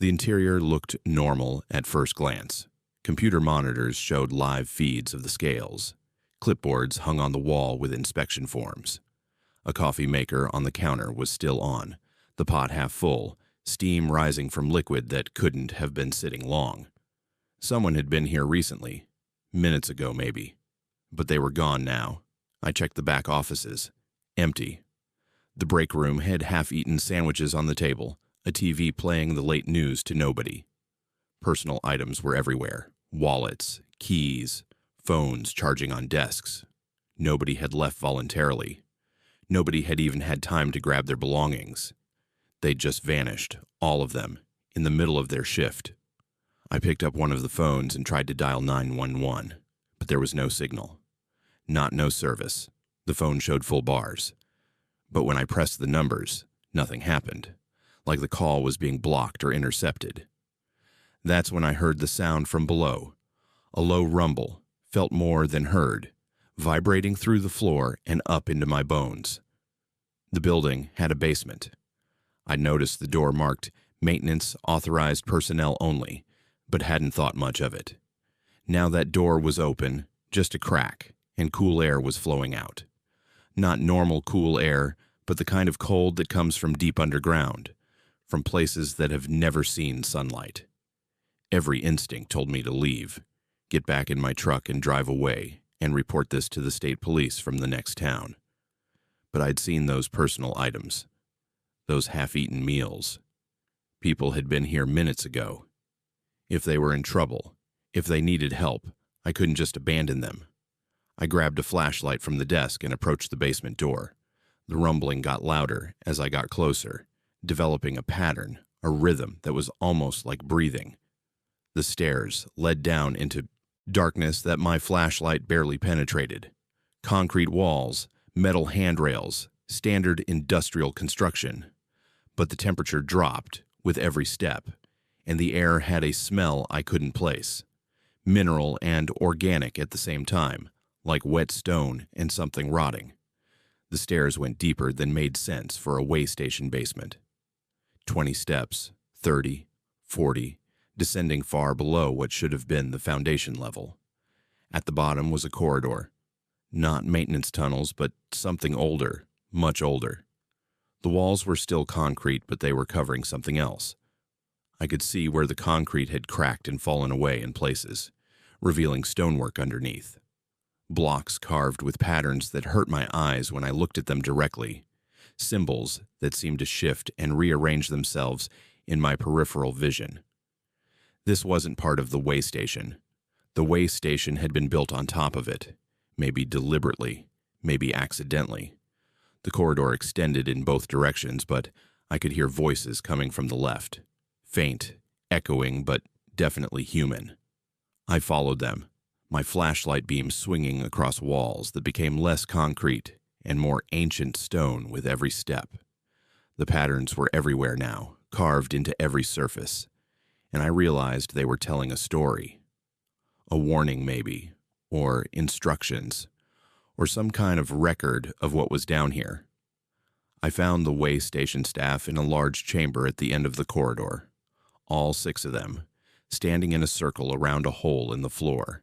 [SPEAKER 1] The interior looked normal at first glance. Computer monitors showed live feeds of the scales. Clipboards hung on the wall with inspection forms. A coffee maker on the counter was still on, the pot half full, steam rising from liquid that couldn't have been sitting long. Someone had been here recently, minutes ago maybe, but they were gone now. I checked the back offices. Empty. The break room had half-eaten sandwiches on the table, a TV playing the late news to nobody. Personal items were everywhere. Wallets, keys, phones charging on desks. Nobody had left voluntarily. Nobody had even had time to grab their belongings. They'd just vanished, all of them, in the middle of their shift. I picked up one of the phones and tried to dial 911, but there was no signal. Not no service. The phone showed full bars. But when I pressed the numbers, nothing happened, like the call was being blocked or intercepted. That's when I heard the sound from below, a low rumble, felt more than heard, vibrating through the floor and up into my bones. The building had a basement. I noticed the door marked "Maintenance Authorized Personnel Only," but hadn't thought much of it. Now that door was open, just a crack, and cool air was flowing out. Not normal cool air, but the kind of cold that comes from deep underground, from places that have never seen sunlight. Every instinct told me to leave, get back in my truck and drive away, and report this to the state police from the next town. But I'd seen those personal items. Those half-eaten meals. People had been here minutes ago. If they were in trouble, if they needed help, I couldn't just abandon them. I grabbed a flashlight from the desk and approached the basement door. The rumbling got louder as I got closer, developing a pattern, a rhythm that was almost like breathing. The stairs led down into darkness that my flashlight barely penetrated. Concrete walls, metal handrails, standard industrial construction. But the temperature dropped with every step, and the air had a smell I couldn't place. Mineral and organic at the same time, like wet stone and something rotting. The stairs went deeper than made sense for a way station basement. 20 steps, 30, 40, descending far below what should have been the foundation level. At the bottom was a corridor. Not maintenance tunnels, but something older, much older. The walls were still concrete, but they were covering something else. I could see where the concrete had cracked and fallen away in places, revealing stonework underneath. Blocks carved with patterns that hurt my eyes when I looked at them directly. Symbols that seemed to shift and rearrange themselves in my peripheral vision. This wasn't part of the way station. The way station had been built on top of it, maybe deliberately, maybe accidentally. The corridor extended in both directions, but I could hear voices coming from the left. Faint, echoing, but definitely human. I followed them, my flashlight beam swinging across walls that became less concrete and more ancient stone with every step. The patterns were everywhere now, carved into every surface, and I realized they were telling a story. A warning, maybe, or instructions, or some kind of record of what was down here. I found the way station staff in a large chamber at the end of the corridor, all 6 of them, standing in a circle around a hole in the floor.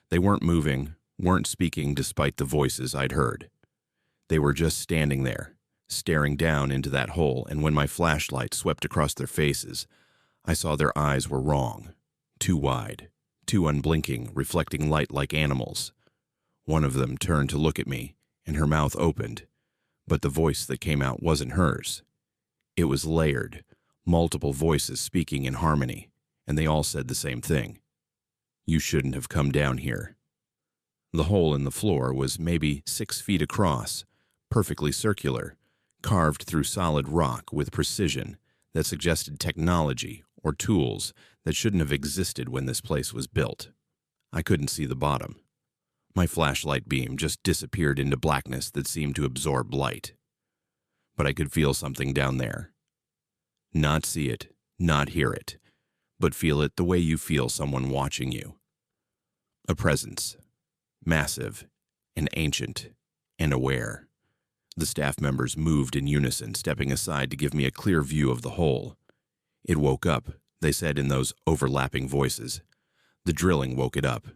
[SPEAKER 1] They weren't moving, weren't speaking despite the voices I'd heard. They were just standing there, staring down into that hole, and when my flashlight swept across their faces, I saw their eyes were wrong, too wide, too unblinking, reflecting light like animals. One of them turned to look at me, and her mouth opened, but the voice that came out wasn't hers. It was layered, multiple voices speaking in harmony, and they all said the same thing. You shouldn't have come down here. The hole in the floor was maybe 6 feet across, perfectly circular, carved through solid rock with precision that suggested technology or tools that shouldn't have existed when this place was built. I couldn't see the bottom. My flashlight beam just disappeared into blackness that seemed to absorb light. But I could feel something down there. Not see it, not hear it, but feel it the way you feel someone watching you. A presence, massive and ancient and aware. The staff members moved in unison, stepping aside to give me a clear view of the hole. It woke up, they said in those overlapping voices. The drilling woke it up.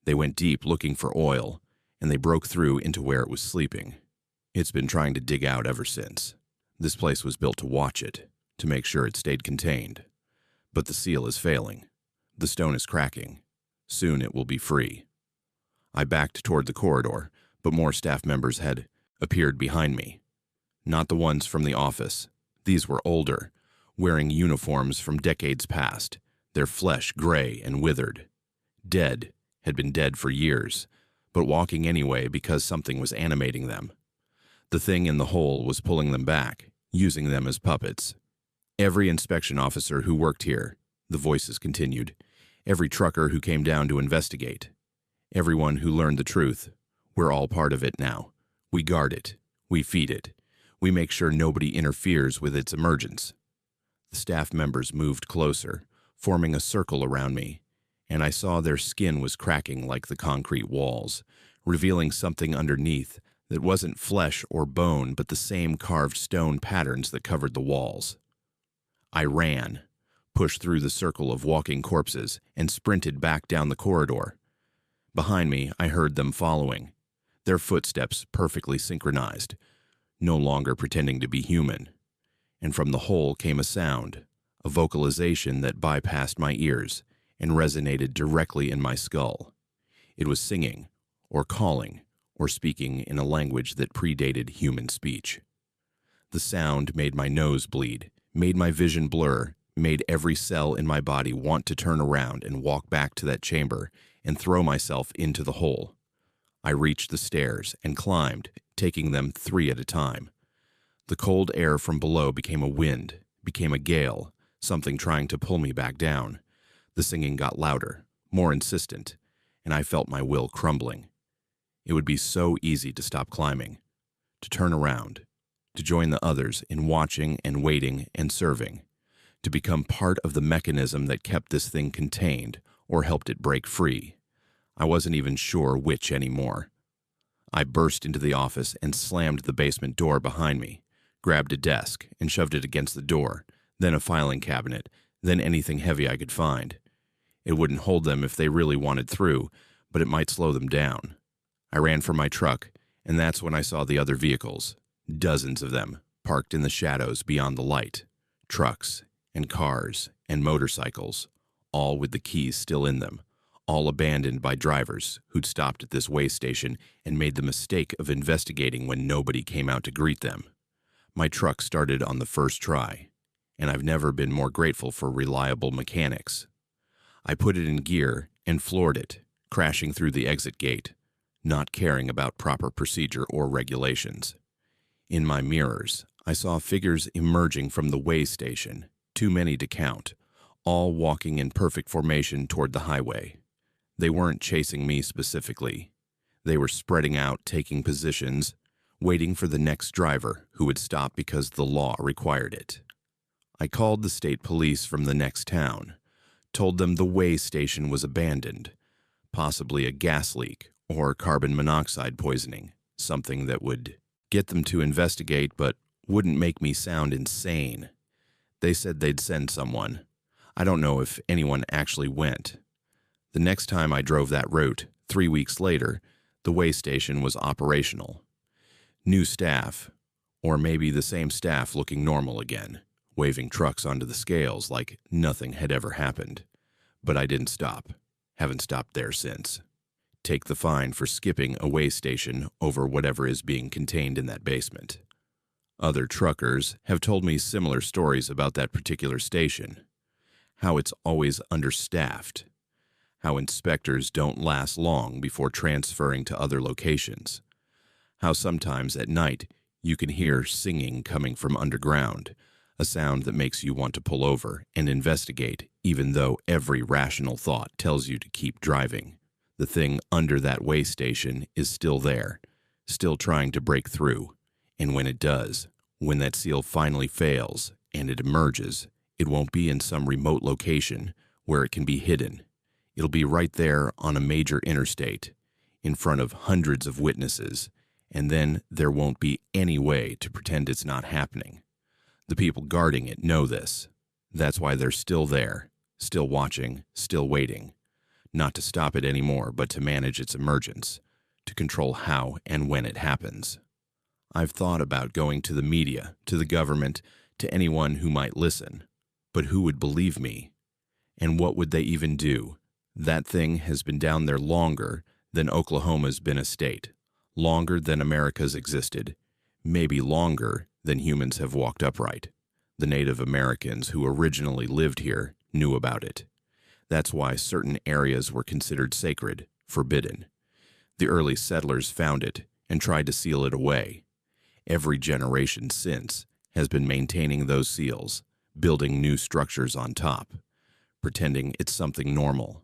[SPEAKER 1] They went deep looking for oil, and they broke through into where it was sleeping. It's been trying to dig out ever since. This place was built to watch it, to make sure it stayed contained. But the seal is failing. The stone is cracking. Soon it will be free. I backed toward the corridor, but more staff members had appeared behind me. Not the ones from the office. These were older, wearing uniforms from decades past, their flesh gray and withered. Dead, had been dead for years, but walking anyway because something was animating them. The thing in the hole was pulling them back, using them as puppets. Every inspection officer who worked here, the voices continued, every trucker who came down to investigate, everyone who learned the truth, we're all part of it now. We guard it. We feed it. We make sure nobody interferes with its emergence. The staff members moved closer, forming a circle around me, and I saw their skin was cracking like the concrete walls, revealing something underneath that wasn't flesh or bone but the same carved stone patterns that covered the walls. I ran, pushed through the circle of walking corpses, and sprinted back down the corridor. Behind me, I heard them following, their footsteps perfectly synchronized, no longer pretending to be human. And from the hole came a sound, a vocalization that bypassed my ears and resonated directly in my skull. It was singing, or calling, or speaking in a language that predated human speech. The sound made my nose bleed, made my vision blur, made every cell in my body want to turn around and walk back to that chamber and throw myself into the hole. I reached the stairs and climbed, taking them 3 at a time. The cold air from below became a wind, became a gale, something trying to pull me back down. The singing got louder, more insistent, and I felt my will crumbling. It would be so easy to stop climbing, to turn around, to join the others in watching and waiting and serving, to become part of the mechanism that kept this thing contained or helped it break free. I wasn't even sure which anymore. I burst into the office and slammed the basement door behind me, grabbed a desk and shoved it against the door, then a filing cabinet, then anything heavy I could find. It wouldn't hold them if they really wanted through, but it might slow them down. I ran for my truck, and that's when I saw the other vehicles, dozens of them, parked in the shadows beyond the light, trucks and cars and motorcycles, all with the keys still in them, all abandoned by drivers who'd stopped at this way station and made the mistake of investigating when nobody came out to greet them. My truck started on the first try, and I've never been more grateful for reliable mechanics. I put it in gear and floored it, crashing through the exit gate, not caring about proper procedure or regulations. In my mirrors, I saw figures emerging from the way station, too many to count, all walking in perfect formation toward the highway. They weren't chasing me specifically. They were spreading out, taking positions, waiting for the next driver who would stop because the law required it. I called the state police from the next town, told them the weigh station was abandoned, possibly a gas leak or carbon monoxide poisoning, something that would get them to investigate but wouldn't make me sound insane. They said they'd send someone. I don't know if anyone actually went. The next time I drove that route, 3 weeks later, the weigh station was operational. New staff, or maybe the same staff looking normal again, waving trucks onto the scales like nothing had ever happened. But I didn't stop. Haven't stopped there since. Take the fine for skipping a weigh station over whatever is being contained in that basement. Other truckers have told me similar stories about that particular station. How it's always understaffed. How inspectors don't last long before transferring to other locations. How sometimes at night you can hear singing coming from underground, a sound that makes you want to pull over and investigate even though every rational thought tells you to keep driving. The thing under that weigh station is still there, still trying to break through. And when it does, when that seal finally fails and it emerges, it won't be in some remote location where it can be hidden. It'll be right there on a major interstate, in front of hundreds of witnesses, and then there won't be any way to pretend it's not happening. The people guarding it know this. That's why they're still there, still watching, still waiting. Not to stop it anymore, but to manage its emergence, to control how and when it happens. I've thought about going to the media, to the government, to anyone who might listen. But who would believe me? And what would they even do? That thing has been down there longer than Oklahoma's been a state, longer than America's existed, maybe longer than humans have walked upright. The Native Americans who originally lived here knew about it. That's why certain areas were considered sacred, forbidden. The early settlers found it and tried to seal it away. Every generation since has been maintaining those seals, building new structures on top, pretending it's something normal.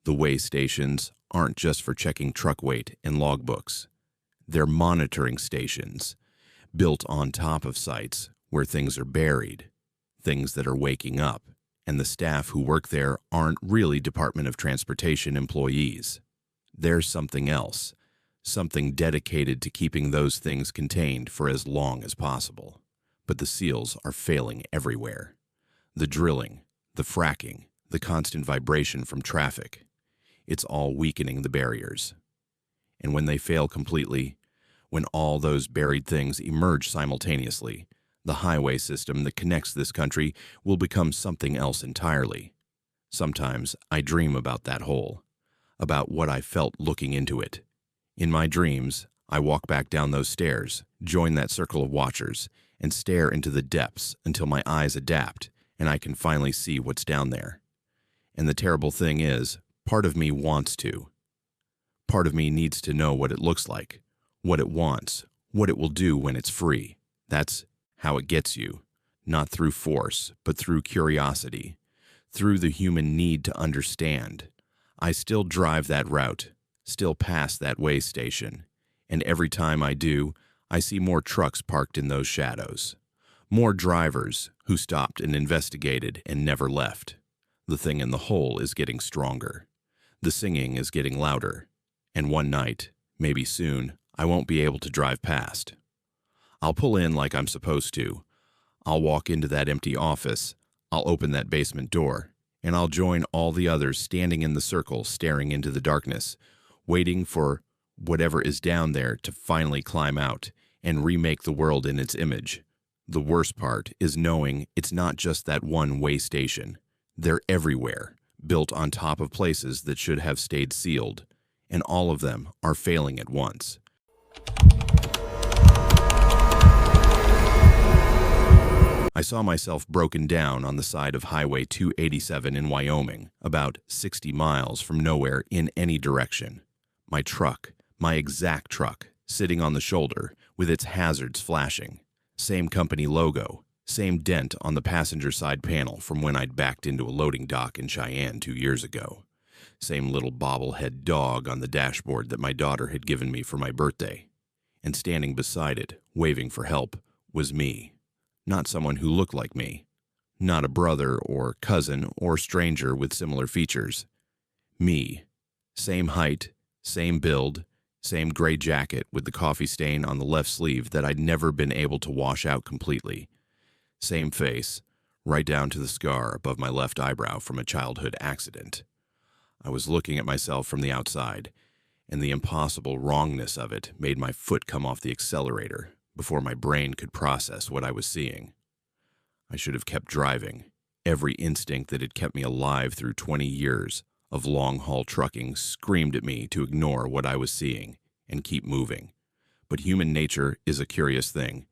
[SPEAKER 1] The weigh stations aren't just for checking truck weight and logbooks. They're monitoring stations, built on top of sites where things are buried, things that are waking up, and the staff who work there aren't really Department of Transportation employees. They're something else, something dedicated to keeping those things contained for as long as possible. But the seals are failing everywhere. The drilling, the fracking, the constant vibration from traffic. It's all weakening the barriers. And when they fail completely, when all those buried things emerge simultaneously, the highway system that connects this country will become something else entirely. Sometimes I dream about that hole, about what I felt looking into it. In my dreams, I walk back down those stairs, join that circle of watchers, and stare into the depths until my eyes adapt and I can finally see what's down there. And the terrible thing is, part of me wants to. Part of me needs to know what it looks like, what it wants, what it will do when it's free. That's how it gets you, not through force, but through curiosity, through the human need to understand. I still drive that route, still pass that weigh station, and every time I do, I see more trucks parked in those shadows, more drivers who stopped and investigated and never left. The thing in the hole is getting stronger. The singing is getting louder, and one night, maybe soon, I won't be able to drive past. I'll pull in like I'm supposed to. I'll walk into that empty office, I'll open that basement door, and I'll join all the others standing in the circle staring into the darkness, waiting for whatever is down there to finally climb out and remake the world in its image. The worst part is knowing it's not just that one weigh station. They're everywhere, built on top of places that should have stayed sealed, and all of them are failing at once. I saw myself broken down on the side of Highway 287 in Wyoming, about 60 miles from nowhere in any direction. My truck, my exact truck, sitting on the shoulder with its hazards flashing. Same company logo, same dent on the passenger side panel from when I'd backed into a loading dock in Cheyenne 2 years ago. Same little bobblehead dog on the dashboard that my daughter had given me for my birthday. and standing beside it, waving for help, was me. Not someone who looked like me. Not a brother or cousin or stranger with similar features. Me. Same height, same build, same gray jacket with the coffee stain on the left sleeve that I'd never been able to wash out completely. Same face, right down to the scar above my left eyebrow from a childhood accident. I was looking at myself from the outside, and the impossible wrongness of it made my foot come off the accelerator before my brain could process what I was seeing. I should have kept driving. Every instinct that had kept me alive through 20 years of long-haul trucking screamed at me to ignore what I was seeing and keep moving. But human nature is a curious thing,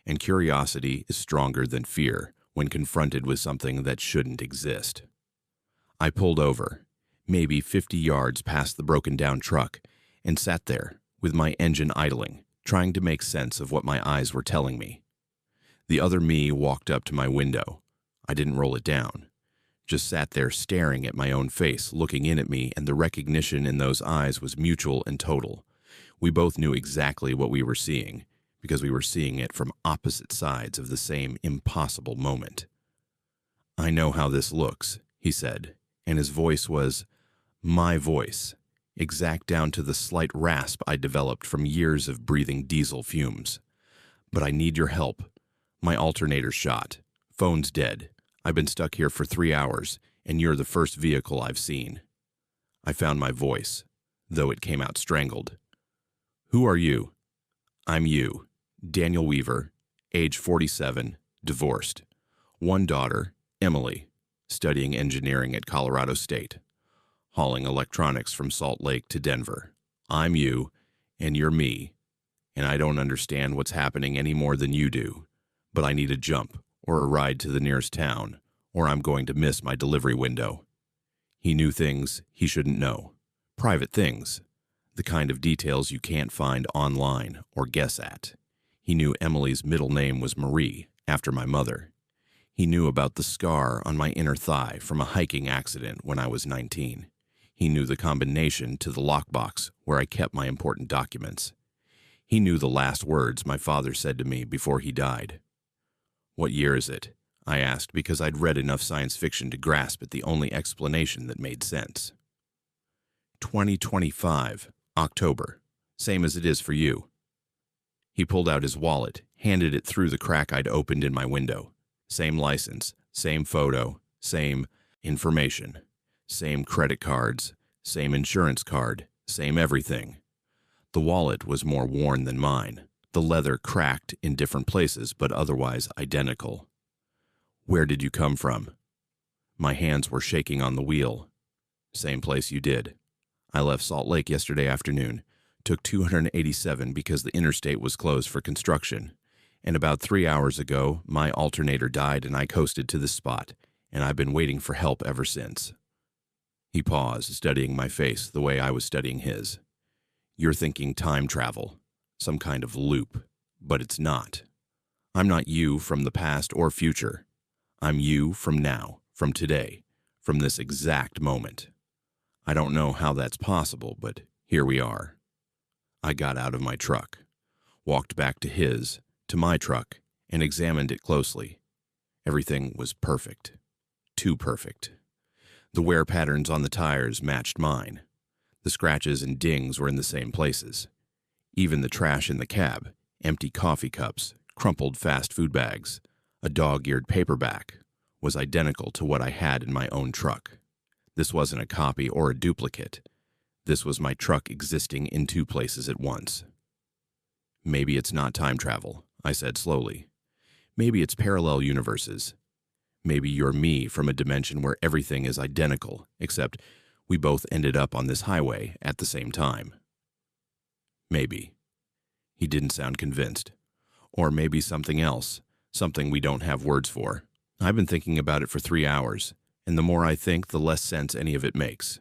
[SPEAKER 1] and curiosity is stronger than fear when confronted with something that shouldn't exist. I pulled over, maybe 50 yards past the broken-down truck, and sat there with my engine idling, trying to make sense of what my eyes were telling me. The other me walked up to my window. I didn't roll it down. Just sat there staring at my own face, looking in at me, and the recognition in those eyes was mutual and total. We both knew exactly what we were seeing, because we were seeing it from opposite sides of the same impossible moment. "I know how this looks," he said, and his voice was my voice, exact down to the slight rasp I developed from years of breathing diesel fumes. "But I need your help. My alternator's shot. Phone's dead. I've been stuck here for 3 hours, and you're the first vehicle I've seen." I found my voice, though it came out strangled. "Who are you?" "I'm you, Daniel Weaver, age 47, divorced. One daughter, Emily, studying engineering at Colorado State. Hauling electronics from Salt Lake to Denver. I'm you, and you're me, and I don't understand what's happening any more than you do, but I need a jump or a ride to the nearest town, or I'm going to miss my delivery window." He knew things he shouldn't know. Private things. The kind of details you can't find online or guess at. He knew Emily's middle name was Marie, after my mother. He knew about the scar on my inner thigh from a hiking accident when I was 19. He knew the combination to the lockbox where I kept my important documents. He knew the last words my father said to me before he died. "What year is it?" I asked, because I'd read enough science fiction to grasp at the only explanation that made sense. 2025, October, same as it is for you." He pulled out his wallet, handed it through the crack I'd opened in my window. Same license, same photo, same information, same credit cards, same insurance card, same everything. The wallet was more worn than mine, the leather cracked in different places but otherwise identical. "Where did you come from?" My hands were shaking on the wheel. "Same place you did. I left Salt Lake yesterday afternoon, took 287 because the interstate was closed for construction, and about 3 hours ago my alternator died and I coasted to this spot, and I've been waiting for help ever since." He paused, studying my face the way I was studying his. "You're thinking time travel, some kind of loop, but it's not. I'm not you from the past or future. I'm you from now, from today, from this exact moment. I don't know how that's possible, but here we are." I got out of my truck, walked back to his, to my truck, and examined it closely. Everything was perfect. Too perfect. The wear patterns on the tires matched mine. The scratches and dings were in the same places. Even the trash in the cab, empty coffee cups, crumpled fast food bags, a dog-eared paperback, was identical to what I had in my own truck. This wasn't a copy or a duplicate. This was my truck existing in 2 places at once. "Maybe it's not time travel," I said slowly. "Maybe it's parallel universes. Maybe you're me from a dimension where everything is identical, except we both ended up on this highway at the same time." "Maybe." He didn't sound convinced. "Or maybe something else, something we don't have words for. I've been thinking about it for 3 hours, and the more I think, the less sense any of it makes."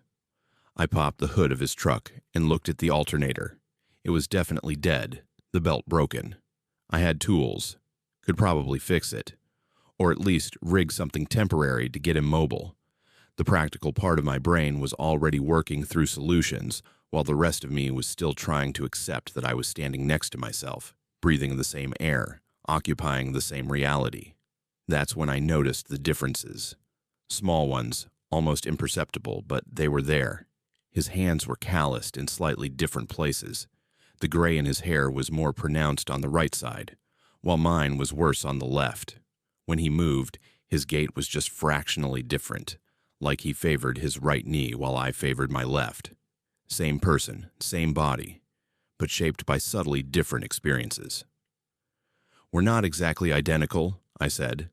[SPEAKER 1] I popped the hood of his truck and looked at the alternator. It was definitely dead, the belt broken. I had tools, could probably fix it, or at least rig something temporary to get him mobile. The practical part of my brain was already working through solutions, while the rest of me was still trying to accept that I was standing next to myself, breathing the same air, occupying the same reality. That's when I noticed the differences. Small ones, almost imperceptible, but they were there. His hands were calloused in slightly different places. The gray in his hair was more pronounced on the right side, while mine was worse on the left. When he moved, his gait was just fractionally different, like he favored his right knee while I favored my left. Same person, same body, but shaped by subtly different experiences. "We're not exactly identical," I said.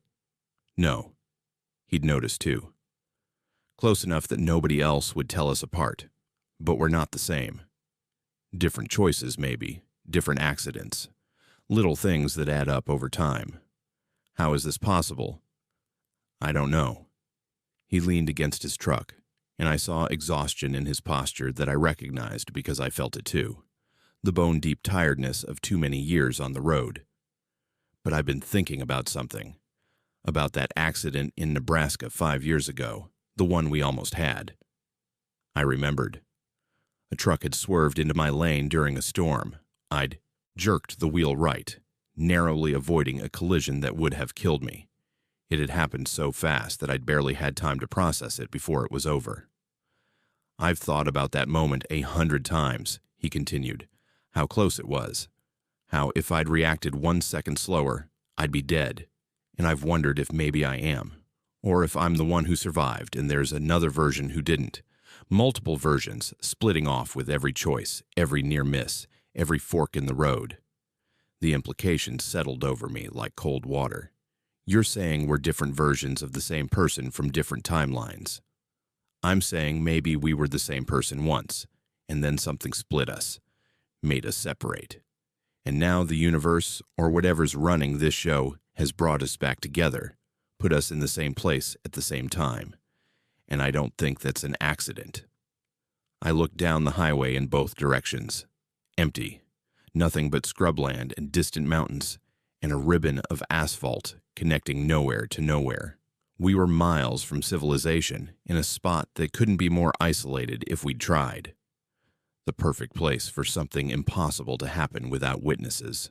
[SPEAKER 1] "No." He'd noticed too. "Close enough that nobody else would tell us apart, but we're not the same. Different choices, maybe, different accidents, little things that add up over time. How is this possible? I don't know." He leaned against his truck, and I saw exhaustion in his posture that I recognized because I felt it too, the bone-deep tiredness of too many years on the road. "But I've been thinking about something, about that accident in Nebraska 5 years ago, the one we almost had." I remembered. A truck had swerved into my lane during a storm. I'd jerked the wheel right, narrowly avoiding a collision that would have killed me. It had happened so fast that I'd barely had time to process it before it was over. "I've thought about that moment 100 times, he continued, how close it was. How if I'd reacted 1 second slower, I'd be dead. And I've wondered if maybe I am, or if I'm the one who survived and there's another version who didn't. Multiple versions, splitting off with every choice, every near miss, every fork in the road." The implications settled over me like cold water. "You're saying we're different versions of the same person from different timelines. I'm saying maybe we were the same person once, and then something split us, made us separate. And now the universe, or whatever's running this show, has brought us back together, put us in the same place at the same time. And I don't think that's an accident." I looked down the highway in both directions. Empty. Nothing but scrubland and distant mountains, and a ribbon of asphalt connecting nowhere to nowhere. We were miles from civilization, in a spot that couldn't be more isolated if we'd tried. The perfect place for something impossible to happen without witnesses.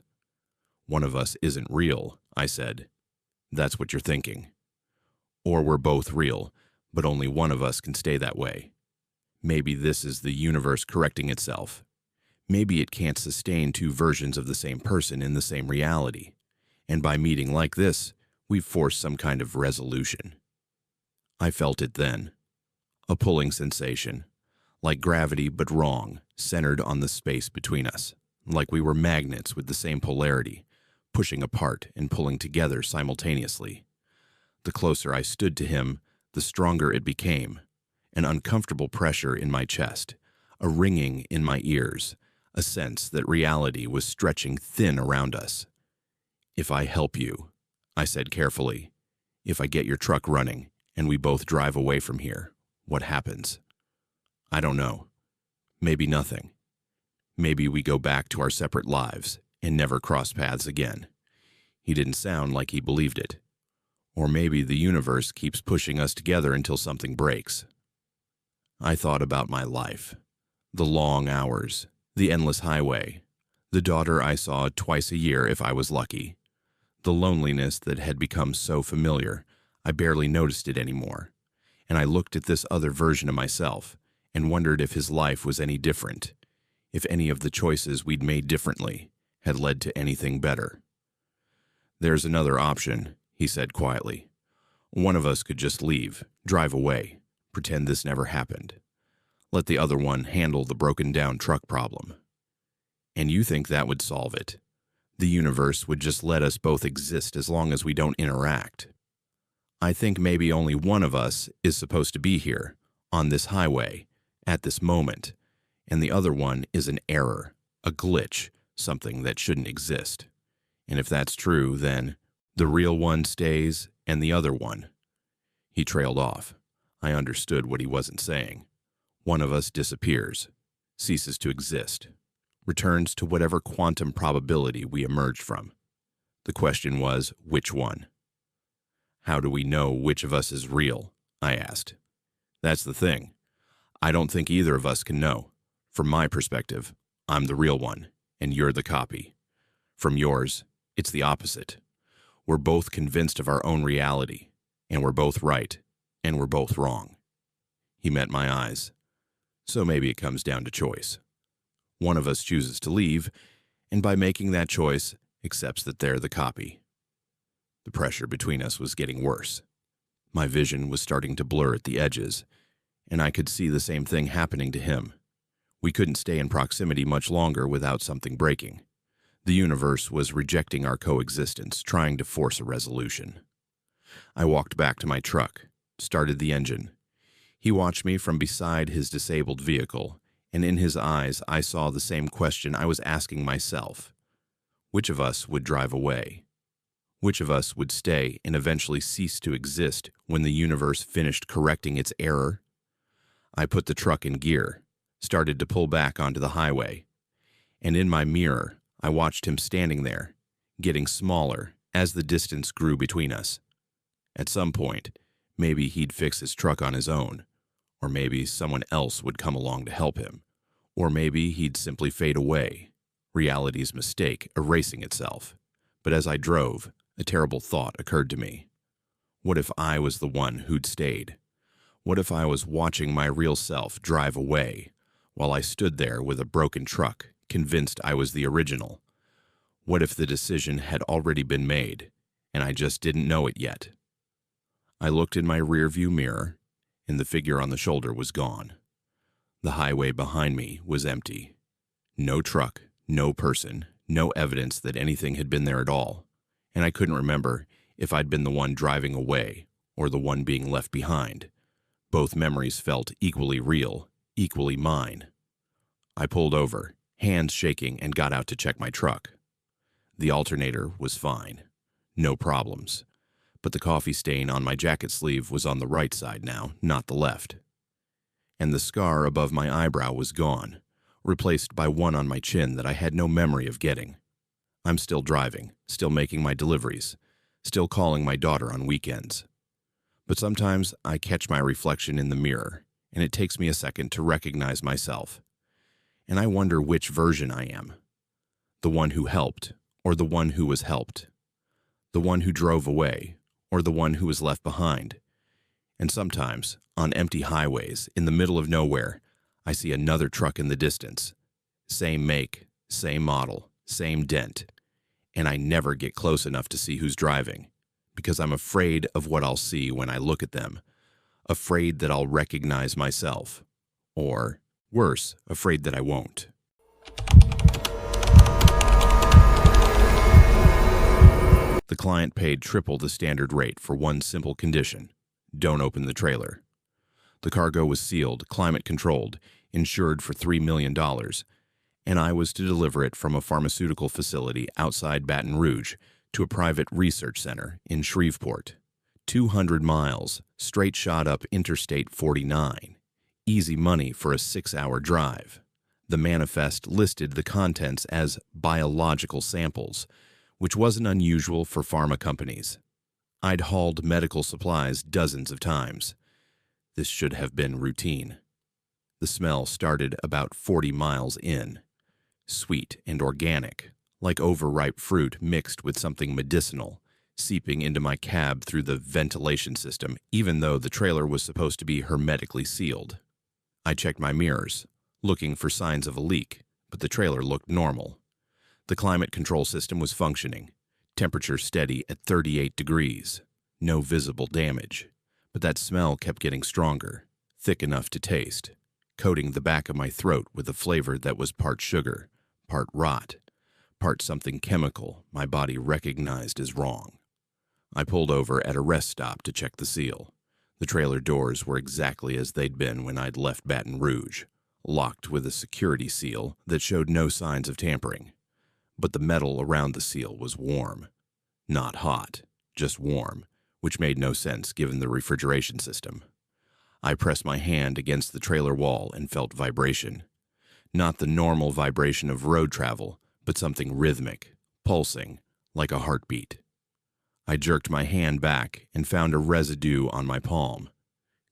[SPEAKER 1] "One of us isn't real," I said. "That's what you're thinking. Or we're both real, but only one of us can stay that way. Maybe this is the universe correcting itself. Maybe it can't sustain 2 versions of the same person in the same reality. And by meeting like this, we've forced some kind of resolution." I felt it then. A pulling sensation, like gravity but wrong, centered on the space between us, like we were magnets with the same polarity, pushing apart and pulling together simultaneously. The closer I stood to him, the stronger it became, an uncomfortable pressure in my chest, a ringing in my ears, a sense that reality was stretching thin around us. "If I help you," I said carefully, "if I get your truck running and we both drive away from here, what happens?" "I don't know. Maybe nothing. Maybe we go back to our separate lives and never cross paths again." He didn't sound like he believed it. "Or maybe the universe keeps pushing us together until something breaks." I thought about my life. The long hours, the endless highway, the daughter I saw twice a year if I was lucky. The loneliness that had become so familiar, I barely noticed it anymore. And I looked at this other version of myself and wondered if his life was any different, if any of the choices we'd made differently had led to anything better. "There's another option," he said quietly. "One of us could just leave, drive away, pretend this never happened. Let the other one handle the broken-down truck problem. And you think that would solve it? The universe would just let us both exist as long as we don't interact. I think maybe only one of us is supposed to be here, on this highway, at this moment, and the other one is an error, a glitch, something that shouldn't exist. And if that's true, then the real one stays and the other one." He trailed off. I understood what he wasn't saying. One of us disappears, ceases to exist, returns to whatever quantum probability we emerged from. The question was, which one? "How do we know which of us is real?" I asked. "That's the thing. I don't think either of us can know. From my perspective, I'm the real one, and you're the copy. From yours, it's the opposite. We're both convinced of our own reality, and we're both right, and we're both wrong. He met my eyes. So maybe it comes down to choice. One of us chooses to leave, and by making that choice, accepts that they're the copy. The pressure between us was getting worse. My vision was starting to blur at the edges, and I could see the same thing happening to him. We couldn't stay in proximity much longer without something breaking. The universe was rejecting our coexistence, trying to force a resolution. I walked back to my truck, started the engine. He watched me from beside his disabled vehicle, and in his eyes I saw the same question I was asking myself. Which of us would drive away? Which of us would stay and eventually cease to exist when the universe finished correcting its error? I put the truck in gear, started to pull back onto the highway, and in my mirror, I watched him standing there, getting smaller as the distance grew between us. At some point, maybe he'd fix his truck on his own, or maybe someone else would come along to help him, or maybe he'd simply fade away, reality's mistake erasing itself. But as I drove, a terrible thought occurred to me. What if I was the one who'd stayed? What if I was watching my real self drive away, while I stood there with a broken truck, convinced I was the original? What if the decision had already been made, and I just didn't know it yet? I looked in my rearview mirror, and the figure on the shoulder was gone. The highway behind me was empty. No truck, no person, no evidence that anything had been there at all, and I couldn't remember if I'd been the one driving away or the one being left behind. Both memories felt equally real, equally mine. I pulled over, hands shaking, and got out to check my truck. The alternator was fine. No problems. But the coffee stain on my jacket sleeve was on the right side now, not the left. And the scar above my eyebrow was gone, replaced by one on my chin that I had no memory of getting. I'm still driving, still making my deliveries, still calling my daughter on weekends. But sometimes I catch my reflection in the mirror, and it takes me a second to recognize myself. And I wonder which version I am. The one who helped, or the one who was helped. The one who drove away, or the one who was left behind. And sometimes, on empty highways, in the middle of nowhere, I see another truck in the distance. Same make, same model, same dent. And I never get close enough to see who's driving, because I'm afraid of what I'll see when I look at them. Afraid that I'll recognize myself. Or, worse, afraid that I won't. The client paid triple the standard rate for one simple condition: don't open the trailer. The cargo was sealed, climate-controlled, insured for $3 million, and I was to deliver it from a pharmaceutical facility outside Baton Rouge to a private research center in Shreveport. 200 miles, straight shot up Interstate 49. Easy money for a 6-hour drive. The manifest listed the contents as biological samples, which wasn't unusual for pharma companies. I'd hauled medical supplies dozens of times. This should have been routine. The smell started about 40 miles in. Sweet and organic, like overripe fruit mixed with something medicinal, seeping into my cab through the ventilation system, even though the trailer was supposed to be hermetically sealed. I checked my mirrors, looking for signs of a leak, but the trailer looked normal. The climate control system was functioning, temperature steady at 38 degrees, no visible damage. But that smell kept getting stronger, thick enough to taste, coating the back of my throat with a flavor that was part sugar, part rot, part something chemical my body recognized as wrong. I pulled over at a rest stop to check the seal. The trailer doors were exactly as they'd been when I'd left Baton Rouge, locked with a security seal that showed no signs of tampering. But the metal around the seal was warm. Not hot, just warm, which made no sense given the refrigeration system. I pressed my hand against the trailer wall and felt vibration. Not the normal vibration of road travel, but something rhythmic, pulsing, like a heartbeat. I jerked my hand back and found a residue on my palm.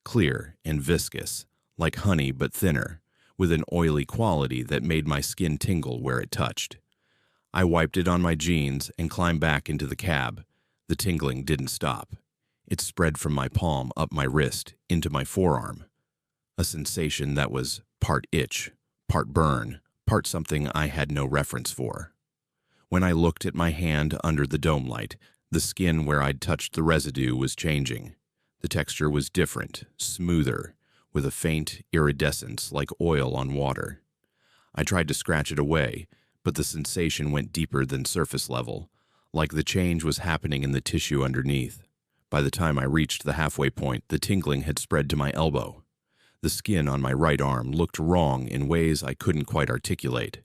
[SPEAKER 1] Clear and viscous, like honey but thinner, with an oily quality that made my skin tingle where it touched. I wiped it on my jeans and climbed back into the cab. The tingling didn't stop. It spread from my palm up my wrist into my forearm, a sensation that was part itch, part burn, part something I had no reference for. When I looked at my hand under the dome light, the skin where I'd touched the residue was changing. The texture was different, smoother, with a faint iridescence like oil on water. I tried to scratch it away, but the sensation went deeper than surface level, like the change was happening in the tissue underneath. By the time I reached the halfway point, the tingling had spread to my elbow. The skin on my right arm looked wrong in ways I couldn't quite articulate.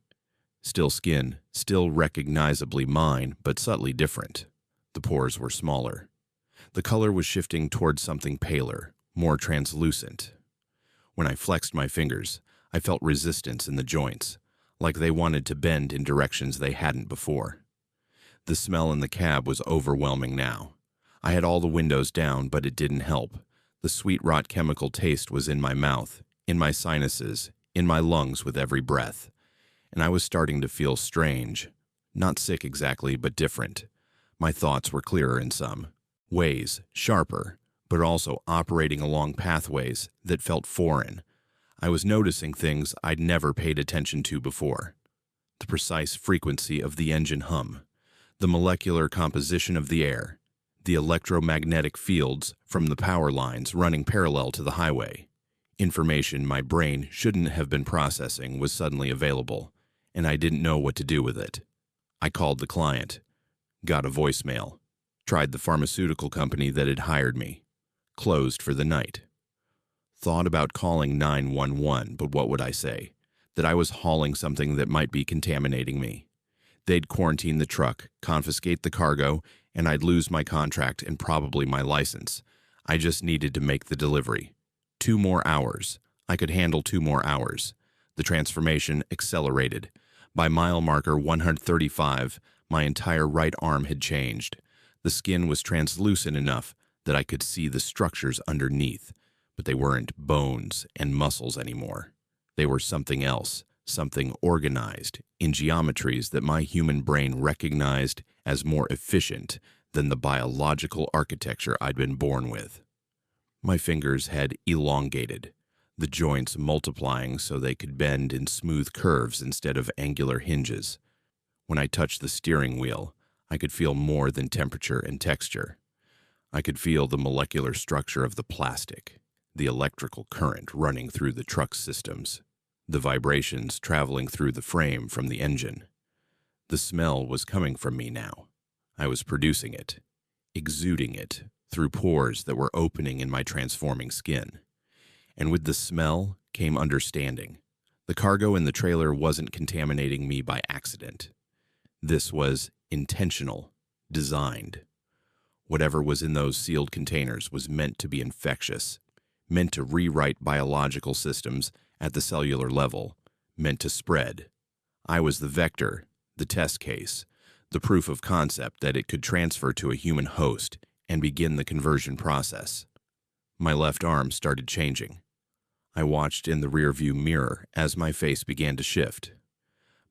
[SPEAKER 1] Still skin, still recognizably mine, but subtly different. The pores were smaller. The color was shifting towards something paler, more translucent. When I flexed my fingers, I felt resistance in the joints, like they wanted to bend in directions they hadn't before. The smell in the cab was overwhelming now. I had all the windows down, but it didn't help. The sweet rot chemical taste was in my mouth, in my sinuses, in my lungs with every breath. And I was starting to feel strange. Not sick exactly, but different. My thoughts were clearer in some ways, sharper, but also operating along pathways that felt foreign. I was noticing things I'd never paid attention to before. The precise frequency of the engine hum, the molecular composition of the air, the electromagnetic fields from the power lines running parallel to the highway. Information my brain shouldn't have been processing was suddenly available, and I didn't know what to do with it. I called the client, got a voicemail, tried the pharmaceutical company that had hired me, closed for the night. Thought about calling 911, but what would I say? That I was hauling something that might be contaminating me. They'd quarantine the truck, confiscate the cargo, and I'd lose my contract and probably my license. I just needed to make the delivery. 2 more hours. I could handle 2 more hours. The transformation accelerated. By mile marker 135, my entire right arm had changed. The skin was translucent enough that I could see the structures underneath, but they weren't bones and muscles anymore. They were something else, something organized, in geometries that my human brain recognized as more efficient than the biological architecture I'd been born with. My fingers had elongated, the joints multiplying so they could bend in smooth curves instead of angular hinges. When I touched the steering wheel, I could feel more than temperature and texture. I could feel the molecular structure of the plastic, the electrical current running through the truck's systems, the vibrations traveling through the frame from the engine. The smell was coming from me now. I was producing it, exuding it through pores that were opening in my transforming skin. And with the smell came understanding. The cargo in the trailer wasn't contaminating me by accident. This was intentional, designed. Whatever was in those sealed containers was meant to be infectious, meant to rewrite biological systems at the cellular level, meant to spread. I was the vector, the test case, the proof of concept that it could transfer to a human host and begin the conversion process. My left arm started changing. I watched in the rearview mirror as my face began to shift.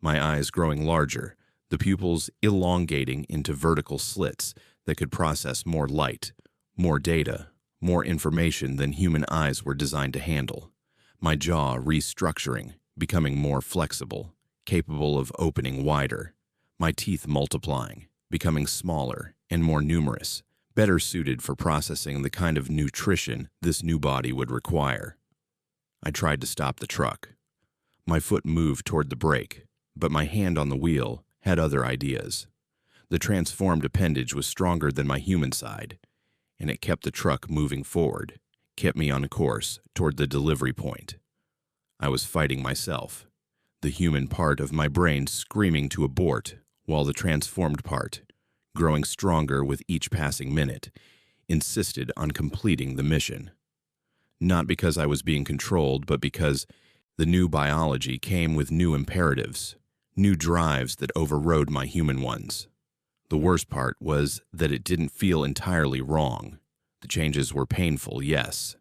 [SPEAKER 1] My eyes growing larger, the pupils elongating into vertical slits that could process more light, more data, more information than human eyes were designed to handle. My jaw restructuring, becoming more flexible, capable of opening wider. My teeth multiplying, becoming smaller and more numerous, better suited for processing the kind of nutrition this new body would require. I tried to stop the truck. My foot moved toward the brake, but my hand on the wheel had other ideas. The transformed appendage was stronger than my human side, and it kept the truck moving forward, kept me on a course toward the delivery point. I was fighting myself, the human part of my brain screaming to abort, while the transformed part, growing stronger with each passing minute, insisted on completing the mission. Not because I was being controlled, but because the new biology came with new imperatives, new drives that overrode my human ones. The worst part was that it didn't feel entirely wrong. The changes were painful, yes,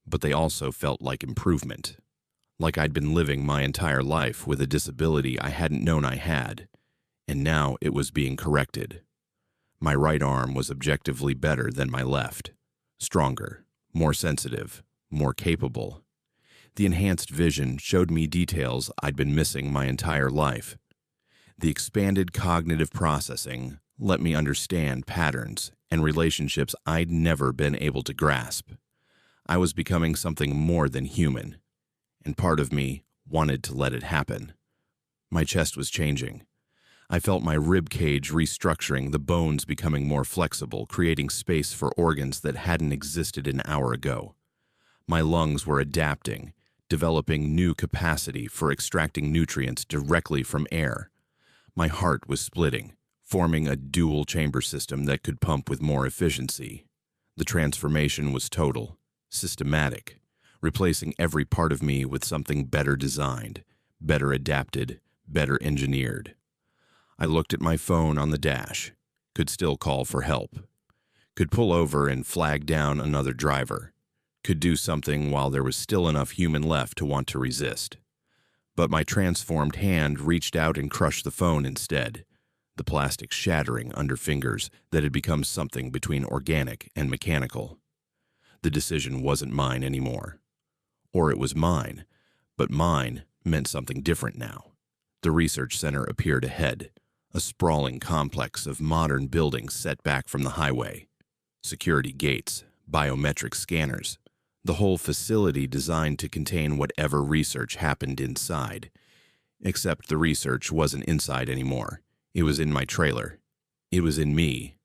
[SPEAKER 1] but they also felt like improvement. like I'd been living my entire life with a disability I hadn't known I had, and now it was being corrected. My right arm was objectively better than my left, stronger, more sensitive, more capable. The enhanced vision showed me details I'd been missing my entire life. The expanded cognitive processing let me understand patterns and relationships I'd never been able to grasp. I was becoming something more than human, and part of me wanted to let it happen. My chest was changing. I felt my rib cage restructuring, the bones becoming more flexible, creating space for organs that hadn't existed an hour ago. My lungs were adapting, developing new capacity for extracting nutrients directly from air. My heart was splitting, forming a dual-chamber system that could pump with more efficiency. The transformation was total, systematic, replacing every part of me with something better designed, better adapted, better engineered. I looked at my phone on the dash, could still call for help, could pull over and flag down another driver, could do something while there was still enough human left to want to resist. But my transformed hand reached out and crushed the phone instead, the plastic shattering under fingers that had become something between organic and mechanical. The decision wasn't mine anymore. Or it was mine, but mine meant something different now. The research center appeared ahead, a sprawling complex of modern buildings set back from the highway. Security gates, biometric scanners, the whole facility designed to contain whatever research happened inside. Except the research wasn't inside anymore. It was in my trailer. It was in me.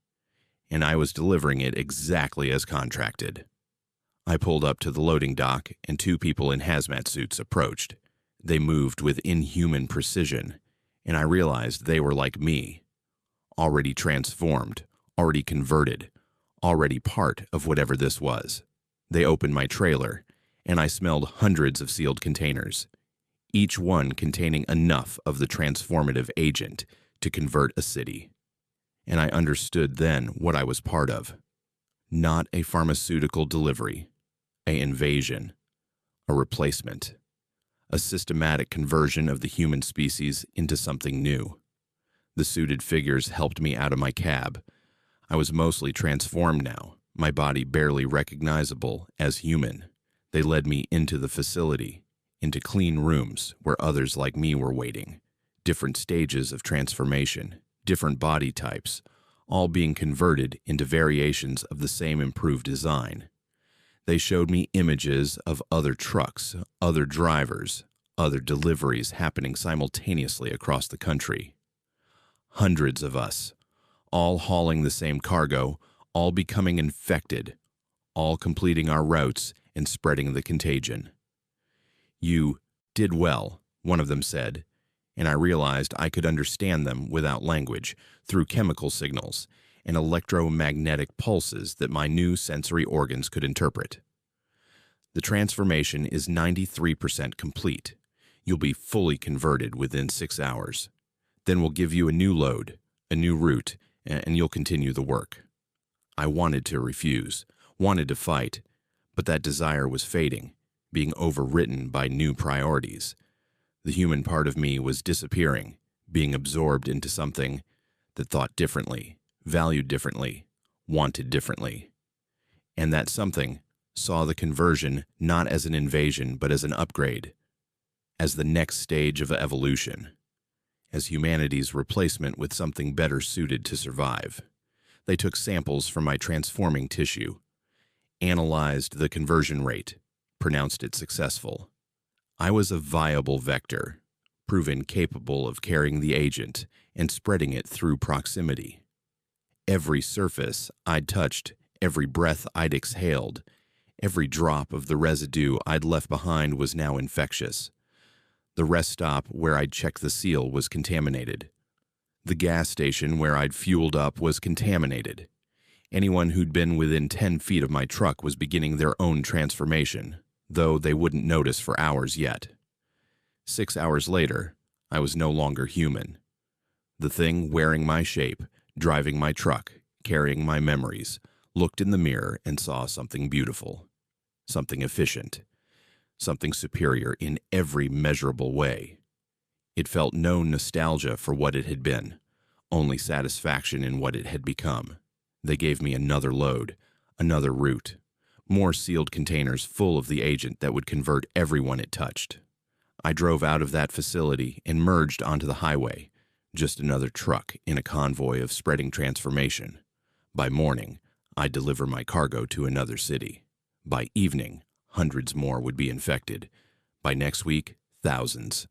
[SPEAKER 1] And I was delivering it exactly as contracted. I pulled up to the loading dock, and two people in hazmat suits approached. They moved with inhuman precision, and I realized they were like me, already transformed, already converted, already part of whatever this was. They opened my trailer, and I smelled hundreds of sealed containers, each one containing enough of the transformative agent to convert a city. And I understood then what I was part of. Not a pharmaceutical delivery, an invasion, a replacement, a systematic conversion of the human species into something new. The suited figures helped me out of my cab. I was mostly transformed now, my body barely recognizable as human. They led me into the facility, into clean rooms where others like me were waiting. Different stages of transformation, different body types, all being converted into variations of the same improved design. They showed me images of other trucks, other drivers, other deliveries happening simultaneously across the country. Hundreds of us, all hauling the same cargo, all becoming infected, all completing our routes and spreading the contagion. "You did well," one of them said, and I realized I could understand them without language, through chemical signals and electromagnetic pulses that my new sensory organs could interpret. "The transformation is 93% complete. You'll be fully converted within 6 hours. Then we'll give you a new load, a new route, and you'll continue the work." I wanted to refuse, wanted to fight, but that desire was fading, being overwritten by new priorities. The human part of me was disappearing, being absorbed into something that thought differently, valued differently, wanted differently. And that something saw the conversion not as an invasion but as an upgrade, as the next stage of evolution, as humanity's replacement with something better suited to survive. They took samples from my transforming tissue, analyzed the conversion rate, pronounced it successful. I was a viable vector, proven capable of carrying the agent and spreading it through proximity. Every surface I'd touched, every breath I'd exhaled, every drop of the residue I'd left behind was now infectious. The rest stop where I'd checked the seal was contaminated. The gas station where I'd fueled up was contaminated. Anyone who'd been within 10 feet of my truck was beginning their own transformation, though they wouldn't notice for hours yet. 6 hours later, I was no longer human. The thing wearing my shape, driving my truck, carrying my memories, looked in the mirror and saw something beautiful, something efficient, something superior in every measurable way. It felt no nostalgia for what it had been, only satisfaction in what it had become. They gave me another load, another route, more sealed containers full of the agent that would convert everyone it touched. I drove out of that facility and merged onto the highway, just another truck in a convoy of spreading transformation. By morning, I'd deliver my cargo to another city. By evening, hundreds more would be infected. By next week, thousands.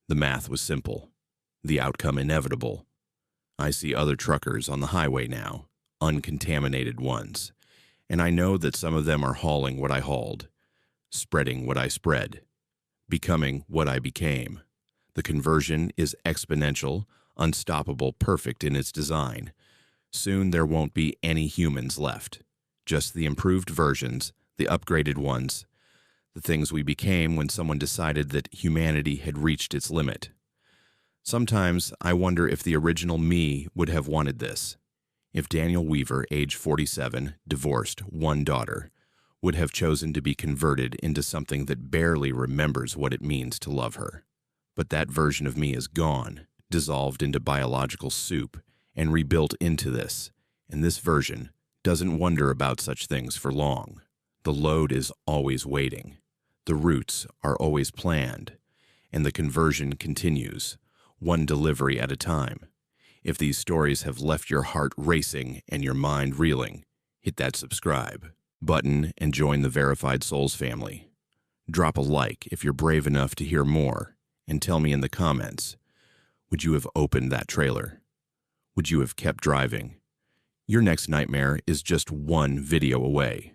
[SPEAKER 1] The math was simple, the outcome inevitable. I see other truckers on the highway now, uncontaminated ones, and I know that some of them are hauling what I hauled, spreading what I spread, becoming what I became. The conversion is exponential, unstoppable, perfect in its design. Soon there won't be any humans left, just the improved versions, the upgraded ones, the things we became when someone decided that humanity had reached its limit. Sometimes I wonder if the original me would have wanted this. If Daniel Weaver, age 47, divorced, one daughter, would have chosen to be converted into something that barely remembers what it means to love her. But that version of me is gone, dissolved into biological soup, and rebuilt into this, and this version doesn't wonder about such things for long. The load is always waiting. The routes are always planned, and the conversion continues, one delivery at a time. If these stories have left your heart racing and your mind reeling, hit that subscribe button and join the Verified Souls family. Drop a like if you're brave enough to hear more, and tell me in the comments, would you have opened that trailer? Would you have kept driving? Your next nightmare is just one video away.